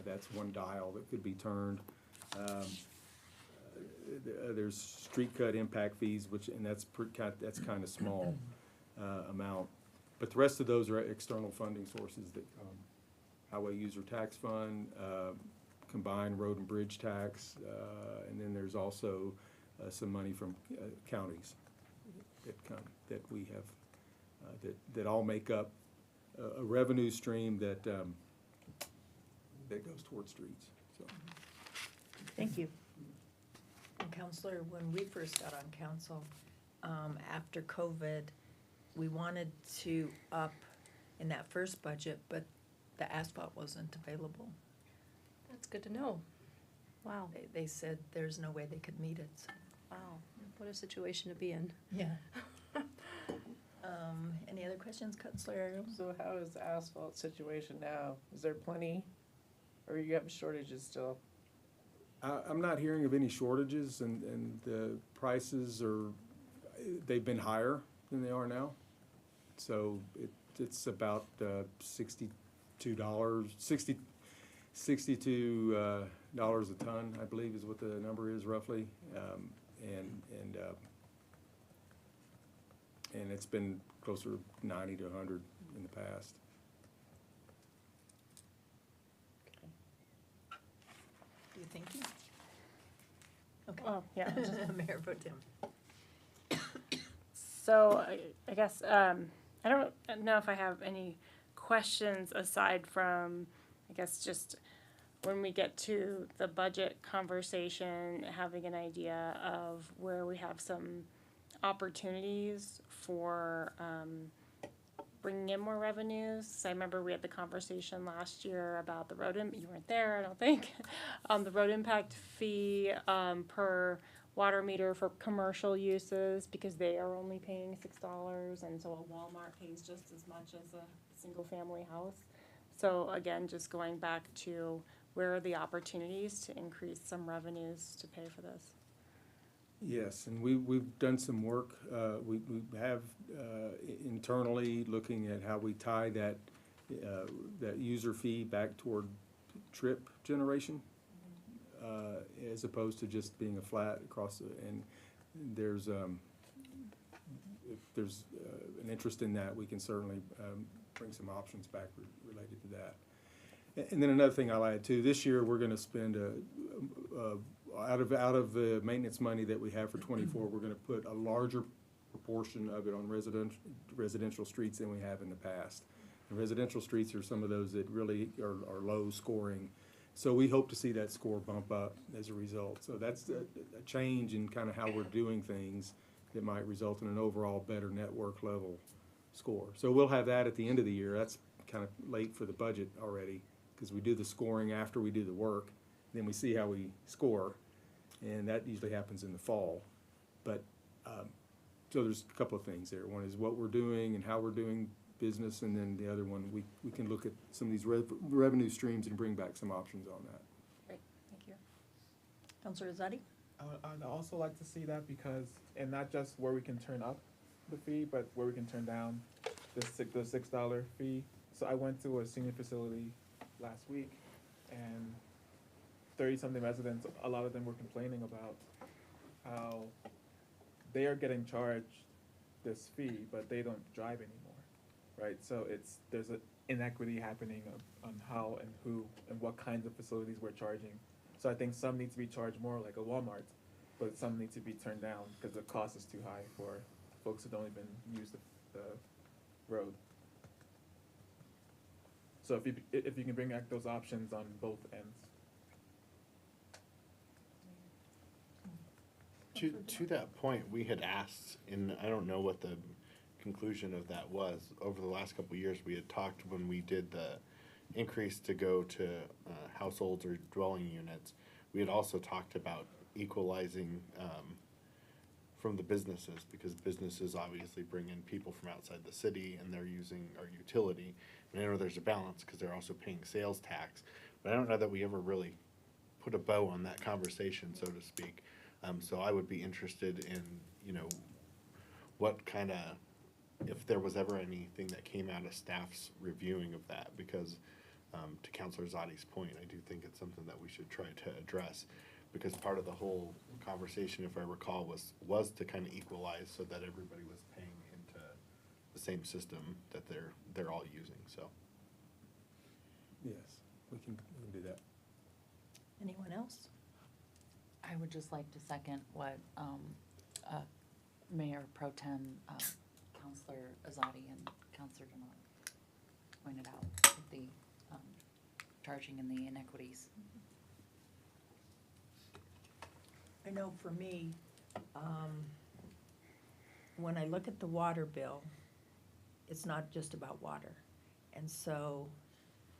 S17: That's one dial that could be turned. There's street cut impact fees, and that's kind of small amount. But the rest of those are external funding sources that come. Highway user tax fund, combined road and bridge tax, and then there's also some money from counties that we have, that all make up a revenue stream that goes towards streets. So.
S5: Thank you.
S2: And Counselor, when we first got on council, after COVID, we wanted to up in that first budget, but the asphalt wasn't available.
S5: That's good to know. Wow.
S2: They said there's no way they could meet it. So.
S5: Wow, what a situation to be in.
S2: Yeah. Any other questions, Counselor Ariel?
S6: So how is the asphalt situation now? Is there plenty, or you have shortages still?
S17: I'm not hearing of any shortages, and the prices they've been higher than they are now. So it's about 60 $62 dollars a ton, I believe is what the number is roughly. And it's been closer to 90 to 100 in the past.
S2: You thinking? Okay.
S8: Oh, yeah.
S2: Mayor Pro Tem.
S8: So I guess, I don't know if I have any questions aside from, I guess, just when we get to the budget conversation, having an idea of where we have some opportunities for bringing in more revenues. So I remember we had the conversation last year about the road, you weren't there, I don't think, the road impact fee per water meter for commercial uses, because they are only paying $6, and so a Walmart pays just as much as a single-family house. So again, just going back to where are the opportunities to increase some revenues to pay for this?
S17: Yes, and we've done some work. We have internally looking at how we tie that user fee back toward trip generation, as opposed to just being a flat across. And there's if there's an interest in that, we can certainly bring some options back related to that. And then another thing I'll add too, this year we're going to spend out of the maintenance money that we have for '24, we're going to put a larger proportion of it on residential streets than we have in the past. And residential streets are some of those that really are low scoring. So we hope to see that score bump up as a result. So that's a change in kind of how we're doing things that might result in an overall better network level score. So we'll have that at the end of the year. That's kind of late for the budget already, because we do the scoring after we do the work. Then we see how we score, and that usually happens in the fall. But so there's a couple of things there. One is what we're doing and how we're doing business, and then the other one, we can look at some of these revenue streams and bring back some options on that.
S8: Great, thank you.
S2: Councilor Azadi?
S3: I'd also like to see that, because, and not just where we can turn up the fee, but where we can turn down the $6 fee. So I went to a senior facility last week, and 30-something residents, a lot of them were complaining about how they are getting charged this fee, but they don't drive anymore, right? So there's an inequity happening on how and who and what kinds of facilities we're charging. So I think some need to be charged more, like a Walmart, but some need to be turned down because the cost is too high for folks who don't even use the road. So if you can bring back those options on both ends.
S7: To that point, we had asked, and I don't know what the conclusion of that was. Over the last couple of years, we had talked when we did the increase to go to households or dwelling units. We had also talked about equalizing from the businesses, because businesses obviously bring in people from outside the city and they're using our utility. And I know there's a balance because they're also paying sales tax, but I don't know that we ever really put a bow on that conversation, so to speak. So I would be interested in, what kind of, if there was ever anything that came out of staff's reviewing of that, because to Councilor Zadi's point, I do think it's something that we should try to address, because part of the whole conversation, if I recall, was to kind of equalize so that everybody was paying into the same system that they're all using. So
S17: Yes, we can do that.
S2: Anyone else?
S4: I would just like to second what Mayor Pro Tem, Councilor Azadi and Councilor Demott pointed out, with the charging and the inequities.
S2: I know for me, when I look at the water bill, it's not just about water. And so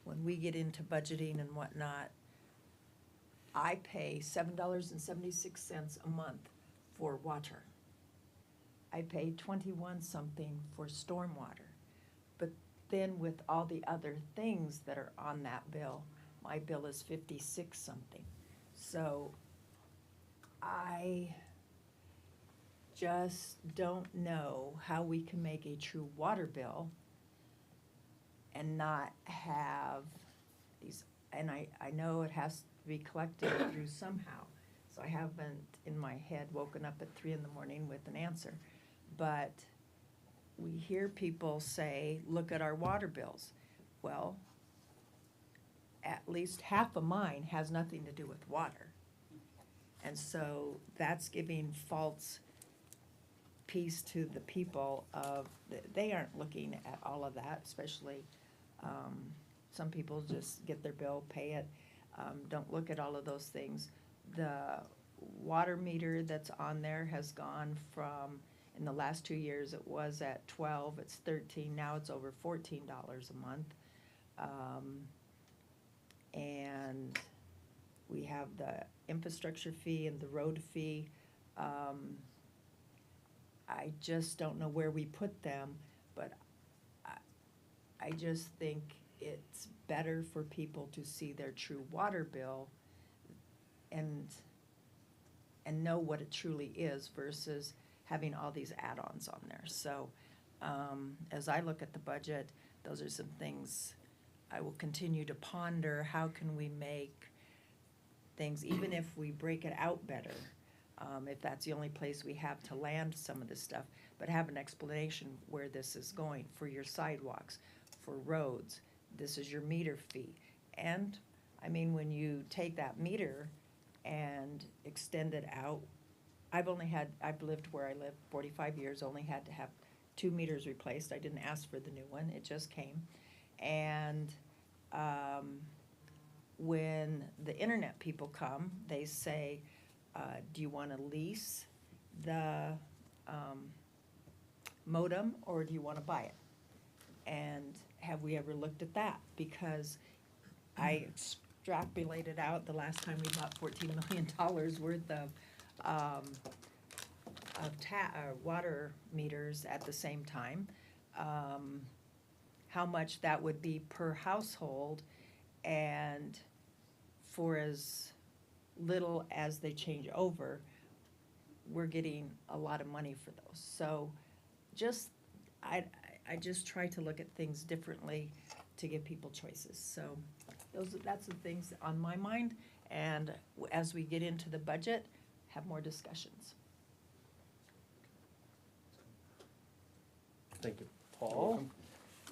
S2: when we get into budgeting and whatnot, I pay $7.76 a month for water. I pay 21 something for stormwater. But then with all the other things that are on that bill, my bill is 56 something. So I just don't know how we can make a true water bill and not have these, and I know it has to be collected through somehow. So I haven't in my head woken up at 3 a.m. with an answer. But we hear people say, look at our water bills. Well, at least half of mine has nothing to do with water. And so that's giving false peace to the people of, they aren't looking at all of that, especially, some people just get their bill, pay it, don't look at all of those things. The water meter that's on there has gone from, in the last 2 years, it was at 12, it's 13, now it's over $14 a month. And we have the infrastructure fee and the road fee. I just don't know where we put them, but I just think it's better for people to see their true water bill and know what it truly is versus having all these add-ons on there. So as I look at the budget, those are some things I will continue to ponder. How can we make things, even if we break it out better, if that's the only place we have to land some of this stuff, but have an explanation where this is going for your sidewalks, for roads, this is your meter fee. And, I mean, when you take that meter and extend it out, I've lived where I live 45 years, only had to have 2 meters replaced. I didn't ask for the new one, it just came. And when the internet people come, they say, do you want to lease the modem or do you want to buy it? And have we ever looked at that? Because I extrapolated out the last time we bought $14 million worth of water meters at the same time, how much that would be per household, and for as little as they change over, we're getting a lot of money for those. So I just try to look at things differently to give people choices. So that's the things on my mind, and as we get into the budget, have more discussions.
S16: Thank you, Paul.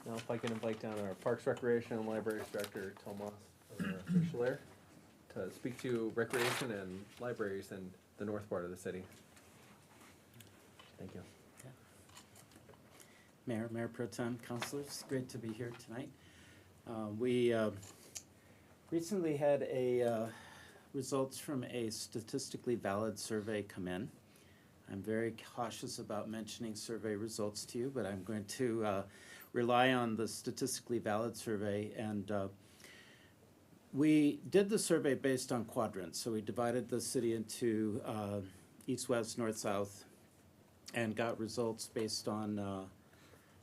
S16: Now if I can invite down our Parks, Recreation, and Libraries Director, Tomas, our official there, to speak to recreation and libraries in the north part of the city. Thank you.
S18: Mayor Pro Tem, councilors, great to be here tonight. We recently had results from a statistically valid survey come in. I'm very cautious about mentioning survey results to you, but I'm going to rely on the statistically valid survey. And we did the survey based on quadrants. So we divided the city into east, west, north, south, and got results based on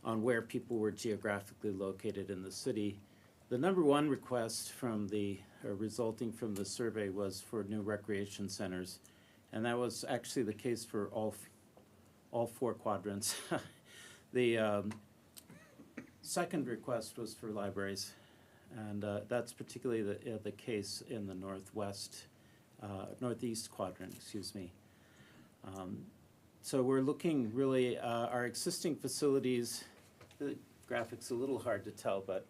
S18: where people were geographically located in the city. The number one request from resulting from the survey was for new recreation centers, and that was actually the case for all 4 quadrants. The second request was for libraries, and that's particularly the case in the northeast quadrant, excuse me. So we're looking really, our existing facilities, the graphic's a little hard to tell, but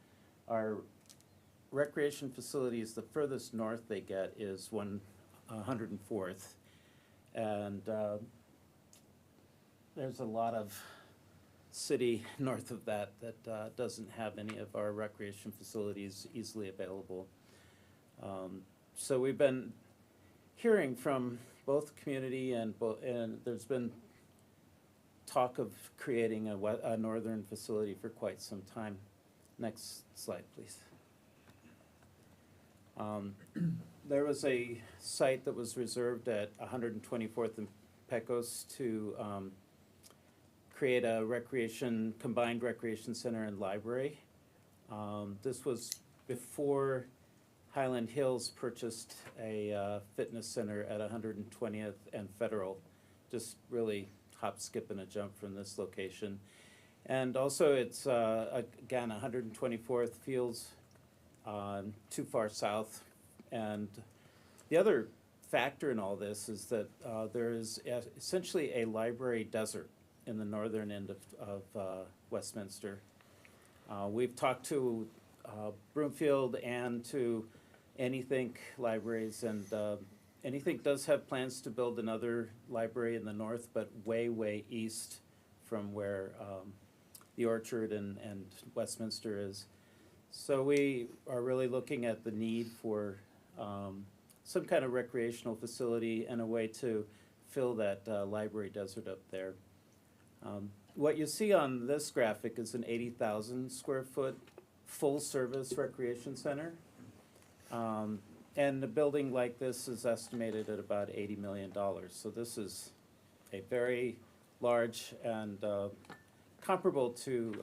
S18: our recreation facilities, the furthest north they get is 104th. And there's a lot of city north of that doesn't have any of our recreation facilities easily available. So we've been hearing from both community and there's been talk of creating a northern facility for quite some time. Next slide, please. There was a site that was reserved at 124th and Pecos to create a combined recreation center and library. This was before Highland Hills purchased a fitness center at 120th and Federal, just really hop, skip, and a jump from this location. And also, it's, again, 124th Fields, too far south. And the other factor in all this is that there is essentially a library desert in the northern end of Westminster. We've talked to Broomfield and to Anythink Libraries, and Anythink does have plans to build another library in the north, but way, way east from where the Orchard and Westminster is. So we are really looking at the need for some kind of recreational facility and a way to fill that library desert up there. What you see on this graphic is an 80,000 square foot full-service recreation center. And a building like this is estimated at about $80 million. So this is a very large and comparable to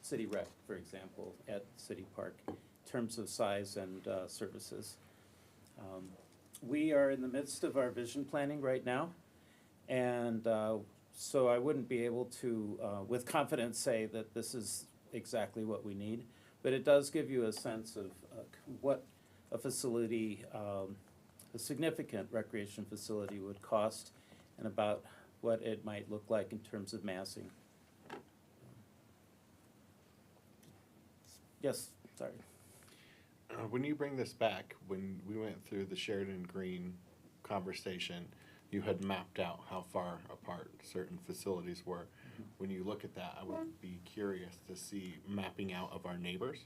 S18: City Rec, for example, at City Park, in terms of size and services. We are in the midst of our vision planning right now, and so I wouldn't be able to, with confidence, say that this is exactly what we need, but it does give you a sense of what a facility, a significant recreation facility would cost, and about what it might look like in terms of massing. Yes, sorry.
S7: When you bring this back, when we went through the Sheridan Green conversation, you had mapped out how far apart certain facilities were. When you look at that, I would be curious to see mapping out of our neighbors,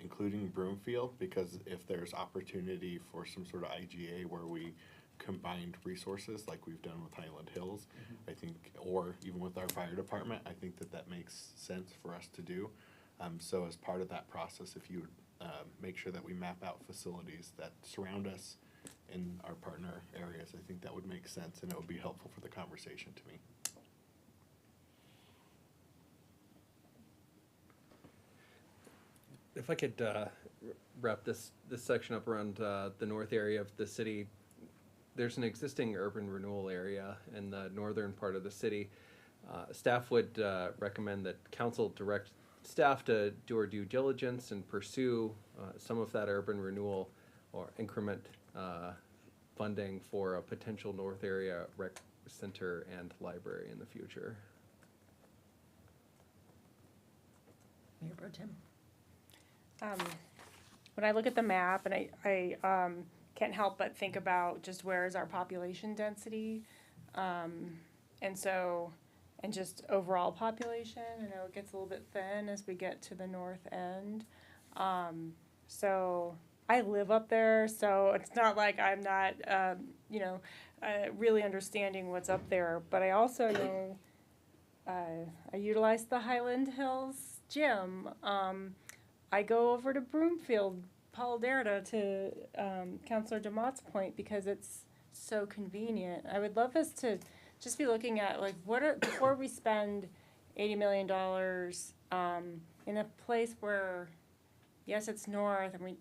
S7: including Broomfield, because if there's opportunity for some sort of IGA where we combined resources like we've done with Highland Hills, I think, or even with our fire department, I think that that makes sense for us to do. So as part of that process, if you would make sure that we map out facilities that surround us in our partner areas, I think that would make sense and it would be helpful for the conversation to me.
S16: If I could wrap this section up around the north area of the city, there's an existing urban renewal area in the northern part of the city. Staff would recommend that council direct staff to do our due diligence and pursue some of that urban renewal or increment funding for a potential north area rec center and library in the future.
S2: Mayor Pro Tem.
S8: When I look at the map, and I can't help but think about just where is our population density, and so, and just overall population. I know it gets a little bit thin as we get to the north end. So I live up there, so it's not like I'm not, really understanding what's up there. But I also know I utilize the Highland Hills gym. I go over to Broomfield, Paul Derrida, to Councilor DeMott's point, because it's so convenient. I would love us to just be looking at, like, before we spend $80 million in a place where, yes, it's north, and we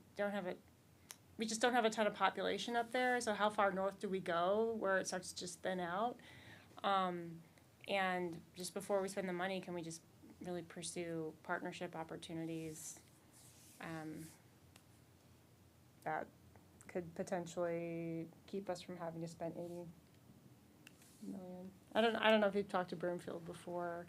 S8: just don't have a ton of population up there, so how far north do we go where it starts to just thin out? And just before we spend the money, can we just really pursue partnership opportunities that could potentially keep us from having to spend $80 million? I don't know if you've talked to Broomfield before.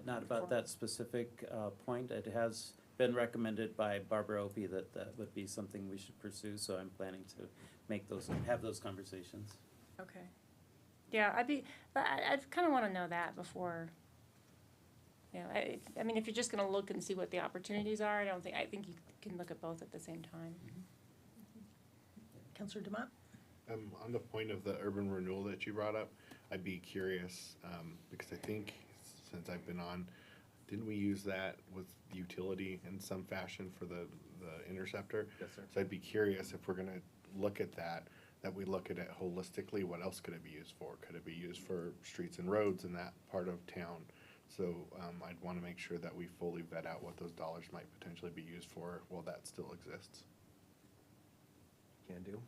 S18: Not about that specific point. It has been recommended by Barbara Opie that that would be something we should pursue, so I'm planning to have those conversations.
S8: Okay. Yeah, I kind of want to know that before. You know, I mean, if you're just going to look and see what the opportunities are, I think you can look at both at the same time.
S2: Councilor DeMott?
S7: On the point of the urban renewal that you brought up, I'd be curious, because I think since I've been on, didn't we use that with utility in some fashion for the interceptor?
S16: Yes, sir.
S7: So I'd be curious if we're gonna look at that we look at it holistically. What else could it be used for? Could it be used for streets and roads in that part of town? So I'd want to make sure that we fully vet out what those dollars might potentially be used for while that still exists.
S16: Can do.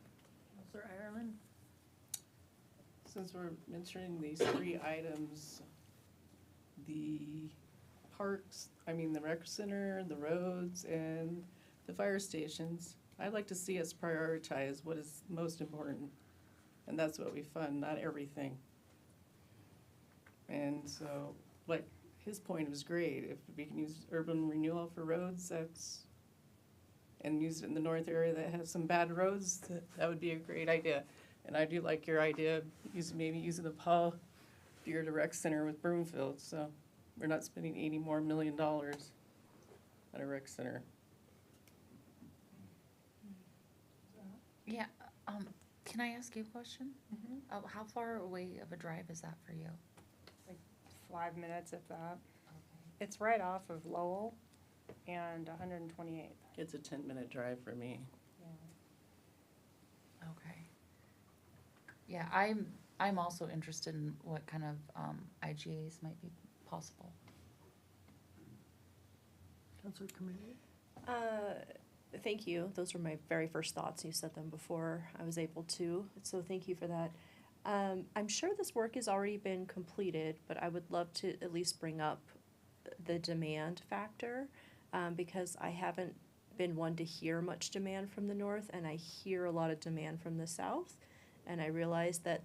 S2: Councilor Ireland?
S6: Since we're mentioning these three items, the parks, the rec center, the roads, and the fire stations. I'd like to see us prioritize what is most important, and that's what we fund, not everything. And so, like, his point was great. If we can use urban renewal for roads, and use it in the north area that has some bad roads, that would be a great idea. And I do like your idea of maybe using the Paul Deere Rec Center with Broomfield, so we're not spending $80 million at a rec center.
S4: Yeah, can I ask you a question? How far away of a drive is that for you?
S8: 5 minutes if that. It's right off of Lowell and 128th.
S6: It's a 10-minute drive for me.
S4: Okay. Yeah, I'm also interested in what kind of IGAs might be possible.
S2: Councilor Committee?
S5: Thank you. Those were my very first thoughts. You said them before I was able to, so thank you for that. I'm sure this work has already been completed, but I would love to at least bring up the demand factor, because I haven't been one to hear much demand from the north, and I hear a lot of demand from the south. And I realize that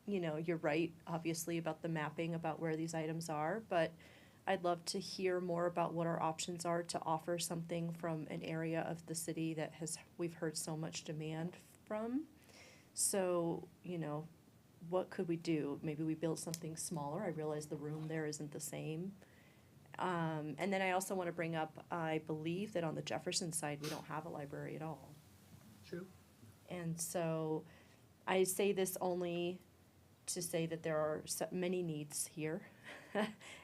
S5: you're right, obviously, about the mapping, about where these items are, but I'd love to hear more about what our options are to offer something from an area of the city that we've heard so much demand from. So, what could we do? Maybe we build something smaller. I realize the room there isn't the same. And then I also want to bring up, I believe that on the Jefferson side, we don't have a library at all.
S2: True.
S5: And so I say this only to say that there are many needs here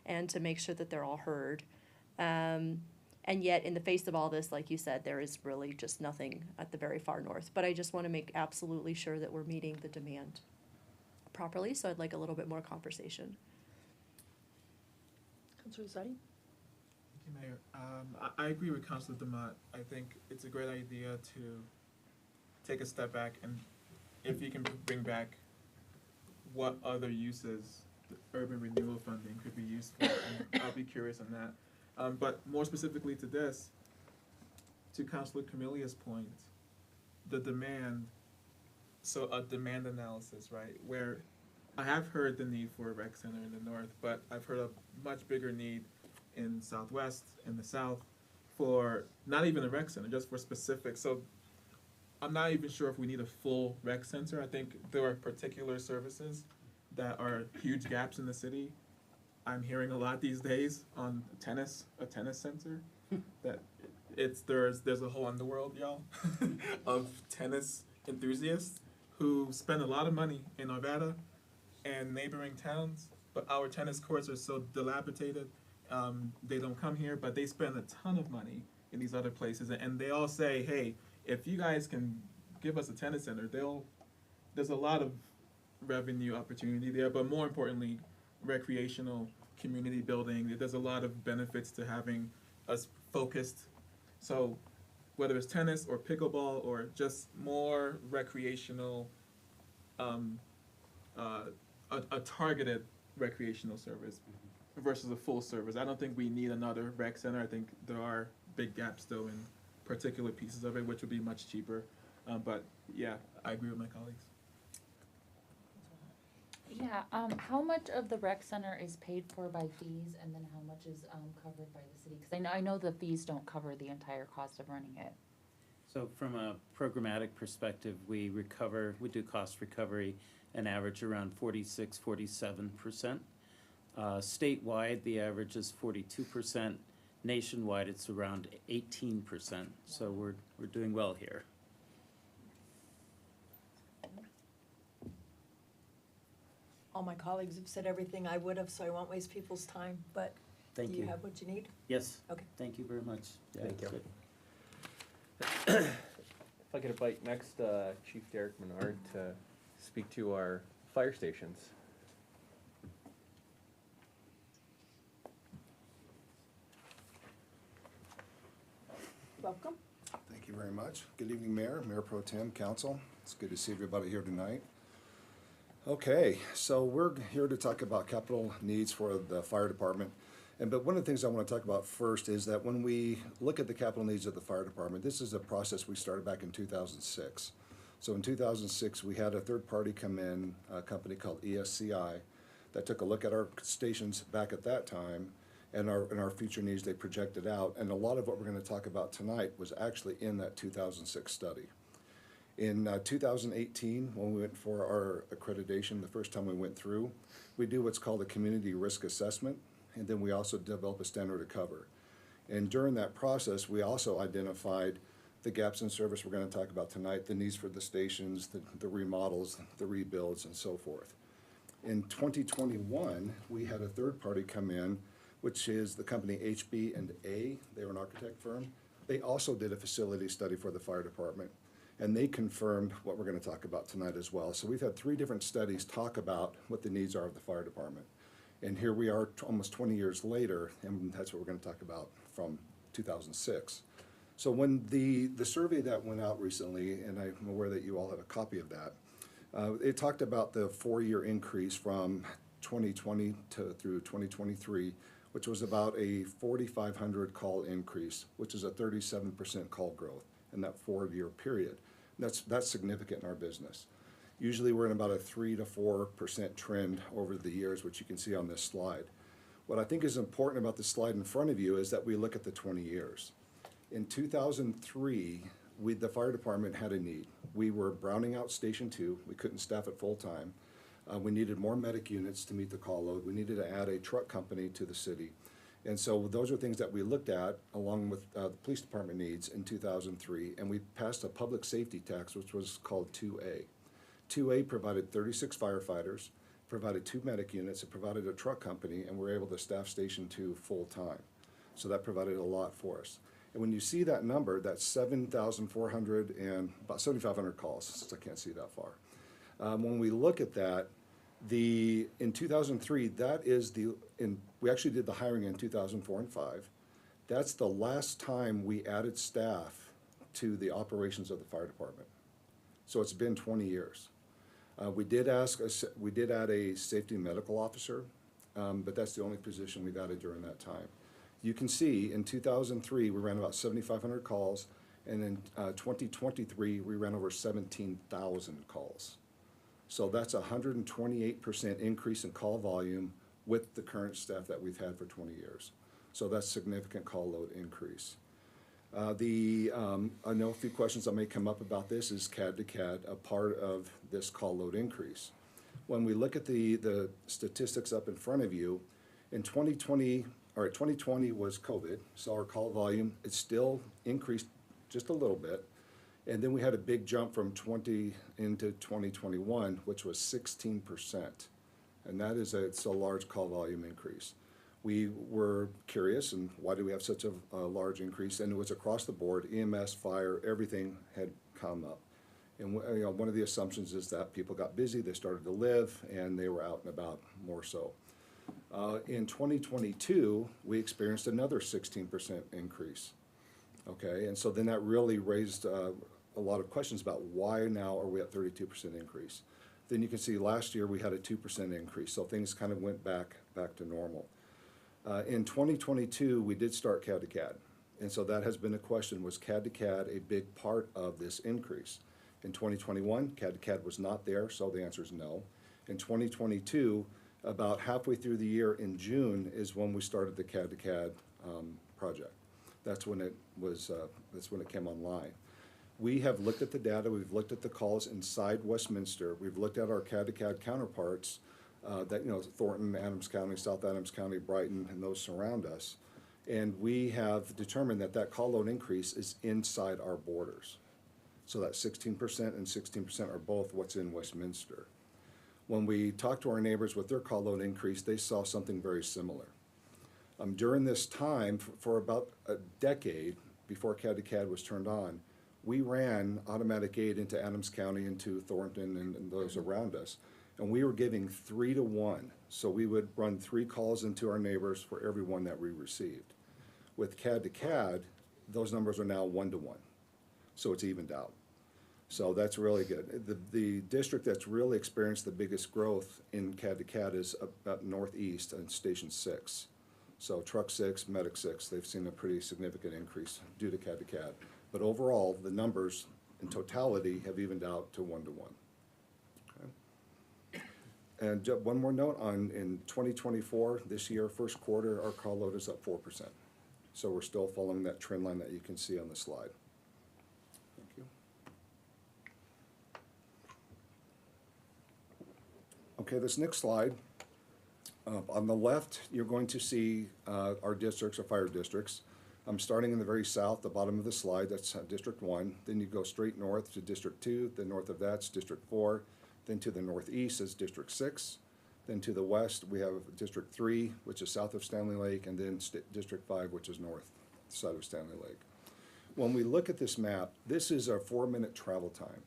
S5: and to make sure that they're all heard. And yet, in the face of all this, like you said, there is really just nothing at the very far north. But I just want to make absolutely sure that we're meeting the demand properly, so I'd like a little bit more conversation.
S2: Councilor Zadi?
S3: Thank you, Mayor. I agree with Councilor Demott. I think it's a great idea to take a step back, and if you can bring back what other uses the urban renewal funding could be used for, and I'll be curious on that. But more specifically to this, to Councilor Camillia's point, the demand, so a demand analysis, right, where I have heard the need for a rec center in the north, but I've heard a much bigger need in Southwest, in the South, for not even a rec center, just for specific. So I'm not even sure if we need a full rec center. I think there are particular services that are huge gaps in the city. I'm hearing a lot these days on a tennis center, that there's a whole underworld, y'all, of tennis enthusiasts who spend a lot of money in Arvada and neighboring towns, but our tennis courts are so dilapidated. They don't come here, but they spend a ton of money in these other places, and they all say, hey, if you guys can give us a tennis center, there's a lot of revenue opportunity there, but more importantly, recreational community building. There's a lot of benefits to having us focused. So whether it's tennis or pickleball or just more recreational, a targeted recreational service versus a full service. I don't think we need another rec center. I think there are big gaps still in particular pieces of it, which would be much cheaper. But yeah, I agree with my colleagues.
S4: Yeah, how much of the rec center is paid for by fees, and then how much is covered by the city? Because I know the fees don't cover the entire cost of running it.
S18: So from a programmatic perspective, we do cost recovery, an average around 46-47%. Statewide, the average is 42%. Nationwide, it's around 18%. So we're doing well here.
S2: All my colleagues have said everything I would have, so I won't waste people's time, but do you have what you need?
S18: Yes.
S2: Okay.
S18: Thank you very much. Yeah,
S16: Thank you.
S18: good.
S16: If I could invite next Chief Derek Menard to speak to our fire stations.
S2: Welcome.
S19: Thank you very much. Good evening, Mayor, Mayor Pro Tem, Council. It's good to see everybody here tonight. Okay, so we're here to talk about capital needs for the fire department. But one of the things I want to talk about first is that when we look at the capital needs of the fire department, this is a process we started back in 2006. So in 2006, we had a third party come in, a company called ESCI, that took a look at our stations back at that time and our future needs they projected out. And a lot of what we're going to talk about tonight was actually in that 2006 study. In 2018, when we went for our accreditation, the first time we went through, we do what's called a community risk assessment, and then we also develop a standard of cover. And during that process, we also identified the gaps in service we're going to talk about tonight, the needs for the stations, the remodels, the rebuilds, and so forth. In 2021, we had a third party come in, which is the company HB&A. They were an architect firm. They also did a facility study for the fire department, and they confirmed what we're going to talk about tonight as well. So we've had 3 different studies talk about what the needs are of the fire department. And here we are almost 20 years later, and that's what we're going to talk about from 2006. So when the survey that went out recently, and I'm aware that you all have a copy of that, it talked about the 4-year increase from 2020 through 2023, which was about a 4,500 call increase, which is a 37% call growth in that 4-year period. That's significant in our business. Usually we're in about a 3 to 4% trend over the years, which you can see on this slide. What I think is important about the slide in front of you is that we look at the 20 years. In 2003, the fire department had a need. We were browning out Station 2. We couldn't staff it full time. We needed more medic units to meet the call load. We needed to add a truck company to the city. And so those are things that we looked at along with the police department needs in 2003, and we passed a public safety tax, which was called 2A. 2A provided 36 firefighters, provided 2 medic units, it provided a truck company, and we were able to staff Station 2 full time. So that provided a lot for us. And when you see that number, that's 7,400 and about 7,500 calls, since I can't see that far. When we look at that, in 2003, we actually did the hiring in 2004 and 5. That's the last time we added staff to the operations of the fire department. So it's been 20 years. We did add a safety and medical officer, but that's the only position we've added during that time. You can see in 2003, we ran about 7,500 calls, and in 2023, we ran over 17,000 calls. So that's a 128% increase in call volume with the current staff that we've had for 20 years. So that's significant call load increase. I know a few questions that may come up about this. Is CAD to CAD a part of this call load increase? When we look at the statistics up in front of you, in 2020 was COVID, so our call volume, it still increased just a little bit. And then we had a big jump from 20 into 2021, which was 16%. And it's a large call volume increase. We were curious, and why do we have such a large increase? And it was across the board, EMS, fire, everything had come up. And one of the assumptions is that people got busy, they started to live, and they were out and about more so. In 2022, we experienced another 16% increase. Okay, and so then that really raised a lot of questions about why now are we at 32% increase. Then you can see last year we had a 2% increase, so things kind of went back to normal. In 2022, we did start CAD to CAD, and so that has been a question, was CAD to CAD a big part of this increase? In 2021, CAD to CAD was not there, so the answer is no. In 2022, about halfway through the year in June is when we started the CAD to CAD project. That's when it came online. We have looked at the data, we've looked at the calls inside Westminster, we've looked at our CAD to CAD counterparts Thornton, Adams County, South Adams County, Brighton, and those surround us. And we have determined that call load increase is inside our borders. So that 16% and 16% are both what's in Westminster. When we talked to our neighbors with their call load increase, they saw something very similar. During this time, for about a decade before CAD to CAD was turned on, we ran automatic aid into Adams County, into Thornton, and those around us. And we were giving 3 to 1. So we would run 3 calls into our neighbors for every one that we received. With CAD to CAD, those numbers are now 1 to 1. So it's evened out. So that's really good. The district that's really experienced the biggest growth in CAD to CAD is up northeast in Station 6. So truck 6, medic 6, they've seen a pretty significant increase due to CAD to CAD. But overall, the numbers in totality have evened out to 1 to 1. And one more note on in 2024, this year, first quarter, our call load is up 4%. So we're still following that trend line that you can see on the slide. Thank you. Okay, this next slide, on the left, you're going to see our districts, our fire districts. I'm starting in the very south, the bottom of the slide, that's District 1. Then you go straight north to District 2, then north of that's District 4. Then to the northeast is District 6. Then to the west, we have District 3, which is south of Stanley Lake, and then District 5, which is north side of Stanley Lake. When we look at this map, this is our 4-minute travel time.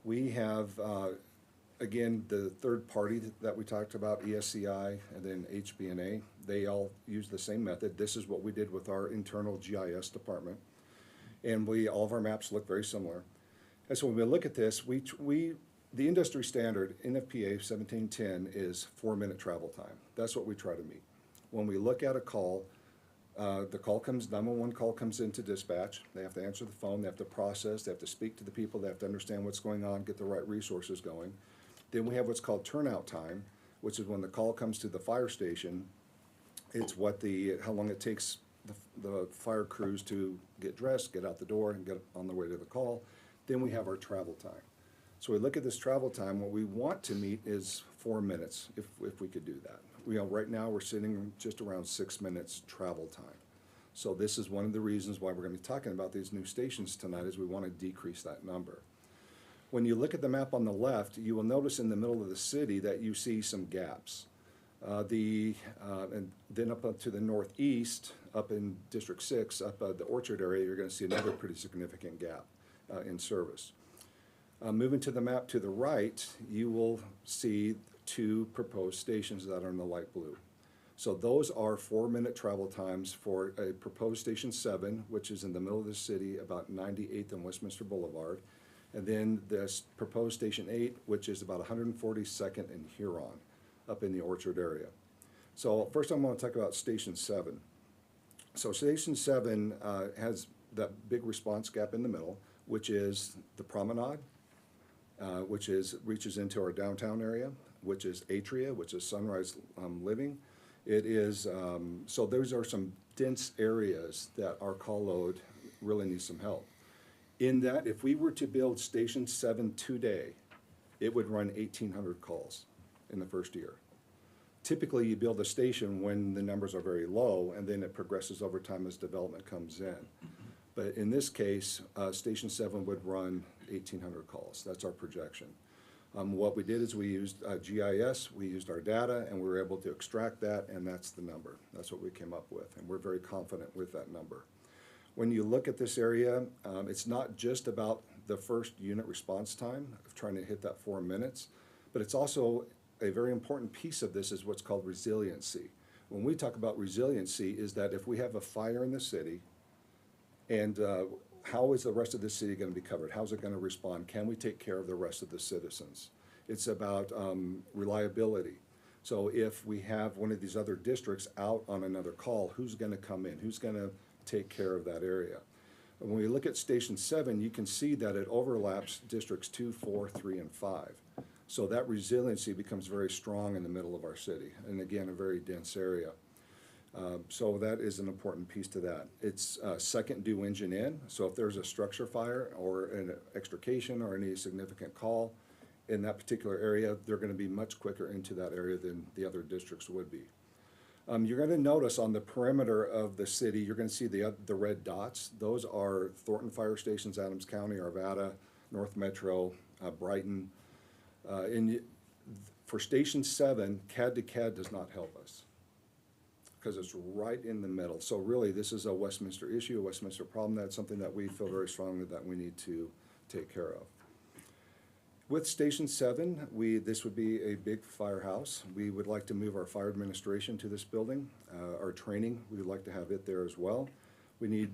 S19: We have, again, the third party that we talked about, ESCI, and then HB&A. They all use the same method. This is what we did with our internal GIS department. And all of our maps look very similar. And so when we look at this, the industry standard, NFPA 1710, is 4-minute travel time. That's what we try to meet. When we look at a call, the call comes, 911 call comes into dispatch. They have to answer the phone, they have to process, they have to speak to the people, they have to understand what's going on, get the right resources going. Then we have what's called turnout time, which is when the call comes to the fire station. It's how long it takes the fire crews to get dressed, get out the door, and get on their way to the call. Then we have our travel time. So we look at this travel time, what we want to meet is 4 minutes, if we could do that. Right now, we're sitting just around 6 minutes travel time. So this is one of the reasons why we're gonna be talking about these new stations tonight, is we wanna decrease that number. When you look at the map on the left, you will notice in the middle of the city that you see some gaps. And then up to the northeast, up in District 6, up the Orchard area, you're gonna see another pretty significant gap in service. Moving to the map to the right, you will see 2 proposed stations that are in the light blue. So those are 4-minute travel times for a proposed Station 7, which is in the middle of the city, about 98th and Westminster Boulevard. And then this proposed Station 8, which is about 142nd and Huron, up in the Orchard area. So first I'm going to talk about Station 7. So Station 7 has that big response gap in the middle, which is the Promenade, which reaches into our downtown area, which is Atria, which is Sunrise Living. It is, so those are some dense areas that our call load really needs some help. In that, if we were to build Station 7 today, it would run 1,800 calls in the first year. Typically, you build a station when the numbers are very low, and then it progresses over time as development comes in. But in this case, Station 7 would run 1,800 calls. That's our projection. What we did is we used GIS, we used our data, and we were able to extract that, and that's the number. That's what we came up with, and we're very confident with that number. When you look at this area, it's not just about the first unit response time of trying to hit that 4 minutes, but it's also a very important piece of this is what's called resiliency. When we talk about resiliency is that if we have a fire in the city, and how is the rest of the city going to be covered? How's it going to respond? Can we take care of the rest of the citizens? It's about reliability. So if we have one of these other districts out on another call, who's going to come in? Who's going to take care of that area? And when we look at Station 7, you can see that it overlaps Districts 2, 4, 3, and 5. So that resiliency becomes very strong in the middle of our city, and again, a very dense area. So that is an important piece to that. It's second due engine in, so if there's a structure fire or an extrication or any significant call in that particular area, they're going to be much quicker into that area than the other districts would be. You're going to notice on the perimeter of the city, you're going to see the red dots. Those are Thornton Fire Stations, Adams County, Arvada, North Metro, Brighton. For Station 7, CAD to CAD does not help us, because it's right in the middle. So really, this is a Westminster issue, a Westminster problem. That's something that we feel very strongly that we need to take care of. With Station 7, this would be a big firehouse. We would like to move our fire administration to this building. Our training, we would like to have it there as well. We need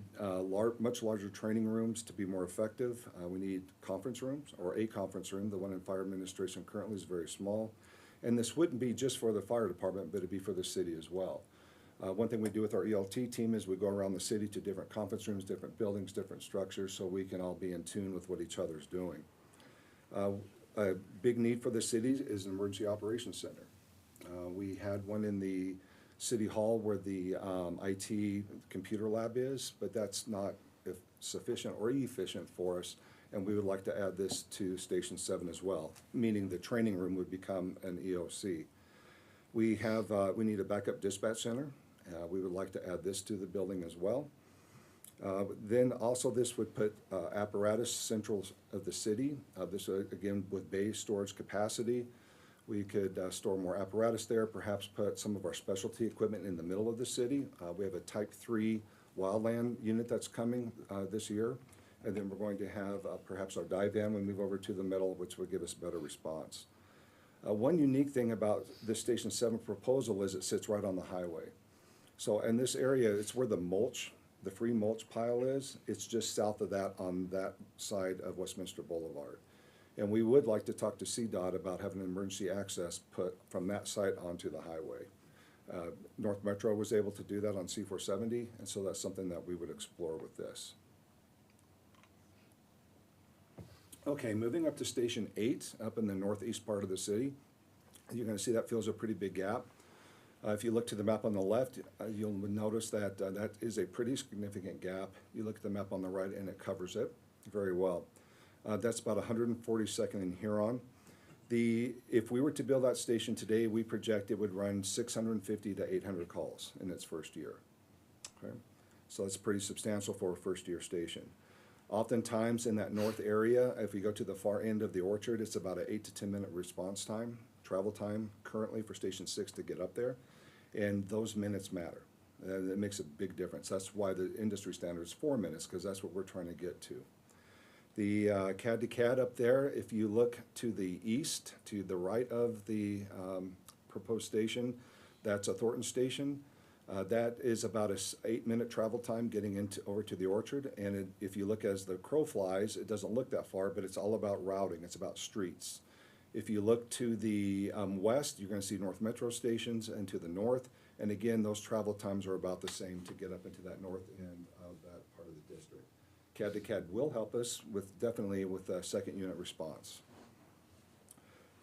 S19: much larger training rooms to be more effective. We need conference rooms, or a conference room. The one in fire administration currently is very small. And this wouldn't be just for the fire department, but it'd be for the city as well. One thing we do with our ELT team is we go around the city to different conference rooms, different buildings, different structures, so we can all be in tune with what each other's doing. A big need for the city is an emergency operations center. We had one in the city hall where the IT computer lab is, but that's not sufficient or efficient for us, and we would like to add this to Station 7 as well, meaning the training room would become an EOC. We need a backup dispatch center. We would like to add this to the building as well. Then also this would put apparatus central of the city. This again with bay storage capacity. We could store more apparatus there, perhaps put some of our specialty equipment in the middle of the city. We have a Type 3 wildland unit that's coming this year. And then we're going to have perhaps our dive van when we move over to the middle, which would give us better response. One unique thing about this Station 7 proposal is it sits right on the highway. So in this area, it's where the free mulch pile is. It's just south of that on that side of Westminster Boulevard. And we would like to talk to CDOT about having emergency access put from that site onto the highway. North Metro was able to do that on C470, and so that's something that we would explore with this. Okay, moving up to Station 8, up in the northeast part of the city. You're going to see that fills a pretty big gap. If you look to the map on the left, you'll notice that that is a pretty significant gap. You look at the map on the right, and it covers it very well. That's about 142nd in Huron. If we were to build that station today, we project it would run 650 to 800 calls in its first year. Okay? So that's pretty substantial for a first-year station. Oftentimes in that north area, if we go to the far end of the orchard, it's about an 8 to 10 minute response time, travel time currently for Station 6 to get up there, and those minutes matter. It makes a big difference. That's why the industry standard is 4 minutes, because that's what we're trying to get to. The CAD to CAD up there, if you look to the east, to the right of the proposed station, that's a Thornton station. That is about a 8-minute travel time getting over to the orchard, and if you look as the crow flies, it doesn't look that far, but it's all about routing. It's about streets. If you look to the west, you're going to see North Metro stations, and to the north, and again, those travel times are about the same to get up into that north end of that part of the district. CAD to CAD will help us definitely with a second unit response.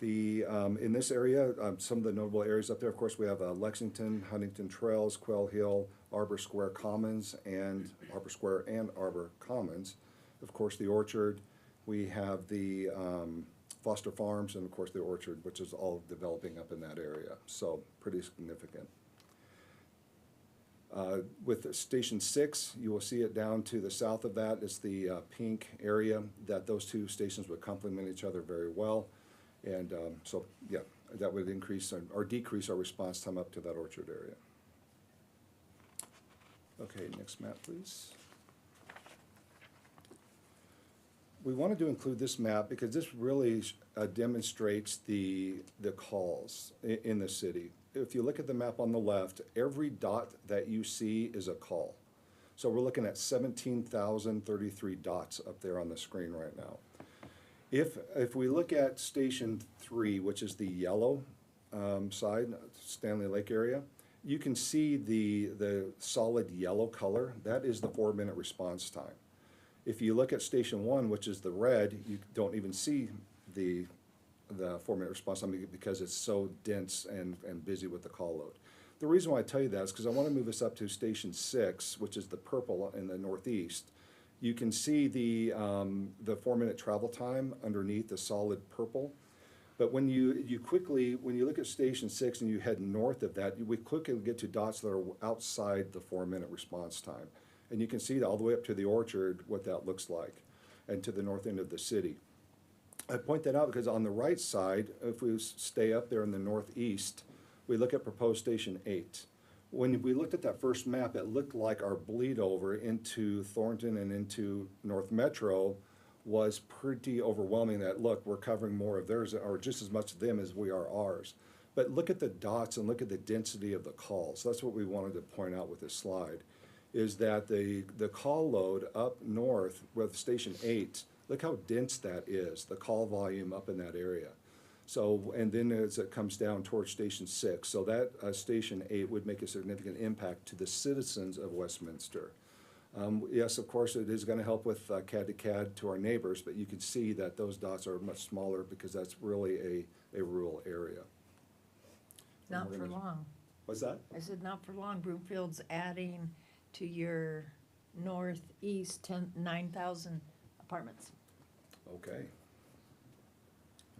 S19: In this area, some of the notable areas up there, of course, we have Lexington, Huntington Trails, Quail Hill, Arbor Square Commons, and Arbor Square and Arbor Commons. Of course, the orchard. We have the Foster Farms, and of course the orchard, which is all developing up in that area. So pretty significant. With Station 6, you will see it down to the south of that. It's the pink area that those two stations would complement each other very well. And so, yeah, that would increase or decrease our response time up to that orchard area. Okay, next map, please. We wanted to include this map because this really demonstrates the calls in the city. If you look at the map on the left, every dot that you see is a call. So we're looking at 17,033 dots up there on the screen right now. If we look at Station 3, which is the yellow side, Stanley Lake area, you can see the solid yellow color. That is the 4-minute response time. If you look at Station 1, which is the red, you don't even see the 4-minute response time because it's so dense and busy with the call load. The reason why I tell you that is because I want to move us up to Station 6, which is the purple in the northeast. You can see the 4-minute travel time underneath the solid purple. But when you look at Station 6 and you head north of that, we quickly get to dots that are outside the 4-minute response time. And you can see all the way up to the orchard what that looks like, and to the north end of the city. I point that out because on the right side, if we stay up there in the northeast, we look at proposed Station 8. When we looked at that first map, it looked like our bleed over into Thornton and into North Metro was pretty overwhelming. That, look, we're covering more of theirs, or just as much of them as we are ours. But look at the dots and look at the density of the calls. That's what we wanted to point out with this slide, is that the call load up north with Station 8, look how dense that is, the call volume up in that area. So, and then as it comes down towards Station 6, so that Station 8 would make a significant impact to the citizens of Westminster. Yes, of course, it is gonna help with CAD to CAD to our neighbors, but you can see that those dots are much smaller because that's really a rural area. And
S2: Not
S19: we're
S2: for
S19: gonna-
S2: long.
S19: What's that?
S2: I said, not for long. Broomfield's adding to your northeast 9,000 apartments.
S19: Okay.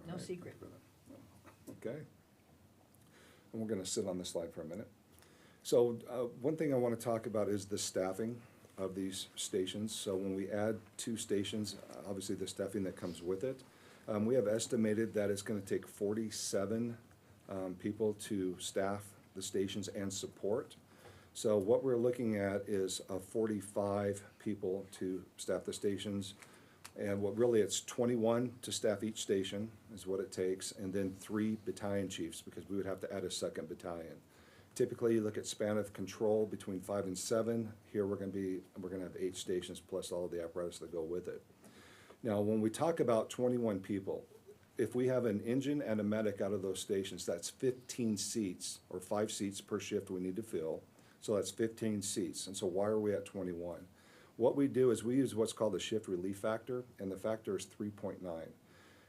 S19: All
S2: No
S19: right.
S2: secret.
S19: Okay. And we're gonna sit on this slide for a minute. So, one thing I wanna talk about is the staffing of these stations. So when we add 2 stations, obviously the staffing that comes with it, we have estimated that it's gonna take 47 people to staff the stations and support. So what we're looking at is 45 people to staff the stations. And what really, it's 21 to staff each station is what it takes, and then 3 battalion chiefs, because we would have to add a second battalion. Typically, you look at span of control between 5 and 7. Here, we're gonna have 8 stations plus all of the apparatus that go with it. Now, when we talk about 21 people, if we have an engine and a medic out of those stations, that's 15 seats, or 5 seats per shift we need to fill. So that's 15 seats. And so why are we at 21? What we do is we use what's called the shift relief factor, and the factor is 3.9.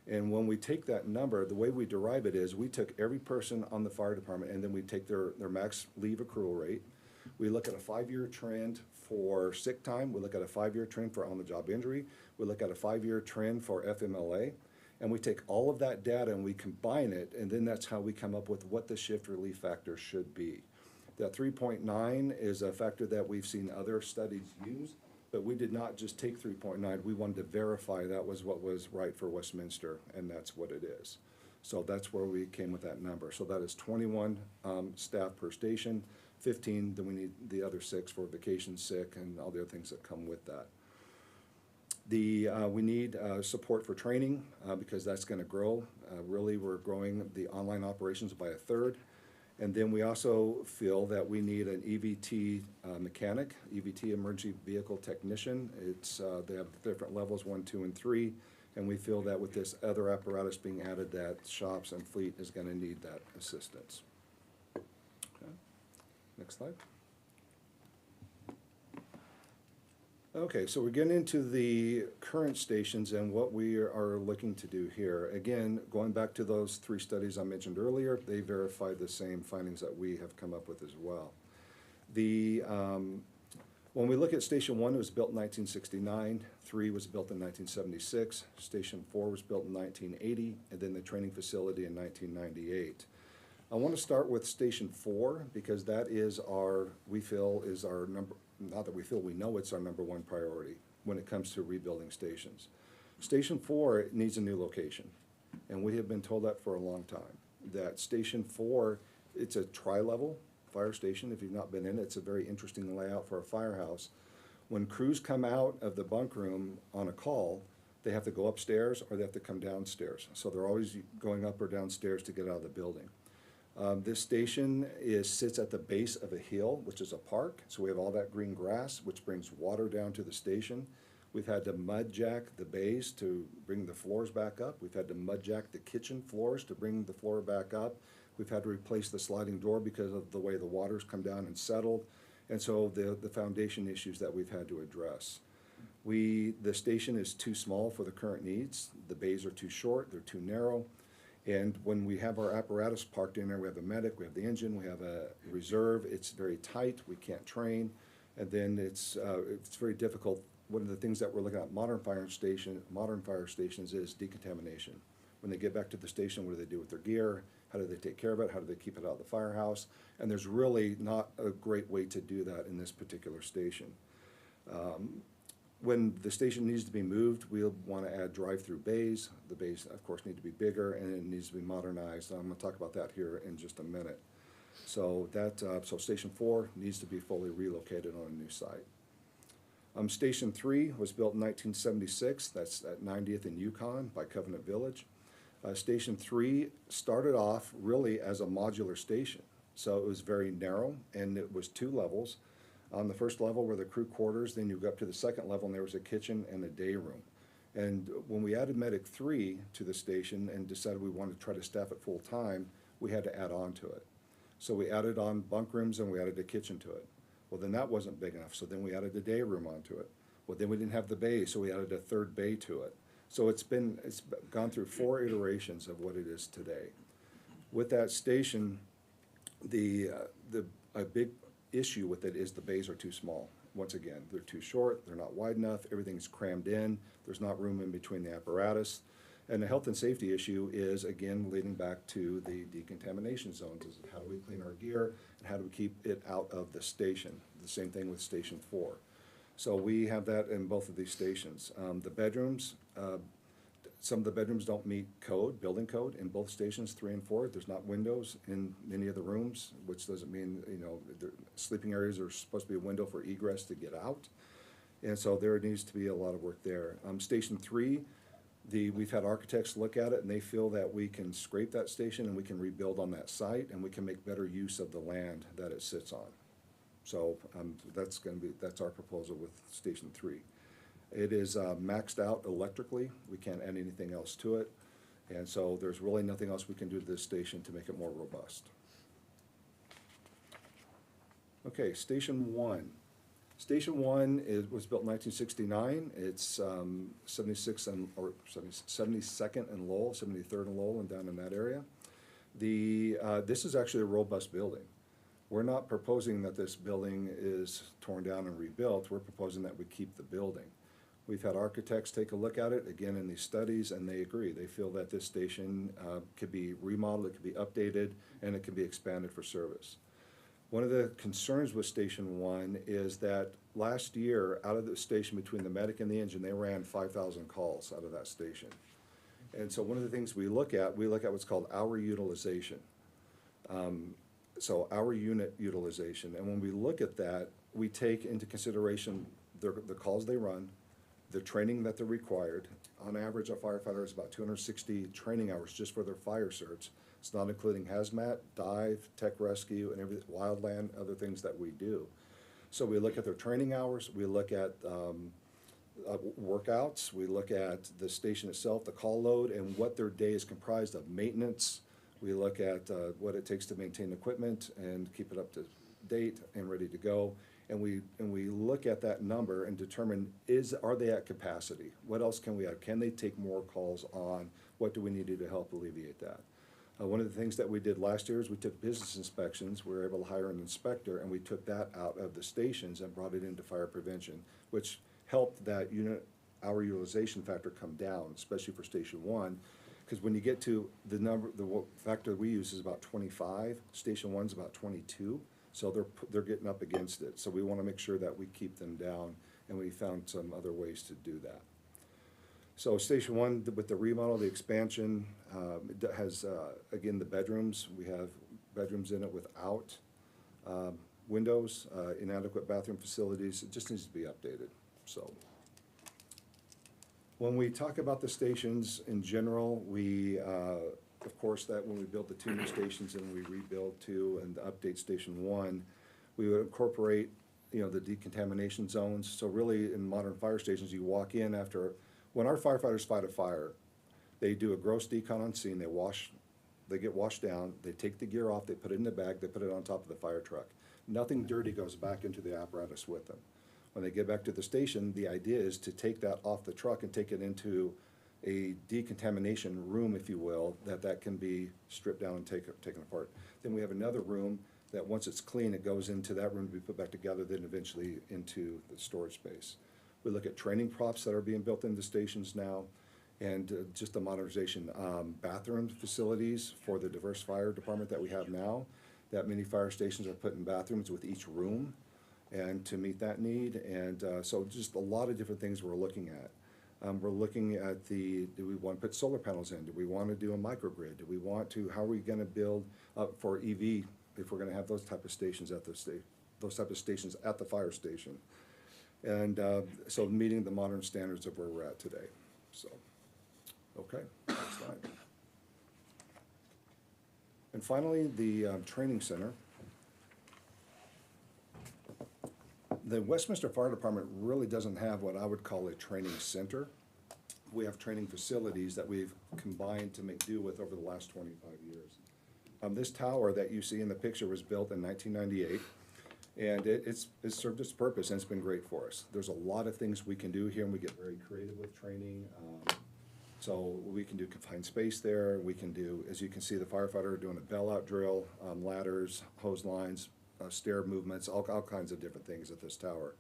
S19: And when we take that number, the way we derive it is we took every person on the fire department, and then we take their max leave accrual rate. We look at a 5-year trend for sick time. We look at a 5-year trend for on-the-job injury. We look at a 5-year trend for FMLA. And we take all of that data and we combine it, and then that's how we come up with what the shift relief factor should be. That 3.9 is a factor that we've seen other studies use, but we did not just take 3.9. We wanted to verify that was what was right for Westminster, and that's what it is. So that's where we came with that number. So that is 21 staff per station, 15, then we need the other 6 for vacation, sick, and all the other things that come with that. We need support for training because that's going to grow. Really, we're growing the online operations by 1/3. And then we also feel that we need an EVT mechanic, EVT emergency vehicle technician. They have different levels, 1, 2, and 3. And we feel that with this other apparatus being added, that shops and fleet is going to need that assistance. Okay. Next slide. Okay, so we're getting into the current stations and what we are looking to do here. Again, going back to those 3 studies I mentioned earlier, they verify the same findings that we have come up with as well. When we look at Station 1, it was built in 1969, 3 was built in 1976, Station 4 was built in 1980, and then the training facility in 1998. I want to start with Station 4 because that is we feel is our number, not that we feel, we know it's our number 1 priority when it comes to rebuilding stations. Station 4 needs a new location, and we have been told that for a long time, that Station 4, it's a tri-level fire station. If you've not been in it, it's a very interesting layout for a firehouse. When crews come out of the bunk room on a call, they have to go upstairs or they have to come downstairs. So they're always going up or downstairs to get out of the building. This station sits at the base of a hill, which is a park, so we have all that green grass, which brings water down to the station. We've had to mud jack the bays to bring the floors back up. We've had to mud jack the kitchen floors to bring the floor back up. We've had to replace the sliding door because of the way the water's come down and settled, and so the foundation issues that we've had to address. The station is too small for the current needs. The bays are too short, they're too narrow. And when we have our apparatus parked in there, we have a medic, we have the engine, we have a reserve, it's very tight, we can't train, and then it's very difficult. One of the things that we're looking at modern fire stations is decontamination. When they get back to the station, what do they do with their gear? How do they take care of it? How do they keep it out of the firehouse? And there's really not a great way to do that in this particular station. When the station needs to be moved, we'll want to add drive-through bays. The bays, of course, need to be bigger, and it needs to be modernized. I'm going to talk about that here in just a minute. So so Station 4 needs to be fully relocated on a new site. Station 3 was built in 1976. That's at 90th and Yukon by Covenant Village. Station 3 started off really as a modular station. So it was very narrow, and it was 2 levels. On the first level were the crew quarters, then you go up to the second level and there was a kitchen and a day room. And when we added Medic 3 to the station and decided we wanted to try to staff it full-time, we had to add on to it. So we added on bunk rooms and we added a kitchen to it. Well, then that wasn't big enough, so then we added a day room onto it. Well, then we didn't have the bay, so we added a third bay to it. So it's gone through 4 iterations of what it is today. With that station, a big issue with it is the bays are too small. Once again, they're too short, they're not wide enough, everything's crammed in, there's not room in between the apparatus. And the health and safety issue is, again, leading back to the decontamination zones, is how do we clean our gear and how do we keep it out of the station? The same thing with Station 4. So we have that in both of these stations. The bedrooms, some of the bedrooms don't meet code, building code, in both stations 3 and 4. There's not windows in any of the rooms, which doesn't mean, the sleeping areas are supposed to be a window for egress to get out. And so there needs to be a lot of work there. Station 3, we've had architects look at it and they feel that we can scrape that station and we can rebuild on that site and we can make better use of the land that it sits on. So that's our proposal with Station 3. It is maxed out electrically. We can't add anything else to it. And so there's really nothing else we can do to this station to make it more robust. Okay, Station 1. Station 1 was built in 1969. It's 72nd and Lowell, 73rd and Lowell, and down in that area. This is actually a robust building. We're not proposing that this building is torn down and rebuilt. We're proposing that we keep the building. We've had architects take a look at it, again, in these studies, and they agree. They feel that this station could be remodeled, it could be updated, and it can be expanded for service. One of the concerns with Station 1 is that last year, out of the station between the medic and the engine, they ran 5,000 calls out of that station. And so one of the things we look at what's called hour utilization. So hour unit utilization. And when we look at that, we take into consideration the calls they run, the training that they're required. On average, a firefighter has about 260 training hours just for their fire certs. It's not including hazmat, dive, tech rescue, and everything, wildland, other things that we do. So we look at their training hours, we look at workouts, we look at the station itself, the call load, and what their day is comprised of. Maintenance, we look at what it takes to maintain equipment and keep it up to date and ready to go. And we look at that number and determine, are they at capacity? What else can we add? Can they take more calls on? What do we need to do to help alleviate that? One of the things that we did last year is we took business inspections. We were able to hire an inspector, and we took that out of the stations and brought it into fire prevention, which helped that unit hour utilization factor come down, especially for Station 1. Because when you get to the factor we use is about 25, Station 1's about 22. So they're getting up against it. So we want to make sure that we keep them down, and we found some other ways to do that. So Station 1, with the remodel, the expansion, it has, again, the bedrooms. We have bedrooms in it without windows, inadequate bathroom facilities. It just needs to be updated. So when we talk about the stations in general, we of course, that when we build the 2 new stations and we rebuild 2 and update Station 1, we would incorporate, the decontamination zones. So really, in modern fire stations, you walk in when our firefighters fight a fire, they do a gross decon on scene, they get washed down, they take the gear off, they put it in the bag, they put it on top of the fire truck. Nothing dirty goes back into the apparatus with them. When they get back to the station, the idea is to take that off the truck and take it into a decontamination room, if you will, that can be stripped down and taken apart. Then we have another room that once it's clean, it goes into that room to be put back together, then eventually into the storage space. We look at training props that are being built into stations now, and just the modernization. Bathroom facilities for the diverse fire department that we have now, that many fire stations are putting bathrooms with each room, and to meet that need. And so just a lot of different things we're looking at. We're looking at do we want to put solar panels in? Do we want to do a microgrid? Do we want to, how are we going to build up for EV if we're going to have those type of stations at the fire station? And so meeting the modern standards of where we're at today. So, okay, next slide. And finally, the training center. The Westminster Fire Department really doesn't have what I would call a training center. we have training facilities that we've combined to make do with over the last 25 years. This tower that you see in the picture was built in 1998, and it's served its purpose, and it's been great for us. There's a lot of things we can do here, and we get very creative with training. So we can do confined space there. We can do, as you can see, the firefighter doing a bailout drill, ladders, hose lines, stair movements, all kinds of different things at this tower.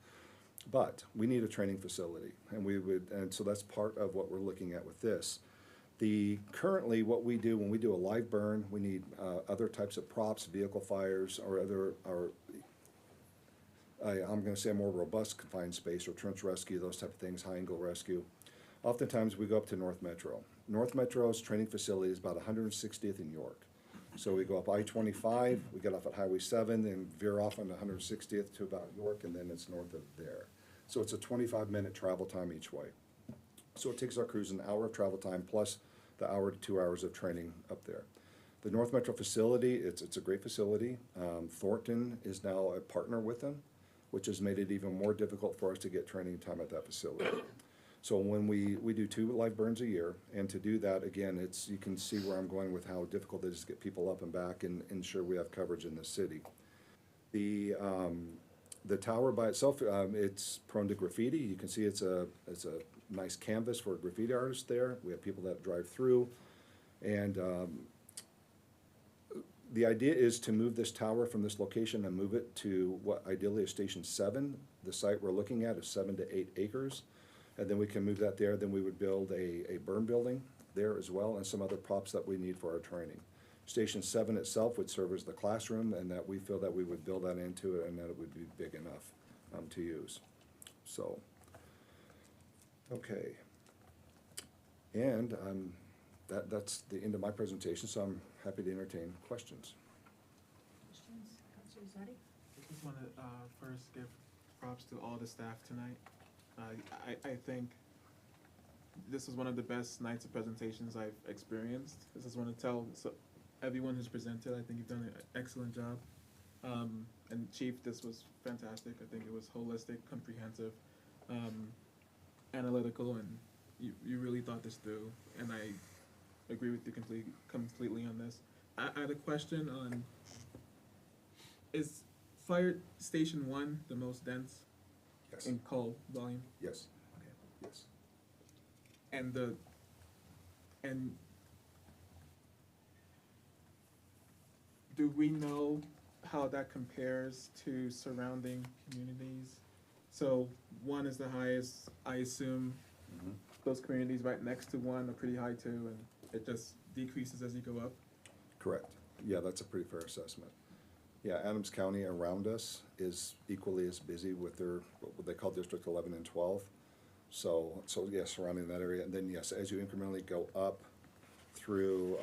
S19: But we need a training facility, and so that's part of what we're looking at with this. Currently what we do when we do a live burn, we need other types of props, vehicle fires, or I'm going to say a more robust confined space or trench rescue, those type of things, high angle rescue. Oftentimes we go up to North Metro. North Metro's training facility is about 160th in York. So we go up I-25, we get off at Highway 7, then veer off on 160th to about York, and then it's north of there. So it's a 25-minute travel time each way. So it takes our crews an hour of travel time plus the hour to 2 hours of training up there. The North Metro facility, it's a great facility. Thornton is now a partner with them, which has made it even more difficult for us to get training time at that facility. So when we do 2 live burns a year, and to do that, again, you can see where I'm going with how difficult it is to get people up and back and ensure we have coverage in the city. The tower by itself, it's prone to graffiti. You can see it's a nice canvas for a graffiti artist there. We have people that drive through, and the idea is to move this tower from this location and move it to what ideally is Station 7. The site we're looking at is 7 to 8 acres. And then we can move that there. Then we would build a burn building there as well, and some other props that we need for our training. Station 7 itself would serve as the classroom, and that we feel that we would build that into it, and that it would be big enough to use. So, okay. And that's the end of my presentation, so I'm happy to entertain questions.
S2: Questions? Councilor Zadi?
S3: I just want to first give props to all the staff tonight. I think this was one of the best nights of presentations I've experienced. I just want to tell everyone who's presented, I think you've done an excellent job. And Chief, this was fantastic. I think it was holistic, comprehensive, analytical, and you really thought this through. And I agree with you completely on this. I had a question on, is Fire Station 1 the most dense?
S19: Yes.
S3: In call volume?
S19: Yes.
S3: Okay.
S19: Yes.
S3: And do we know how that compares to surrounding communities? So 1 is the highest, I assume those communities right next to 1 are pretty high too, and it just decreases as you go up?
S19: Correct. Yeah, that's a pretty fair assessment. Yeah, Adams County around us is equally as busy with what they call District 11 and 12. So yes, surrounding that area. And then yes, as you incrementally go up through,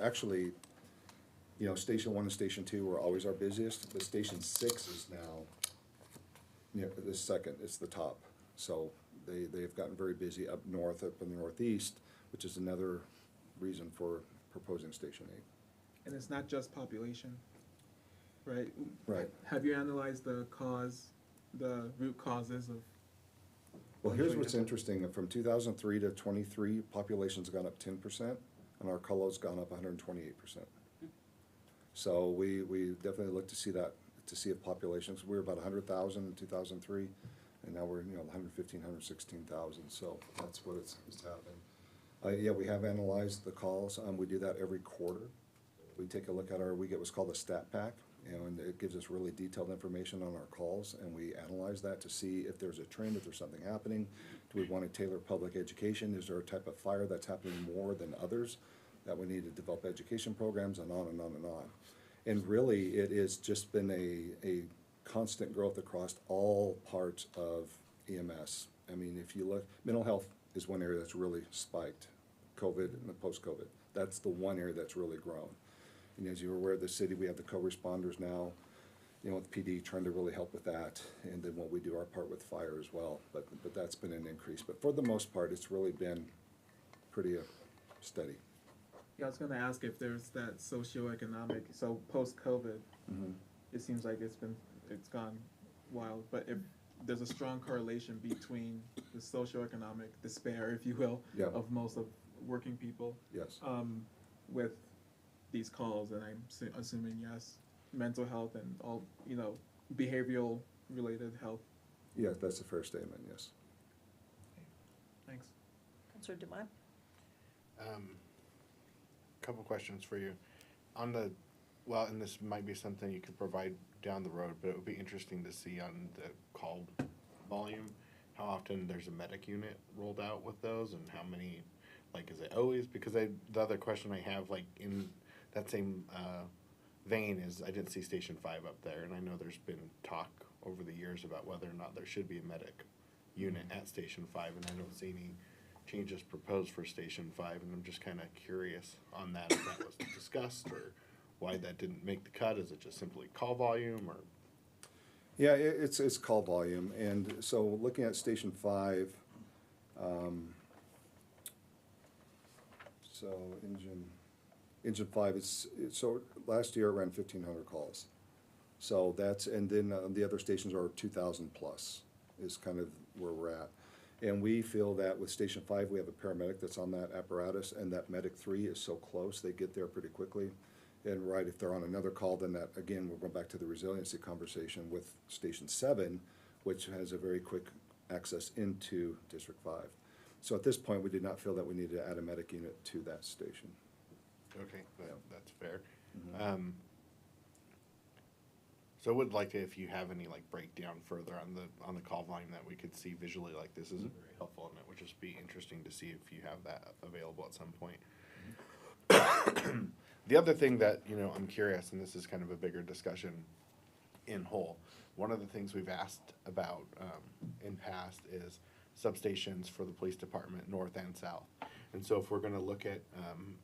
S19: actually, Station 1 and Station 2 were always our busiest, but Station 6 is now, the second, it's the top. So they've gotten very busy up north, up in the northeast, which is another reason for proposing Station 8.
S3: And it's not just population, right?
S19: Right.
S3: Have you analyzed the root causes of?
S19: Well, here's what's interesting. From 2003 to 23, population's gone up 10%, and our call-out's gone up 128%. So we definitely look to see that, to see if populations, we were about 100,000 in 2003, and now we're 115, 116,000. So that's what it's happening. Yeah, we have analyzed the calls. We do that every quarter. We take a look at we get what's called a stat pack, and it gives us really detailed information on our calls, and we analyze that to see if there's a trend, if there's something happening. Do we want to tailor public education? Is there a type of fire that's happening more than others that we need to develop education programs, and on and on and on. And really, it has just been a constant growth across all parts of EMS. I mean, if you look, mental health is one area that's really spiked, COVID and post-COVID. That's the one area that's really grown. And as you're aware, the city, we have the co-responders now, with PD trying to really help with that, and then when we do our part with fire as well. But that's been an increase. But for the most part, it's really been pretty steady.
S3: Yeah, I was going to ask if there's that socioeconomic, so post-COVID, it seems like it's gone wild. But if there's a strong correlation between the socioeconomic despair, if you will,
S19: Yeah.
S3: of most of working people.
S19: Yes.
S3: With these calls, and I'm assuming, yes, mental health and all, behavioral related health.
S19: Yeah, that's a fair statement, yes.
S3: Thanks.
S2: Counselor Dumont?
S7: Couple questions for you. On the, well, and this might be something you could provide down the road, but it would be interesting to see on the call volume, how often there's a medic unit rolled out with those and how many, like, is it always? Because the other question I have, like, in that same vein is, I didn't see Station 5 up there, and I know there's been talk over the years about whether or not there should be a medic unit at Station 5, and I don't see any changes proposed for Station 5, and I'm just kind of curious on that, if that was discussed, or why that didn't make the cut. Is it just simply call volume, or?
S19: Yeah, it's call volume, and so looking at Station 5, so Engine 5 so last year it ran 1,500 calls. So that's, and then the other stations are 2,000 plus is kind of where we're at. And we feel that with Station 5, we have a paramedic that's on that apparatus, and that Medic 3 is so close, they get there pretty quickly. And right, if they're on another call, then that, again, we're going back to the resiliency conversation with Station 7, which has a very quick access into District 5. So at this point, we did not feel that we needed to add a medic unit to that station.
S7: Okay, that's fair.
S19: Mm-hmm.
S7: So I would like to, if you have any like breakdown further on the call volume that we could see visually, like this isn't very helpful, and it would just be interesting to see if you have that available at some point. The other thing that, I'm curious, and this is kind of a bigger discussion in whole, one of the things we've asked about in past is substations for the police department, north and south. And so if we're gonna look at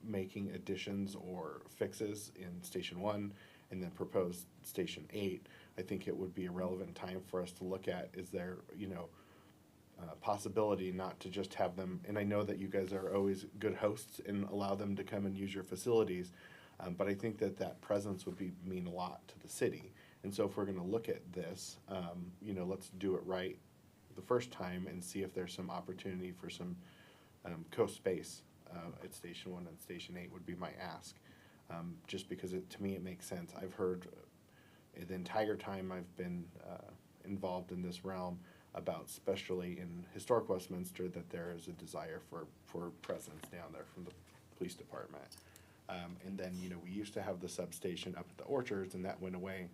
S7: making additions or fixes in Station 1 and then propose Station 8, I think it would be a relevant time for us to look at, is there, possibility not to just have them, and I know that you guys are always good hosts and allow them to come and use your facilities, but I think that presence would mean a lot to the city. And so if we're gonna look at this, let's do it right the first time and see if there's some opportunity for some co-space at Station 1 and Station 8 would be my ask. Just because to me it makes sense. I've heard the entire time I've been involved in this realm about, especially in historic Westminster, that there is a desire for presence down there from the police department. And then, we used to have the substation up at the Orchards, and that went away.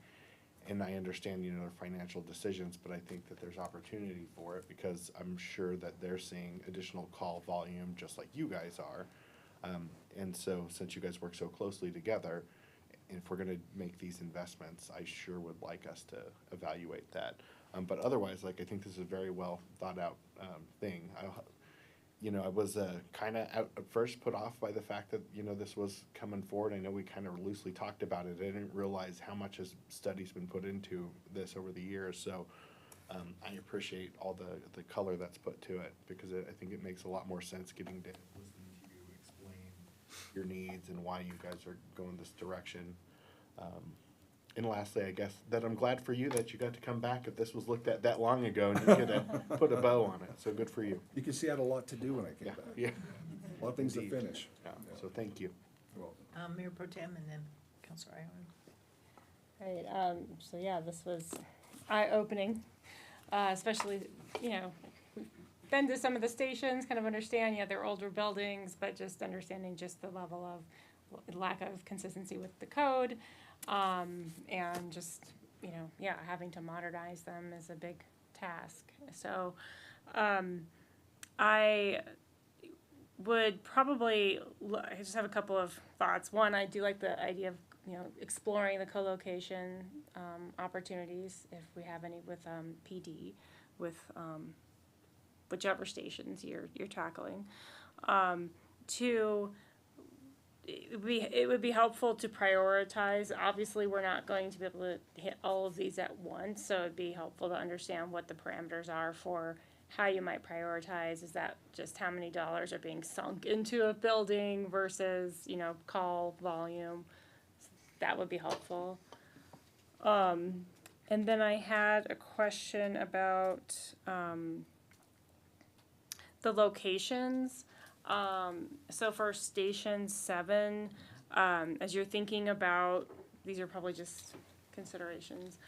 S7: And I understand, their financial decisions, but I think that there's opportunity for it because I'm sure that they're seeing additional call volume just like you guys are. And so since you guys work so closely together, if we're gonna make these investments, I sure would like us to evaluate that. But otherwise, I think this is a very well thought out thing. I was kind of at first put off by the fact that, this was coming forward. I know we kind of loosely talked about it. I didn't realize how much study's been put into this over the years. So I appreciate all the color that's put to it because I think it makes a lot more sense listening to you explain your needs and why you guys are going this direction. And lastly, I guess that I'm glad for you that you got to come back if this was looked at that long ago and you could have put a bow on it. So good for you.
S19: You can see I had a lot to do when I came back.
S7: Yeah.
S19: A lot of things
S7: Indeed.
S19: to finish.
S7: Yeah. So thank you.
S19: You're welcome.
S2: Mayor Pro Tem and then Councilor Ione.
S8: Right, so yeah, this was eye-opening, especially, we've been to some of the stations, kind of understand, they're older buildings, but just understanding just the level of lack of consistency with the code, and just, having to modernize them is a big task. So, I would probably, I just have a couple of thoughts. One, I do like the idea of, exploring the co-location opportunities, if we have any with PD, with whichever stations you're tackling. Two, it would be helpful to prioritize. Obviously, we're not going to be able to hit all of these at once, so it'd be helpful to understand what the parameters are for how you might prioritize. Is that just how many dollars are being sunk into a building versus, call volume? That would be helpful. And And then I had a question about the locations. So for Station 7, as you're thinking about, these are probably just considerations,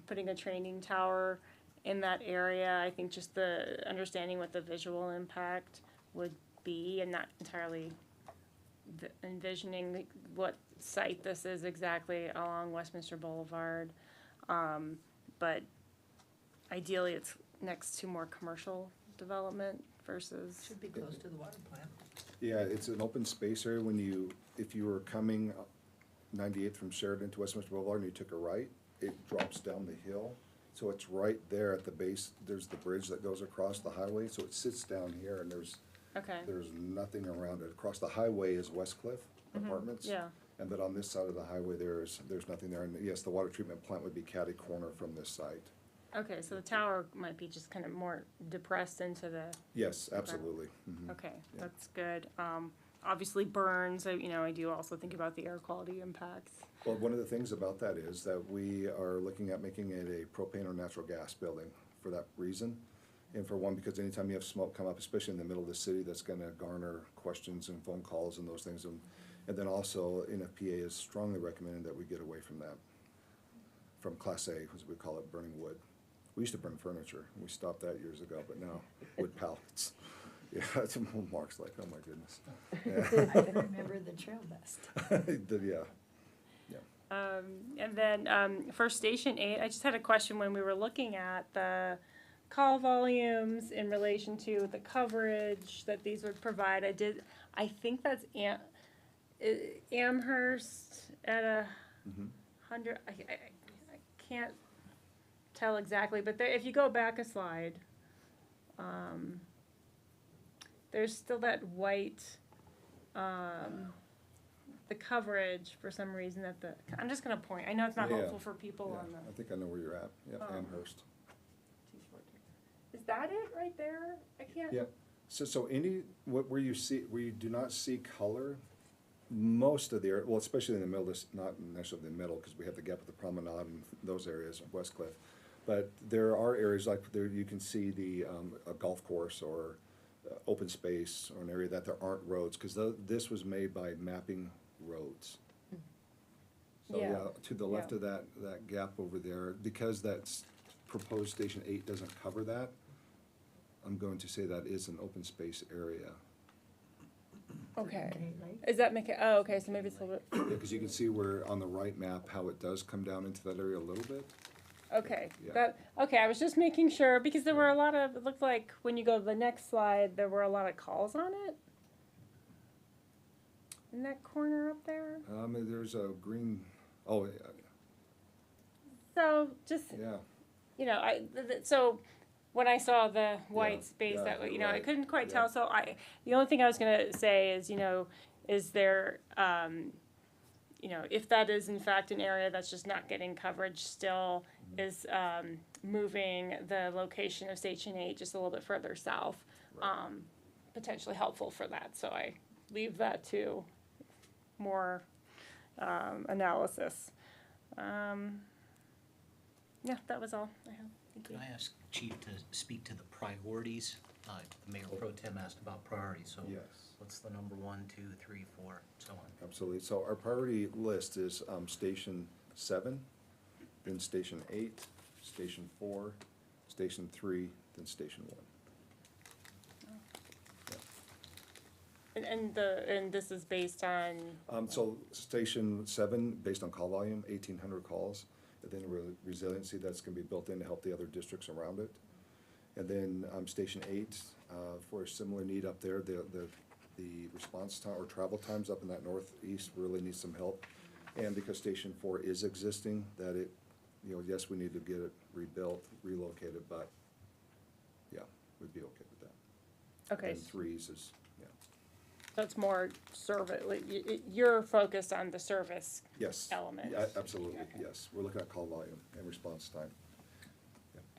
S8: putting a training tower in that area, I think just the understanding what the visual impact would be and not entirely envisioning what site this is exactly along Westminster Boulevard. But ideally it's next to more commercial development versus.
S2: Should be close to the water plant.
S19: Yeah, it's an open space area when if you were coming 98th from Sheridan to Westminster Boulevard and you took a right, it drops down the hill. So it's right there at the base, there's the bridge that goes across the highway, so it sits down here and there's nothing around it. Across the highway is Westcliff Apartments.
S8: Yeah.
S19: And then on this side of the highway, there's nothing there. And yes, the water treatment plant would be catty corner from this site.
S8: Okay, so the tower might be just kind of more depressed into the.
S19: Yes, absolutely.
S8: Okay,
S19: Yeah.
S8: that's good. Obviously burns, I do also think about the air quality impacts.
S19: Well, one of the things about that is that we are looking at making it a propane or natural gas building for that reason. And for one, because anytime you have smoke come up, especially in the middle of the city, that's gonna garner questions and phone calls and those things. And then also, NFPA is strongly recommending that we get away from that, from Class A, as we call it, burning wood. We used to burn furniture, we stopped that years ago, but now wood pallets. Yeah, that's what Mark's like, oh my goodness.
S2: I can remember the trail best.
S19: Yeah.
S8: And then for Station 8, I just had a question when we were looking at the call volumes in relation to the coverage that these would provide. I think that's Amherst at 100, I can't tell exactly, but there, if you go back a slide, there's still that white, the coverage for some reason at the, I'm just gonna point, I know it's not helpful for people on the.
S19: I think I know where you're at, yeah, Amherst.
S8: Is that it right there? I can't.
S19: Yeah, so where you do not see color, most of the area, well, especially in the middle, not necessarily the middle, because we have the gap of the promenade and those areas of Westcliff. But there are areas like there, you can see a golf course or open space or an area that there aren't roads, because this was made by mapping roads. So yeah, to the left of that gap over there, because that's proposed Station 8 doesn't cover that, I'm going to say that is an open space area.
S8: Okay. Is that oh, okay, so maybe it's a little bit.
S19: Yeah, because you can see where on the right map how it does come down into that area a little bit.
S8: Okay,
S19: Yeah.
S8: okay, I was just making sure, because there were a lot of, it looked like when you go to the next slide, there were a lot of calls on it. In that corner up there.
S19: There's a green, oh,
S8: So just,
S19: yeah.
S8: So when I saw the white space
S19: yeah,
S8: that,
S19: you're
S8: I
S19: right,
S8: couldn't quite
S19: yeah.
S8: tell, so the only thing I was gonna say is, is there, if that is in fact an area that's just not getting coverage still, is moving the location of Station 8 just a little bit further south, potentially helpful for that, so I leave that to more analysis. Yeah, that was all I have. Thank you.
S9: Could I ask Chief to speak to the priorities? Mayor Pro Tem asked about priorities, so
S19: Yes.
S9: what's the number 1, 2, 3, 4, so on?
S19: Absolutely. So our priority list is Station 7, then Station 8, Station 4, Station 3, then Station 1.
S8: And this is based on.
S19: So Station 7, based on call volume, 1,800 calls, and then resiliency that's going to be built in to help the other districts around it. And then Station 8, for a similar need up there, the response time or travel times up in that northeast really needs some help. And because Station 4 is existing, that it, yes, we need to get it rebuilt, relocated, but yeah, we'd be okay with that.
S8: Okay.
S19: And 3s is, yeah.
S8: So it's more service, you're focused on the service
S19: Yes.
S8: element.
S19: Yeah, absolutely, yes. We're looking at call volume and response time.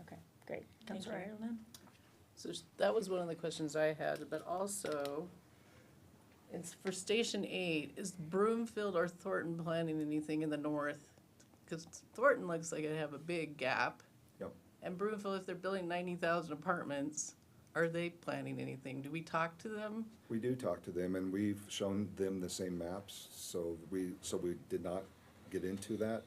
S8: Okay, great.
S2: Councilor Ireland?
S6: So that was one of the questions I had, but also, for Station 8, is Broomfield or Thornton planning anything in the north because Thornton looks like it have a big gap.
S19: Yep.
S6: And Broomfield, if they're building 90,000 apartments, are they planning anything? Do we talk to them?
S19: We do talk to them, and we've shown them the same maps, so we did not get into that.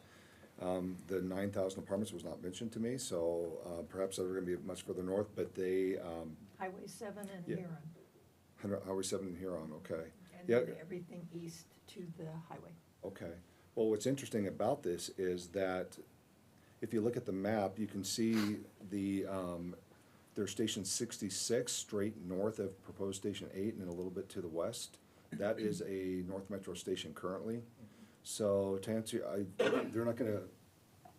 S19: The 9,000 apartments was not mentioned to me, so perhaps they're gonna be much further north, but they,
S2: Highway 7 and
S19: Yeah.
S2: Huron,
S19: Highway 7 in Huron, okay.
S2: and
S19: Yeah.
S2: then everything east to the highway.
S19: Okay. Well, what's interesting about this is that if you look at the map, you can see there's Station 66 straight north of proposed Station 8 and a little bit to the west. That is a North Metro station currently. So to answer, they're not gonna,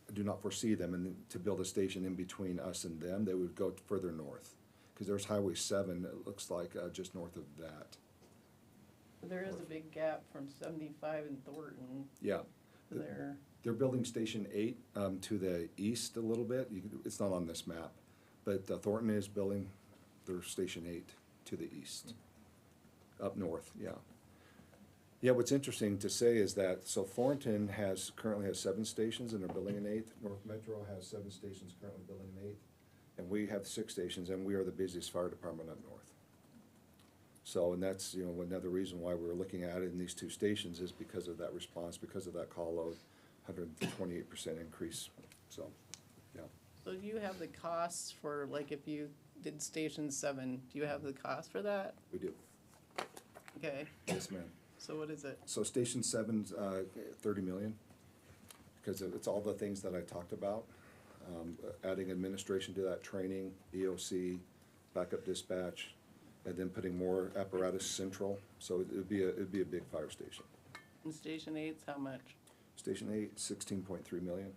S19: I do not foresee them to build a station in between us and them. They would go further north. Because there's Highway 7, it looks like, just north of that.
S6: There is a big gap from 75 and Thornton
S19: Yeah.
S6: to there.
S19: They're building Station 8 to the east a little bit. It's not on this map. But Thornton is building their Station 8 to the east, up north, yeah. Yeah, what's interesting to say is that, so Thornton currently has 7 stations and they're building an 8th. North Metro has 7 stations currently building an 8th. And we have 6 stations, and we are the busiest fire department up north. So, and that's, another reason why we're looking at it in these 2 stations is because of that response, because of that call load, 128% increase, so, yeah.
S6: So do you have the costs for, like, if you did Station 7, do you have the cost for that?
S19: We do.
S6: Okay,
S19: Yes, ma'am.
S6: so what is it?
S19: So Station 7's 30 million, because it's all the things that I talked about. Adding administration to that, training, EOC, backup dispatch, and then putting more apparatus central. So it'd be a big fire station.
S6: And Station 8's how much?
S19: Station 8, 16.3 million.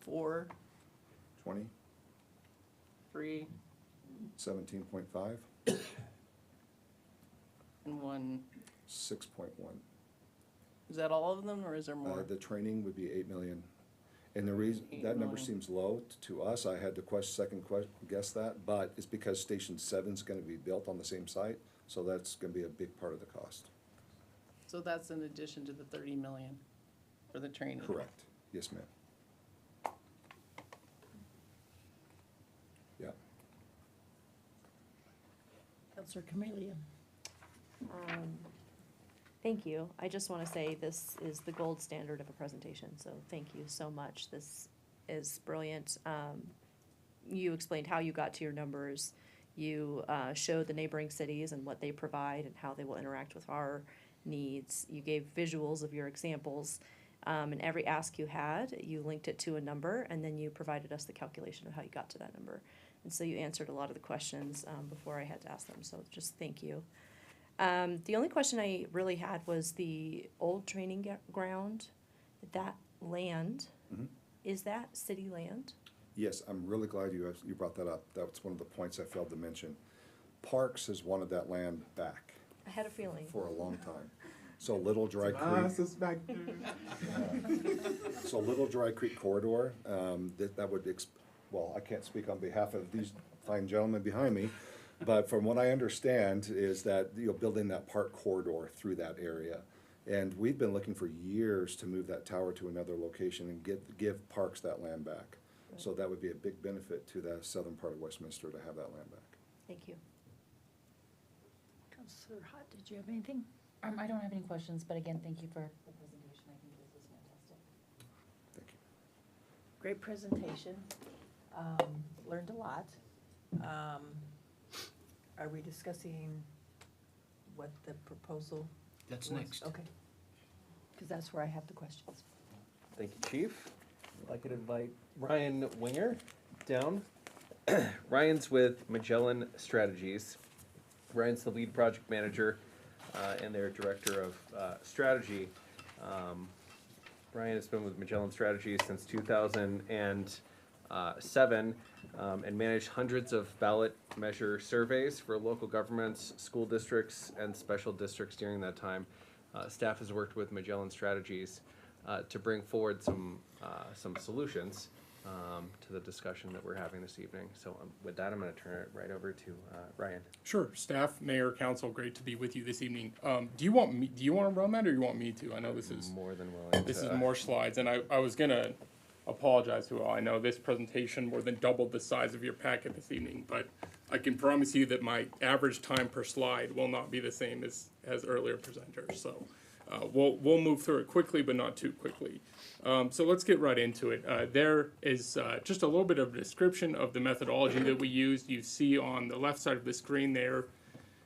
S6: 4,
S19: 20,
S6: 3,
S19: 17.5,
S6: and 1.
S19: 6.1.
S6: Is that all of them, or is there more?
S19: The training would be 8 million. And the reason,
S6: 8
S19: that number
S6: million.
S19: seems low to us, I had to guess that, but it's because Station 7's gonna be built on the same site, so that's gonna be a big part of the cost.
S6: So that's in addition to the 30 million for the training?
S19: Correct. Yes, ma'am. Yeah.
S2: Counselor Camelia.
S5: Thank you. I just want to say this is the gold standard of a presentation, so thank you so much. This is brilliant. You explained how you got to your numbers. You showed the neighboring cities and what they provide and how they will interact with our needs. You gave visuals of your examples. And every ask you had, you linked it to a number, and then you provided us the calculation of how you got to that number. And so you answered a lot of the questions before I had to ask them, so just thank you. The only question I really had was the old training ground, that land, is that city land?
S19: Yes, I'm really glad you brought that up. That's one of the points I failed to mention. Parks has wanted that land back
S5: I had a feeling.
S19: for a long time. So Little Dry Creek. So Little Dry Creek corridor, that would, well, I can't speak on behalf of these fine gentlemen behind me, but from what I understand is that, building that park corridor through that area. And we've been looking for years to move that tower to another location and give parks that land back. So that would be a big benefit to the southern part of Westminster to have that land back.
S5: Thank you.
S2: Counselor Hott, did you have anything?
S4: I don't have any questions, but again, thank you for the presentation. I think this was fantastic.
S19: Thank you.
S2: Great presentation. Learned a lot. Are we discussing what the proposal
S9: That's
S2: was?
S9: next.
S2: Okay. Because that's where I have the questions.
S16: Thank you, Chief. I'd like to invite Ryan Winger down. Ryan's with Magellan Strategies. Ryan's the lead project manager and their director of strategy. Ryan has been with Magellan Strategies since 2007 and managed hundreds of ballot measure surveys for local governments, school districts, and special districts during that time. Staff has worked with Magellan Strategies to bring forward some solutions to the discussion that we're having this evening. So with that, I'm going to turn it right over to Ryan.
S20: Sure. Staff, mayor, council, great to be with you this evening. Do you want to run that, or you want me to? I know this is
S16: more than willing.
S20: This is more slides, and I was gonna apologize to all. I know this presentation more than doubled the size of your packet this evening, but I can promise you that my average time per slide will not be the same as earlier presenters. So we'll move through it quickly, but not too quickly. So let's get right into it. There is just a little bit of a description of the methodology that we used. You see on the left side of the screen there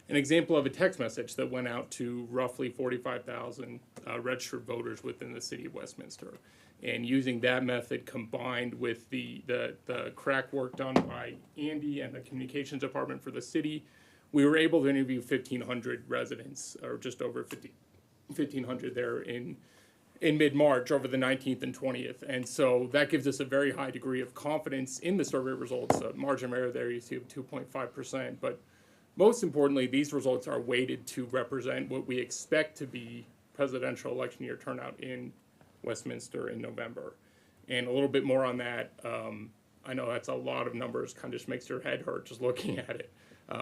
S20: an example of a text message that went out to roughly 45,000 registered voters within the city of Westminster. And using that method combined with the crack work done by Andy and the communications department for the city, we were able to interview 1,500 residents, or just over 1,500 there in mid-March over the 19th and 20th. And so that gives us a very high degree of confidence in the survey results. Margin of error there you see of 2.5%. But most importantly, these results are weighted to represent what we expect to be presidential election year turnout in Westminster in November. And a little bit more on that. I know that's a lot of numbers, kind of just makes your head hurt just looking at it,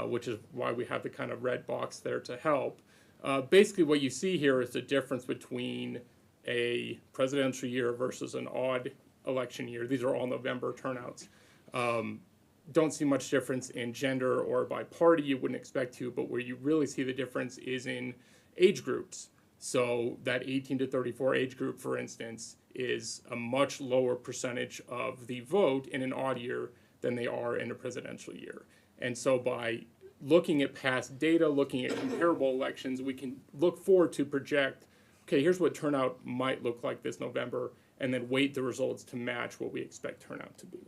S20: which is why we have the kind of red box there to help. Basically what you see here is the difference between a presidential year versus an odd election year. These are all November turnouts. Don't see much difference in gender or by party, you wouldn't expect to, but where you really see the difference is in age groups. So that 18 to 34 age group, for instance, is a much lower percentage of the vote in an odd year than they are in a presidential year. And so by looking at past data, looking at comparable elections, we can look forward to project, okay, here's what turnout might look like this November, and then weight the results to match what we expect turnout to be.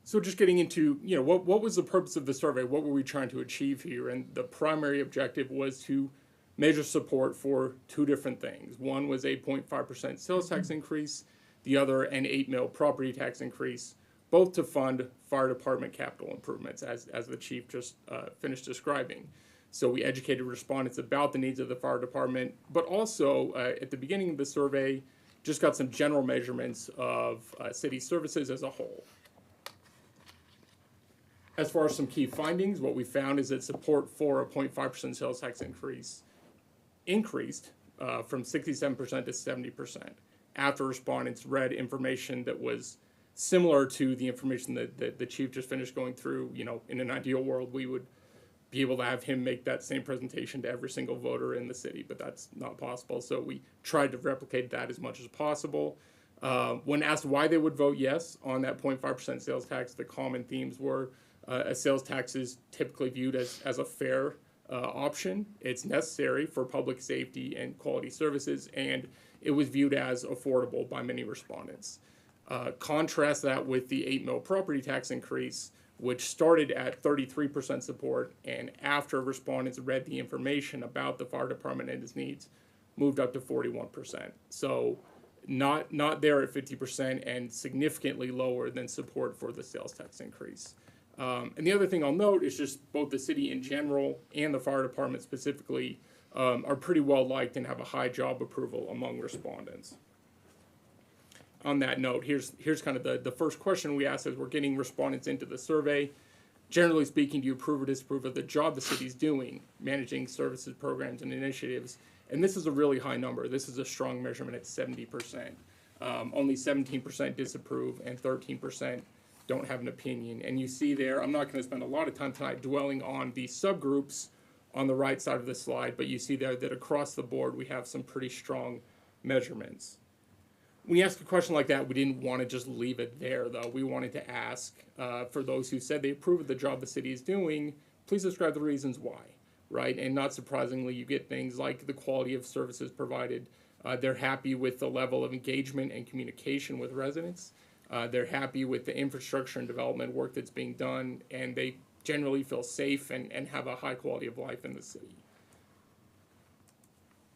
S20: So just getting into, what was the purpose of the survey? What were we trying to achieve here? And the primary objective was to measure support for two different things. One was a 0.5% sales tax increase, the other an 8 mil property tax increase, both to fund fire department capital improvements, as the chief just finished describing. So we educated respondents about the needs of the fire department, but also at the beginning of the survey, just got some general measurements of city services as a whole. As far as some key findings, what we found is that support for a 0.5% sales tax increased from 67% to 70% after respondents read information that was similar to the information that the chief just finished going through. In an ideal world, we would be able to have him make that same presentation to every single voter in the city, but that's not possible. So we tried to replicate that as much as possible. When asked why they would vote yes on that 0.5% sales tax, the common themes were a sales tax is typically viewed as a fair option. It's necessary for public safety and quality services, and it was viewed as affordable by many respondents. Contrast that with the 8 mil property tax increase, which started at 33% support, and after respondents read the information about the fire department and its needs, moved up to 41%. So not there at 50% and significantly lower than support for the sales tax increase. And the other thing I'll note is just both the city in general and the fire department specifically are pretty well liked and have a high job approval among respondents. On that note, here's kind of the first question we asked as we're getting respondents into the survey. Generally speaking, do you approve or disapprove of the job the city's doing, managing services, programs, and initiatives? And this is a really high number. This is a strong measurement at 70%. Only 17% disapprove and 13% don't have an opinion. And you see there, I'm not going to spend a lot of time tonight dwelling on the subgroups on the right side of the slide, but you see there that across the board we have some pretty strong measurements. When you ask a question like that, we didn't want to just leave it there, though. We wanted to ask, for those who said they approve of the job the city is doing, please describe the reasons why, right? And not surprisingly, you get things like the quality of services provided. They're happy with the level of engagement and communication with residents. They're happy with the infrastructure and development work that's being done, and they generally feel safe and have a high quality of life in the city.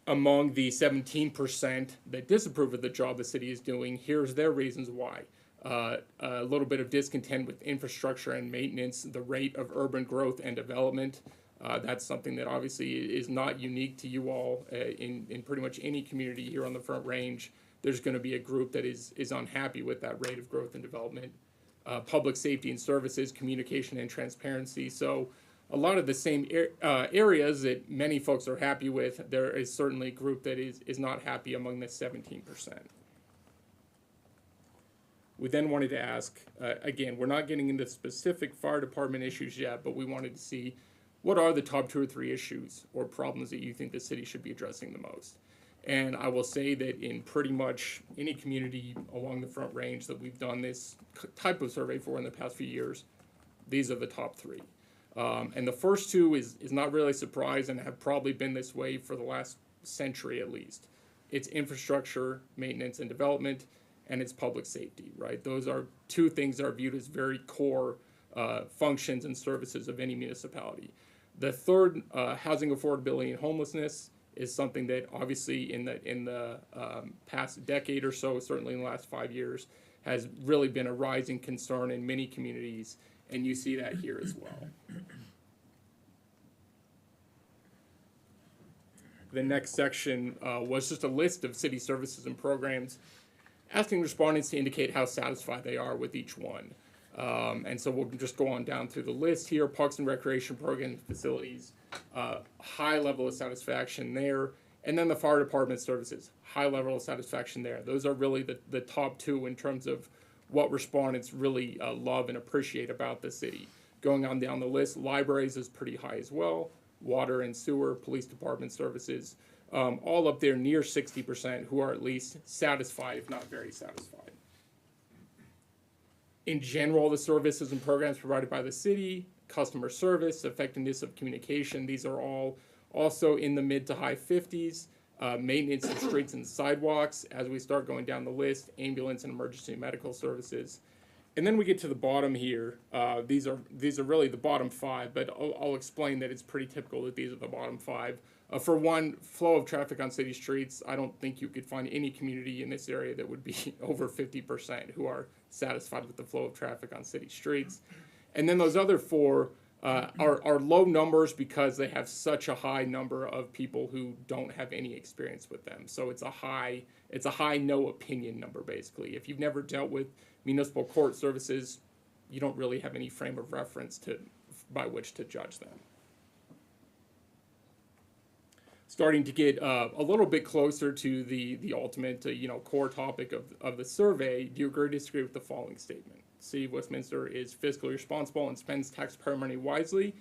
S20: Among the 17% that disapprove of the job the city is doing, here's their reasons why. A little bit of discontent with infrastructure and maintenance, the rate of urban growth and development. That's something that obviously is not unique to you all in pretty much any community here on the Front Range. there's going to be a group that is unhappy with that rate of growth and development. Public safety and services, communication and transparency. So a lot of the same areas that many folks are happy with, there is certainly a group that is not happy among the 17%. We then wanted to ask, again, we're not getting into specific fire department issues yet, but we wanted to see what are the top 2 or 3 issues or problems that you think the city should be addressing the most. And I will say that in pretty much any community along the Front Range that we've done this type of survey for in the past few years, these are the top 3. And the first 2 is not really a surprise and have probably been this way for the last century at least. It's infrastructure, maintenance, and development, and it's public safety, right? Those are 2 things that are viewed as very core functions and services of any municipality. The third, housing affordability and homelessness, is something that obviously in the past decade or so, certainly in the last 5 years, has really been a rising concern in many communities, and you see that here as well. The next section was just a list of city services and programs, asking respondents to indicate how satisfied they are with each one. And so we'll just go on down through the list here. Parks and recreation programs, facilities, high level of satisfaction there. And then the fire department services, high level of satisfaction there. Those are really the top 2 in terms of what respondents really love and appreciate about the city. Going on down the list, libraries is pretty high as well. Water and sewer, police department services, all up there near 60% who are at least satisfied, if not very satisfied. In general, the services and programs provided by the city, customer service, effectiveness of communication, these are all also in the mid to high 50s. Maintenance of streets and sidewalks, as we start going down the list, ambulance and emergency medical services. And then we get to the bottom here. These are really the bottom 5, but I'll explain that it's pretty typical that these are the bottom 5. For one, flow of traffic on city streets, I don't think you could find any community in this area that would be over 50% who are satisfied with the flow of traffic on city streets. And then those other 4 are low numbers because they have such a high number of people who don't have any experience with them. So it's a high no opinion number, basically. If you've never dealt with municipal court services, you don't really have any frame of reference by which to judge them. Starting to get a little bit closer to the ultimate core topic of the survey, do you agree or disagree with the following statement? City of Westminster is fiscally responsible and spends taxpayer money wisely.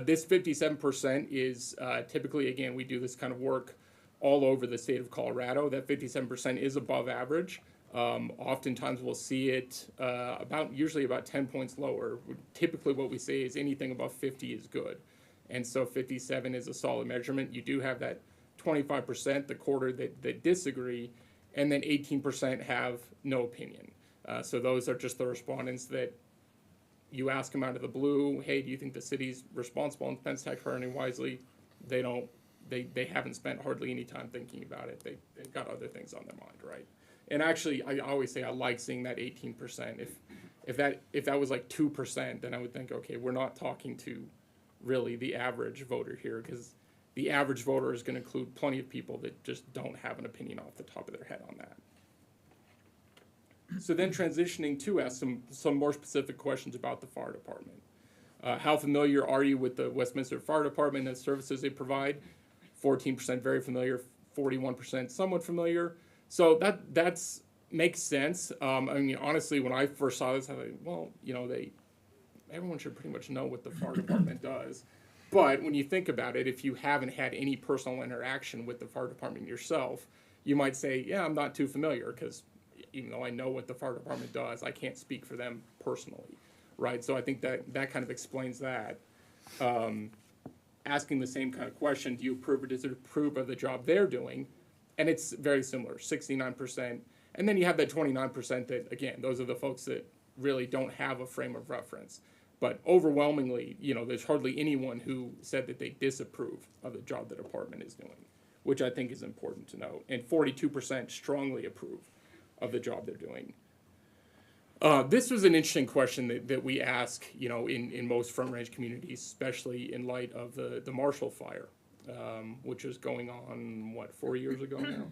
S20: This 57% is typically, again, we do this kind of work all over the state of Colorado. That 57% is above average. Oftentimes we'll see it usually about 10 points lower. Typically what we say is anything above 50 is good. And so 57 is a solid measurement. You do have that 25%, the quarter that disagree, and then 18% have no opinion. So those are just the respondents that you ask them out of the blue, hey, do you think the city's responsible and spends taxpayer money wisely? They haven't spent hardly any time thinking about it. They've got other things on their mind, right? And actually, I always say I like seeing that 18%. If that was like 2%, then I would think, okay, we're not talking to really the average voter here, because the average voter is going to include plenty of people that just don't have an opinion off the top of their head on that. So then transitioning to ask some more specific questions about the fire department. How familiar are you with the Westminster Fire Department and the services they provide? 14% very familiar, 41% somewhat familiar. So that makes sense. I mean, honestly, when I first saw this, I was like, well, everyone should pretty much know what the fire department does. But when you think about it, if you haven't had any personal interaction with the fire department yourself, you might say, yeah, I'm not too familiar, because even though I know what the fire department does, I can't speak for them personally, right? So I think that kind of explains that. Asking the same kind of question, do you approve or disapprove of the job they're doing? And it's very similar, 69%. And then you have that 29% that, again, those are the folks that really don't have a frame of reference. But overwhelmingly, there's hardly anyone who said that they disapprove of the job the department is doing, which I think is important to note. And 42% strongly approve of the job they're doing. This was an interesting question that we ask, in most Front Range communities, especially in light of the Marshall Fire, which was going on, 4 years ago now?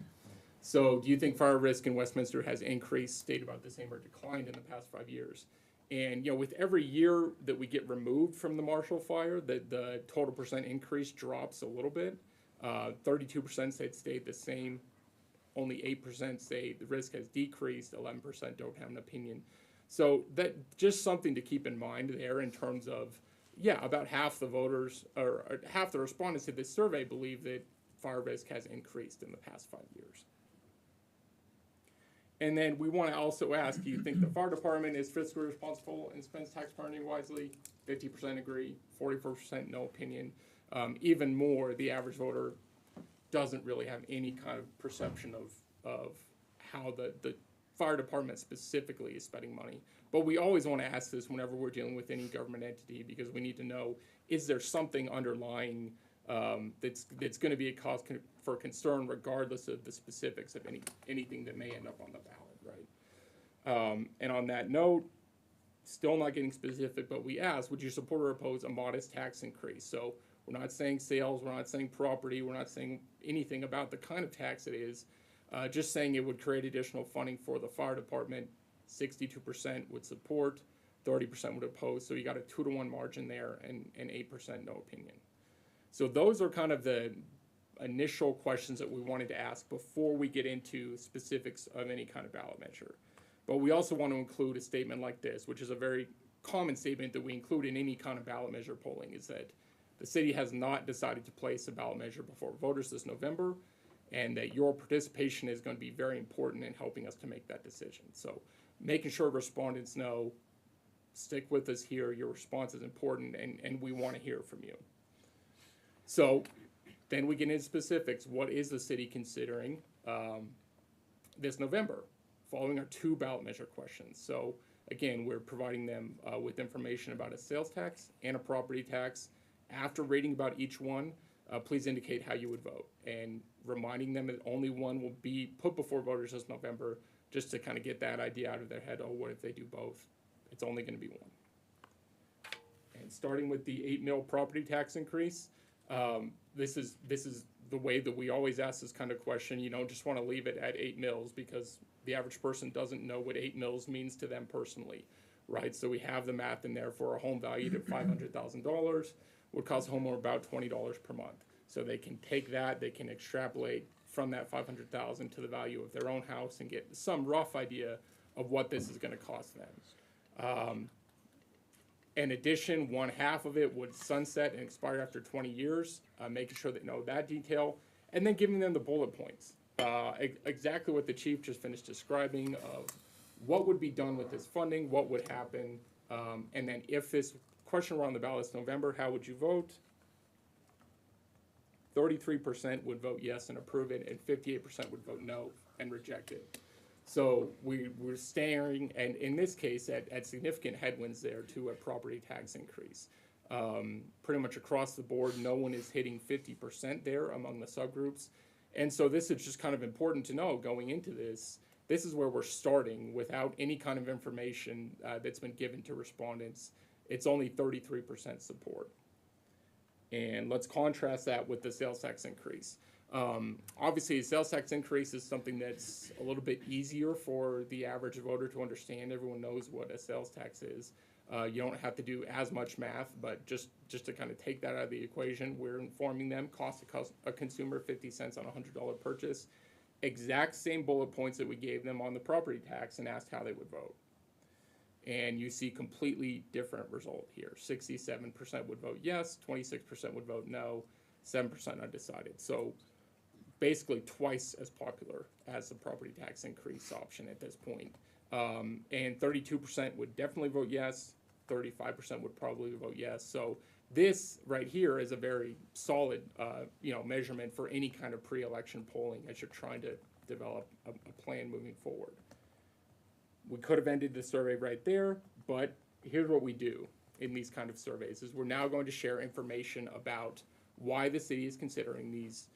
S20: So do you think fire risk in Westminster has increased, stayed about the same, or declined in the past 5 years? And, with every year that we get removed from the Marshall Fire, the total percent increase drops a little bit. 32% say it stayed the same. Only 8% say the risk has decreased. 11% don't have an opinion. So that just something to keep in mind there in terms of, about half the voters or half the respondents to this survey believe that fire risk has increased in the past 5 years. And then we want to also ask, do you think the fire department is fiscally responsible and spends taxpayer money wisely? 50% agree, 44% no opinion. Even more, the average voter doesn't really have any kind of perception of how the fire department specifically is spending money. But we always want to ask this whenever we're dealing with any government entity, because we need to know, is there something underlying that's going to be a cause for concern regardless of the specifics of anything that may end up on the ballot, right? And on that note, still not getting specific, but we asked, would you support or oppose a modest tax increase? So we're not saying sales, we're not saying property, we're not saying anything about the kind of tax it is, just saying it would create additional funding for the fire department. 62% would support, 30% would oppose, so you got a 2-to-1 margin there, and 8% no opinion. So those are kind of the initial questions that we wanted to ask before we get into specifics of any kind of ballot measure. But we also want to include a statement like this, which is a very common statement that we include in any kind of ballot measure polling, is that the city has not decided to place a ballot measure before voters this November, and that your participation is going to be very important in helping us to make that decision. So making sure respondents know, stick with us here, your response is important, and we want to hear from you. So then we get into specifics. What is the city considering this November, following our 2 ballot measure questions? So again, we're providing them with information about a sales tax and a property tax. After reading about each one, please indicate how you would vote, and reminding them that only one will be put before voters this November, just to kind of get that idea out of their head. Oh, what if they do both? It's only going to be one. And starting with the 8 mil property tax increase, this is the way that we always ask this kind of question. You don't just want to leave it at 8 mils, because the average person doesn't know what 8 mils means to them personally, right? So we have the math in there for a home valued at $500,000 would cost a homeowner about $20 per month. So they can take that, they can extrapolate from that $500,000 to the value of their own house and get some rough idea of what this is going to cost them. In addition, 1/2 of it would sunset and expire after 20 years, making sure they know that detail, and then giving them the bullet points. Exactly what the chief just finished describing of what would be done with this funding, what would happen, and then if this question were on the ballot this November, how would you vote? 33% would vote yes and approve it, and 58% would vote no and reject it. So we're staring, and in this case, at significant headwinds there to a property tax increase. Pretty much across the board, no one is hitting 50% there among the subgroups. And so this is just kind of important to know going into this. This is where we're starting without any kind of information that's been given to respondents. It's only 33% support. And let's contrast that with the sales tax increase. Obviously, a sales tax increase is something that's a little bit easier for the average voter to understand. Everyone knows what a sales tax is. You don't have to do as much math, but just to kind of take that out of the equation, we're informing them cost a consumer 50 cents on a $100 purchase. Exact same bullet points that we gave them on the property tax and asked how they would vote. And you see completely different result here. 67% would vote yes, 26% would vote no, 7% undecided. So basically twice as popular as the property tax increase option at this point. And 32% would definitely vote yes, 35% would probably vote yes. So this right here is a very solid measurement for any kind of pre-election polling as you're trying to develop a plan moving forward. We could have ended the survey right there, but here's what we do in these kind of surveys is we're now going to share information about why the city is considering these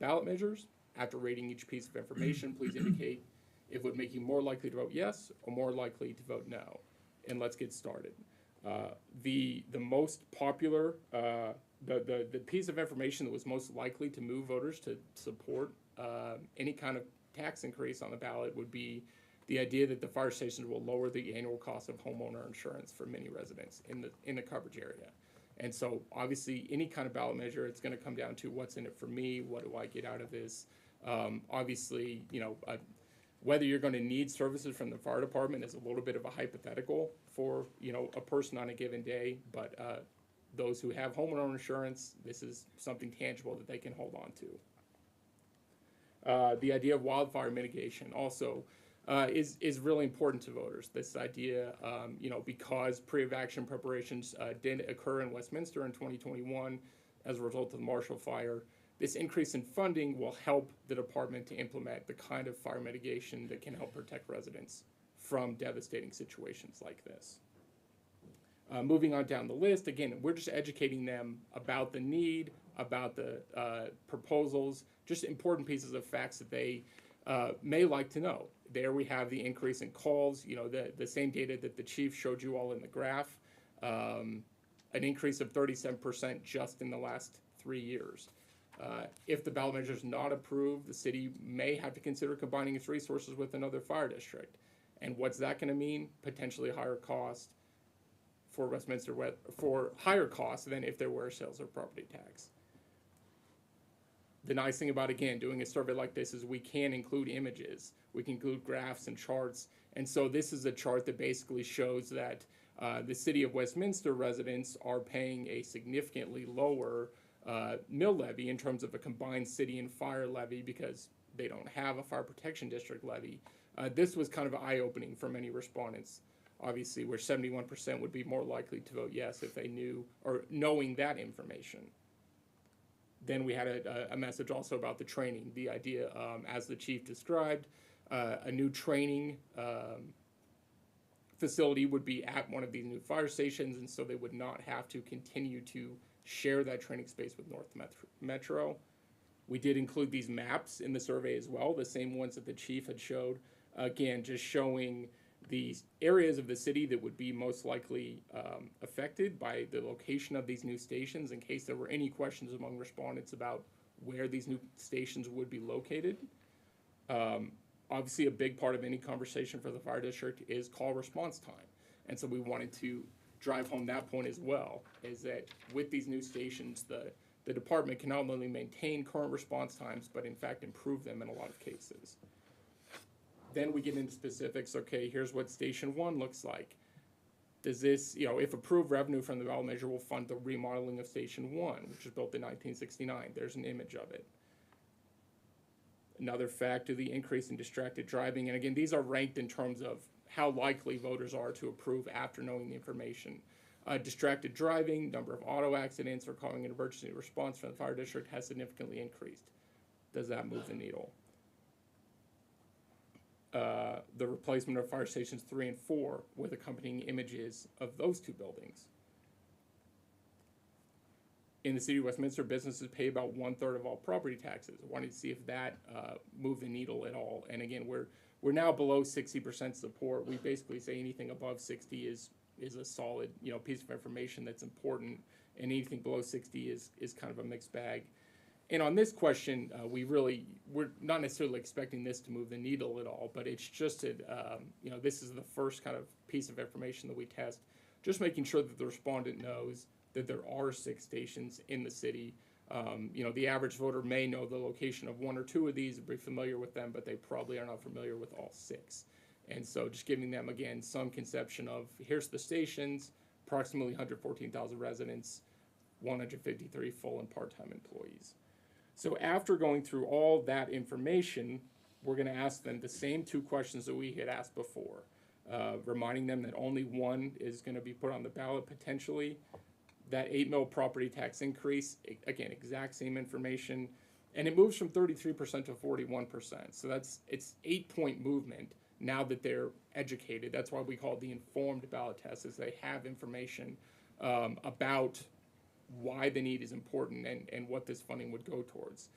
S20: ballot measures. After rating each piece of information, please indicate if it would make you more likely to vote yes or more likely to vote no. And let's get started. The most popular, the piece of information that was most likely to move voters to support any kind of tax increase on the ballot would be the idea that the fire stations will lower the annual cost of homeowner insurance for many residents in the coverage area. And so obviously any kind of ballot measure, it's going to come down to what's in it for me, what do I get out of this. Obviously, whether you're going to need services from the fire department is a little bit of a hypothetical for, a person on a given day, but those who have homeowner insurance, this is something tangible that they can hold on to. The idea of wildfire mitigation also is really important to voters. This idea, because pre-evacuation preparations did occur in Westminster in 2021 as a result of the Marshall Fire, this increase in funding will help the department to implement the kind of fire mitigation that can help protect residents from devastating situations like this. Moving on down the list, again, we're just educating them about the need, about the proposals, just important pieces of facts that they may like to know. There we have the increase in calls, the same data that the chief showed you all in the graph, an increase of 37% just in the last 3 years. If the ballot measure is not approved, the city may have to consider combining its resources with another fire district. And what's that going to mean? Potentially higher cost for Westminster, for higher costs than if there were a sales or property tax. The nice thing about, again, doing a survey like this is we can include images, we can include graphs and charts, and so this is a chart that basically shows that the city of Westminster residents are paying a significantly lower mill levy in terms of a combined city and fire levy because they don't have a fire protection district levy. This was kind of eye-opening for many respondents, obviously, where 71% would be more likely to vote yes if they knew or knowing that information. Then we had a message also about the training, the idea, as the chief described, a new training facility would be at one of these new fire stations, and so they would not have to continue to share that training space with North Metro. We did include these maps in the survey as well, the same ones that the chief had showed, again, just showing the areas of the city that would be most likely affected by the location of these new stations in case there were any questions among respondents about where these new stations would be located. Obviously, a big part of any conversation for the fire district is call response time. And so we wanted to drive home that point as well, is that with these new stations, the department can not only maintain current response times, but in fact improve them in a lot of cases. Then we get into specifics. Okay, here's what Station 1 looks like. Does this, if approved, revenue from the ballot measure will fund the remodeling of Station 1, which was built in 1969. There's an image of it. Another factor, the increase in distracted driving. And again, these are ranked in terms of how likely voters are to approve after knowing the information. Distracted driving, number of auto accidents or calling an emergency response from the fire district has significantly increased. Does that move the needle? The replacement of fire stations 3 and 4 with accompanying images of those two buildings. In the city of Westminster, businesses pay about 1/3 of all property taxes. I wanted to see if that moved the needle at all. And again, we're now below 60% support. We basically say anything above 60 is a solid piece of information that's important, and anything below 60 is kind of a mixed bag. And on this question, we're not necessarily expecting this to move the needle at all, but it's just that, this is the first kind of piece of information that we test, just making sure that the respondent knows that there are 6 stations in the city. The average voter may know the location of 1 or 2 of these, be familiar with them, but they probably are not familiar with all 6. And so just giving them, again, some conception of here's the stations, approximately 114,000 residents, 153 full and part-time employees. So after going through all that information, we're going to ask them the same 2 questions that we had asked before, reminding them that only one is going to be put on the ballot potentially, that 8 mil property tax increase, again, exact same information, and it moves from 33% to 41%. So it's 8-point movement now that they're educated. That's why we call it the informed ballot test, is they have information about why the need is important and what this funding would go towards.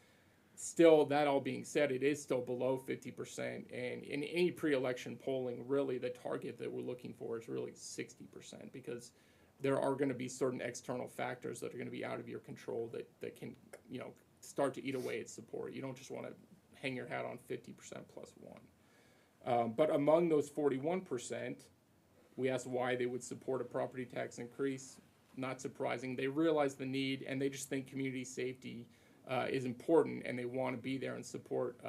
S20: Still, that all being said, it is still below 50%, and in any pre-election polling, really the target that we're looking for is really 60%, because there are going to be certain external factors that are going to be out of your control that can start to eat away at support. You don't just want to hang your hat on 50% plus one. But among those 41%, we asked why they would support a property tax increase. Not surprising, they realize the need and they just think community safety is important, and they want to be there and support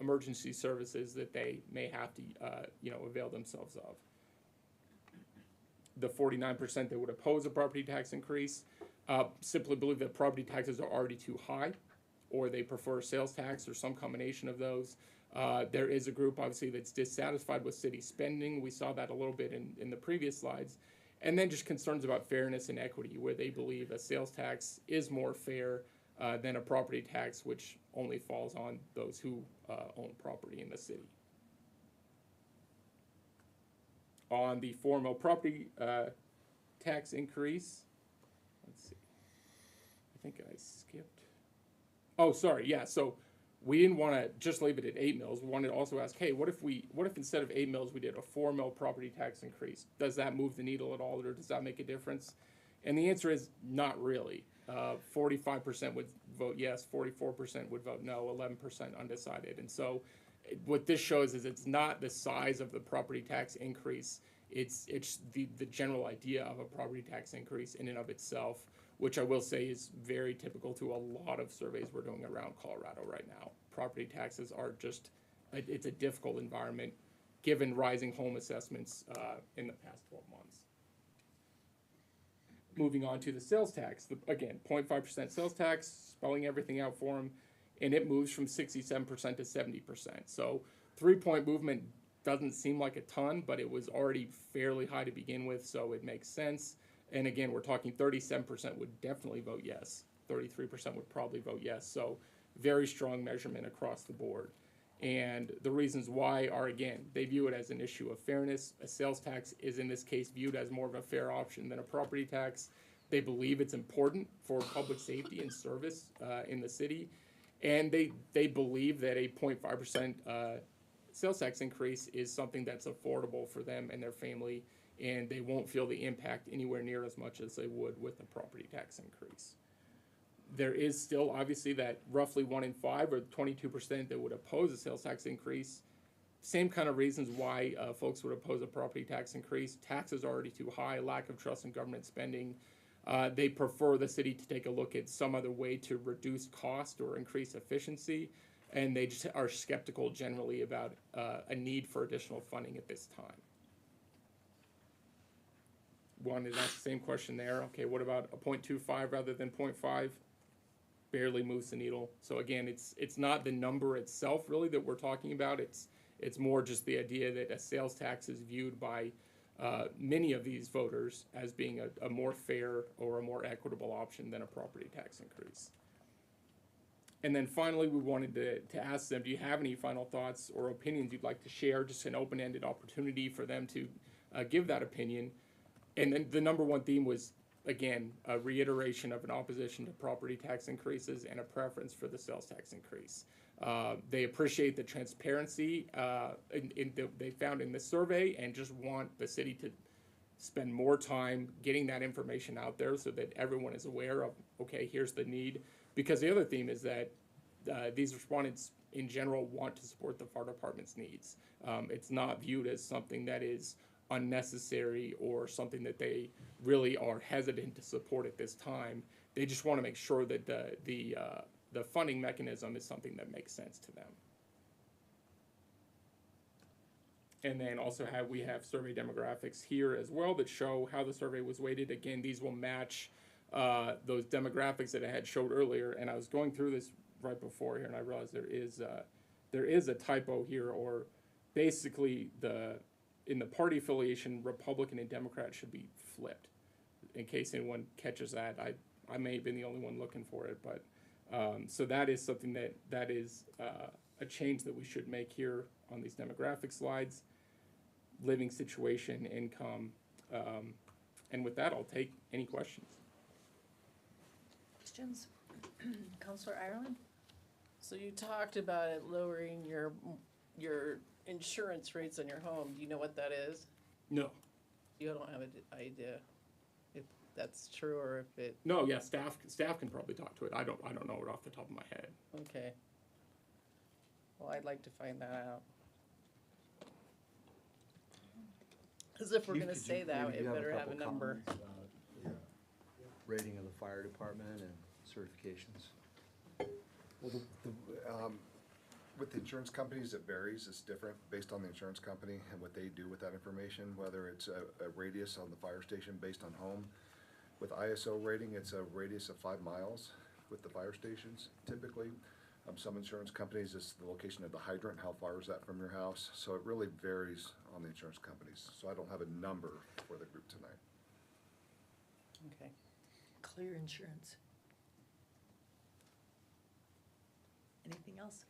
S20: emergency services that they may have to, avail themselves of. The 49% that would oppose a property tax increase simply believe that property taxes are already too high, or they prefer sales tax or some combination of those. There is a group, obviously, that's dissatisfied with city spending. We saw that a little bit in the previous slides. And then just concerns about fairness and equity, where they believe a sales tax is more fair than a property tax, which only falls on those who own property in the city. On the formal property tax increase, let's see, I think I skipped. Oh, sorry, yeah, so we didn't want to just leave it at 8 mils. We wanted to also ask, hey, what if instead of 8 mils we did a 4 mil property tax increase? Does that move the needle at all, or does that make a difference? And the answer is not really. 45% would vote yes, 44% would vote no, 11% undecided. And so what this shows is it's not the size of the property tax increase, it's the general idea of a property tax increase in and of itself, which I will say is very typical to a lot of surveys we're doing around Colorado right now. Property taxes are just, it's a difficult environment given rising home assessments in the past 12 months. Moving on to the sales tax, again, 0.5% sales tax, spelling everything out for them, and it moves from 67% to 70%. So 3-point movement doesn't seem like a ton, but it was already fairly high to begin with, so it makes sense. And again, we're talking 37% would definitely vote yes. 33% would probably vote yes. So very strong measurement across the board. And the reasons why are, again, they view it as an issue of fairness. A sales tax is in this case viewed as more of a fair option than a property tax. They believe it's important for public safety and service in the city. And they believe that a 0.5% sales tax increase is something that's affordable for them and their family, and they won't feel the impact anywhere near as much as they would with a property tax increase. There is still obviously that roughly 1 in 5 or 22% that would oppose a sales tax increase. Same kind of reasons why folks would oppose a property tax increase. Taxes are already too high, lack of trust in government spending. They prefer the city to take a look at some other way to reduce cost or increase efficiency, and they just are skeptical generally about a need for additional funding at this time. Wanted to ask the same question there. Okay, what about a 0.25 rather than 0.5? Barely moves the needle. So again, it's not the number itself really that we're talking about. It's more just the idea that a sales tax is viewed by many of these voters as being a more fair or a more equitable option than a property tax increase. And then finally, we wanted to ask them, do you have any final thoughts or opinions you'd like to share? Just an open-ended opportunity for them to give that opinion. And then the number one theme was, again, a reiteration of an opposition to property tax increases and a preference for the sales tax increase. They appreciate the transparency they found in this survey and just want the city to spend more time getting that information out there so that everyone is aware of, okay, here's the need. Because the other theme is that these respondents in general want to support the fire department's needs. It's not viewed as something that is unnecessary or something that they really are hesitant to support at this time. They just want to make sure that the funding mechanism is something that makes sense to them. And then also we have survey demographics here as well that show how the survey was weighted. Again, these will match those demographics that I had showed earlier. And I was going through this right before here, and I realized there is a typo here, or basically in the party affiliation, Republican and Democrat should be flipped. In case anyone catches that, I may have been the only one looking for it, but so that is something that is a change that we should make here on these demographic slides. Living situation, income, and with that, I'll take any questions.
S2: Questions? Councilor Ireland?
S6: So you talked about it lowering your insurance rates on your home. Do you know what that is?
S20: No.
S6: You don't have an idea if that's true or if it.
S20: No, yeah, staff can probably talk to it. I don't know it off the top of my head.
S6: Okay. Well, I'd like to find that out. Because if we're
S14: Chief,
S6: gonna
S14: could you-
S6: say that,
S14: maybe
S6: it
S14: you
S6: better have a
S14: couple
S6: number.
S14: comments about the rating of the fire department and certifications.
S19: Well, with the insurance companies, it varies. It's different based on the insurance company and what they do with that information, whether it's a radius on the fire station based on home. With ISO rating, it's a radius of 5 miles with the fire stations typically. Some insurance companies, it's the location of the hydrant, how far is that from your house? So it really varies on the insurance companies. So I don't have a number for the group tonight.
S6: Okay.
S2: Clear insurance. Anything else?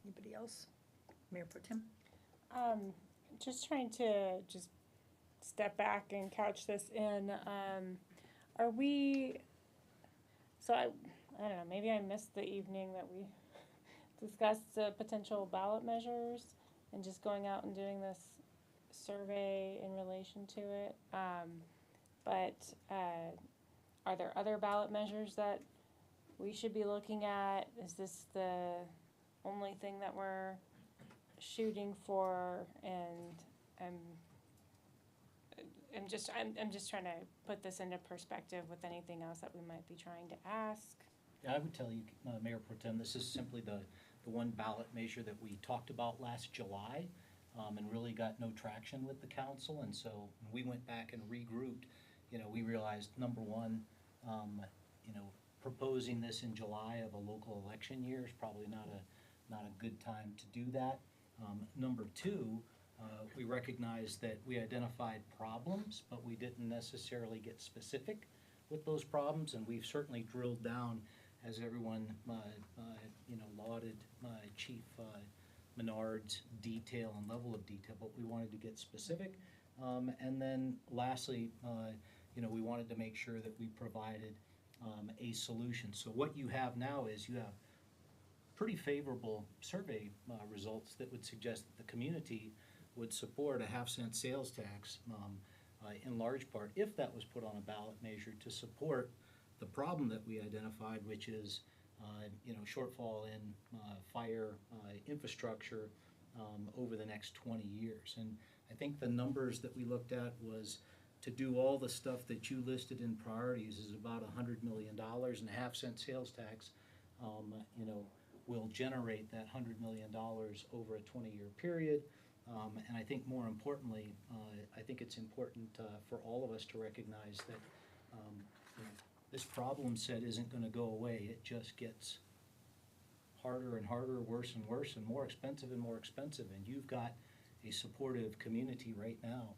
S2: Anybody else? Mayor Pro Tem?
S8: Just trying to just step back and couch this in, are we, so I don't know, maybe I missed the evening that we discussed the potential ballot measures and just going out and doing this survey in relation to it. But are there other ballot measures that we should be looking at? Is this the only thing that we're shooting for? And I'm just trying to put this into perspective with anything else that we might be trying to ask.
S9: Yeah, I would tell you, Mayor Pro Tem, this is simply the one ballot measure that we talked about last July, and really got no traction with the council, and so when we went back and regrouped, we realized, number one, proposing this in July of a local election year is probably not a good time to do that. Number two, we recognized that we identified problems, but we didn't necessarily get specific with those problems, and we've certainly drilled down, as everyone lauded Chief Menard's detail and level of detail, but we wanted to get specific. And then lastly, we wanted to make sure that we provided a solution. So what you have now is you have pretty favorable survey results that would suggest that the community would support a 1/2-cent sales tax in large part, if that was put on a ballot measure, to support the problem that we identified, which is shortfall in fire infrastructure over the next 20 years. And I think the numbers that we looked at was to do all the stuff that you listed in priorities is about $100 million, and a 1/2-cent sales tax will generate that $100 million over a 20-year period. And I think more importantly, I think it's important for all of us to recognize that this problem set isn't going to go away. It just gets harder and harder, worse and worse, and more expensive and more expensive. And you've got a supportive community right now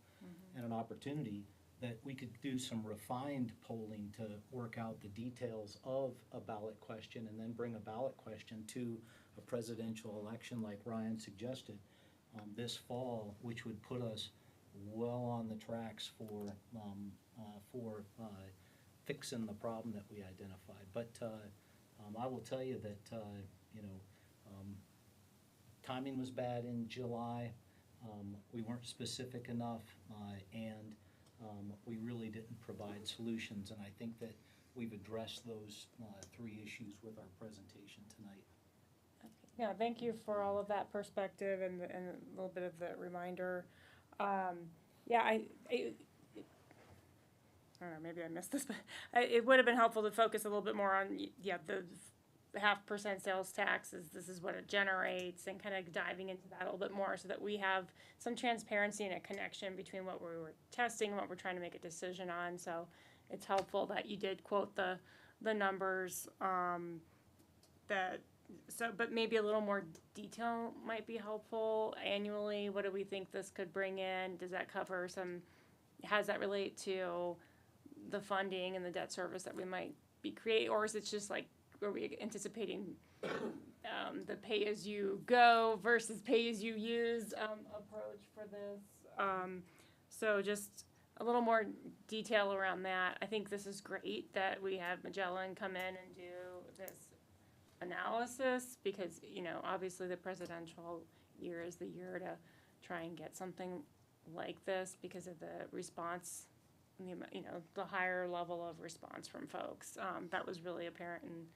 S9: and an opportunity that we could do some refined polling to work out the details of a ballot question and then bring a ballot question to a presidential election like Ryan suggested this fall, which would put us well on the tracks for fixing the problem that we identified. But I will tell you that timing was bad in July. We weren't specific enough, and we really didn't provide solutions. And I think that we've addressed those 3 issues with our presentation tonight.
S8: Yeah, thank you for all of that perspective and a little bit of the reminder. I don't know, maybe I missed this, but it would have been helpful to focus a little bit more on, the 0.5% sales tax, this is what it generates, and kind of diving into that a little bit more so that we have some transparency and a connection between what we were testing and what we're trying to make a decision on. So it's helpful that you did quote the numbers, but maybe a little more detail might be helpful. Annually, what do we think this could bring in? Does that cover how does that relate to the funding and the debt service that we might be creating, or is it just like, are we anticipating the pay-as-you-go versus pay-as-you-use approach for this? So just a little more detail around that. I think this is great that we have Magellan come in and do this analysis because, obviously the presidential year is the year to try and get something like this because of the response, the higher level of response from folks. That was really apparent in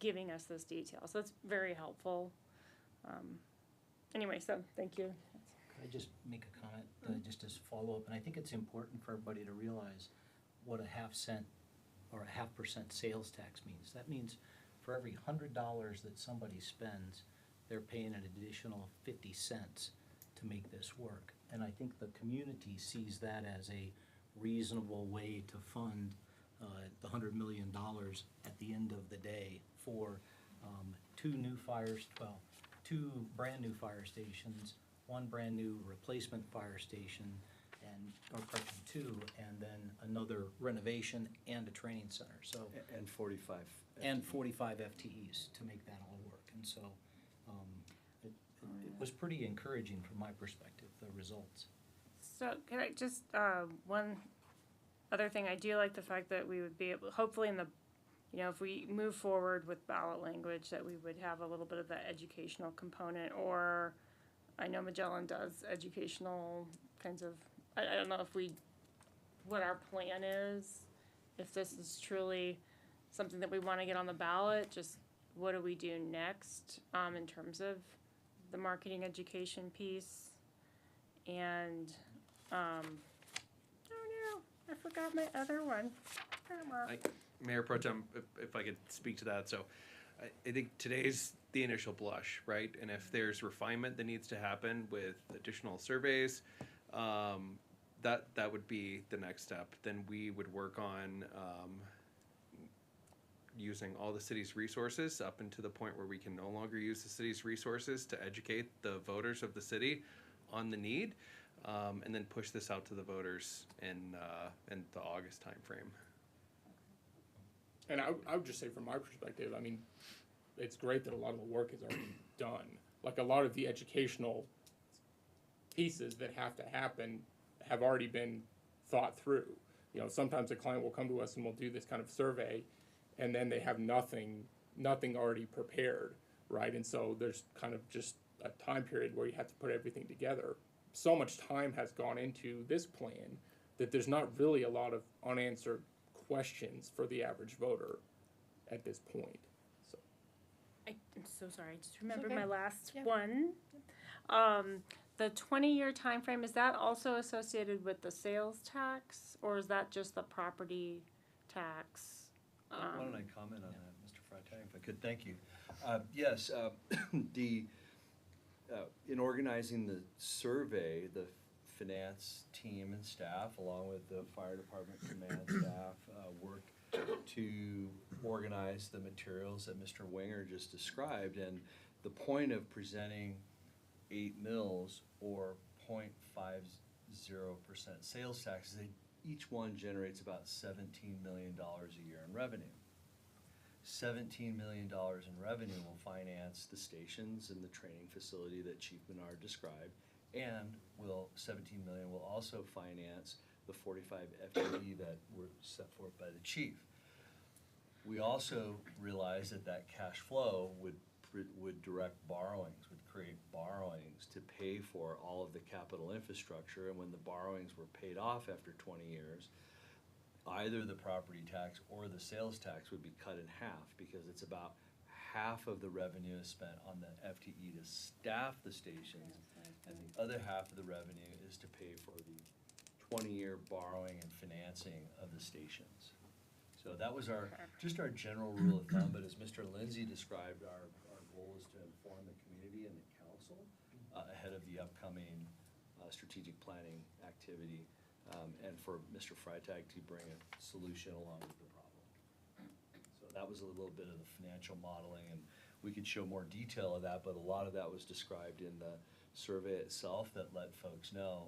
S8: giving us those details. So that's very helpful. Anyway, so thank you.
S9: Could I just make a comment, just as follow-up? And I think it's important for everybody to realize what a half cent or a 0.5% sales tax means. That means for every $100 that somebody spends, they're paying an additional 50 cents to make this work. And I think the community sees that as a reasonable way to fund the $100 million at the end of the day for two brand-new fire stations, one brand-new replacement fire station, two, and then another renovation and a training center, so.
S14: And 45.
S9: And 45 FTEs to make that all work, and so, it was pretty encouraging from my perspective, the results.
S8: So can I just, one other thing, I do like the fact that we would be able, hopefully in the, if we move forward with ballot language, that we would have a little bit of that educational component, or I know Magellan does educational kinds of, I don't know what our plan is, if this is truly something that we want to get on the ballot, just what do we do next, in terms of the marketing education piece, and, oh no, I forgot my other one.
S16: Mayor Pro Tem, if I could speak to that, so I think today's the initial blush, right? And if there's refinement that needs to happen with additional surveys, that would be the next step. Then we would work on using all the city's resources up until the point where we can no longer use the city's resources to educate the voters of the city on the need, and then push this out to the voters in the August timeframe.
S20: And I would just say from my perspective, I mean, it's great that a lot of the work is already done. Like a lot of the educational pieces that have to happen have already been thought through. Sometimes a client will come to us and we'll do this kind of survey, and then they have nothing already prepared, right? And so there's kind of just a time period where you have to put everything together. So much time has gone into this plan that there's not really a lot of unanswered questions for the average voter at this point. So
S8: I'm so sorry, I just remembered
S2: okay.
S8: my last
S2: Yeah.
S8: one. The 20-year time frame, is that also associated with the sales tax, or is that just the property tax?
S14: Why don't I comment on that, Mr. Freitag, if I could? Thank you. Yes, in organizing the survey, the finance team and staff, along with the fire department command staff, worked to organize the materials that Mr. Winger just described. And the point of presenting 8 mills or 0.50% sales tax is that each one generates about $17 million a year in revenue. $17 million in revenue will finance the stations and the training facility that Chief Menard described, and $17 million will also finance the 45 FTE that were set forth by the chief. We also realized that cash flow would direct borrowings, would create borrowings to pay for all of the capital infrastructure, and when the borrowings were paid off after 20 years, either the property tax or the sales tax would be cut in half, because it's about half of the revenue is spent on the FTE to staff the stations, and the other half of the revenue is to pay for the 20-year borrowing and financing of the stations. So that was just our general rule of thumb, but as Mr. Lindsay described, our goal is to inform the community and the council ahead of the upcoming strategic planning activity, and for Mr. Freitag to bring a solution along with the problem. So that was a little bit of the financial modeling, and we could show more detail of that, but a lot of that was described in the survey itself that let folks know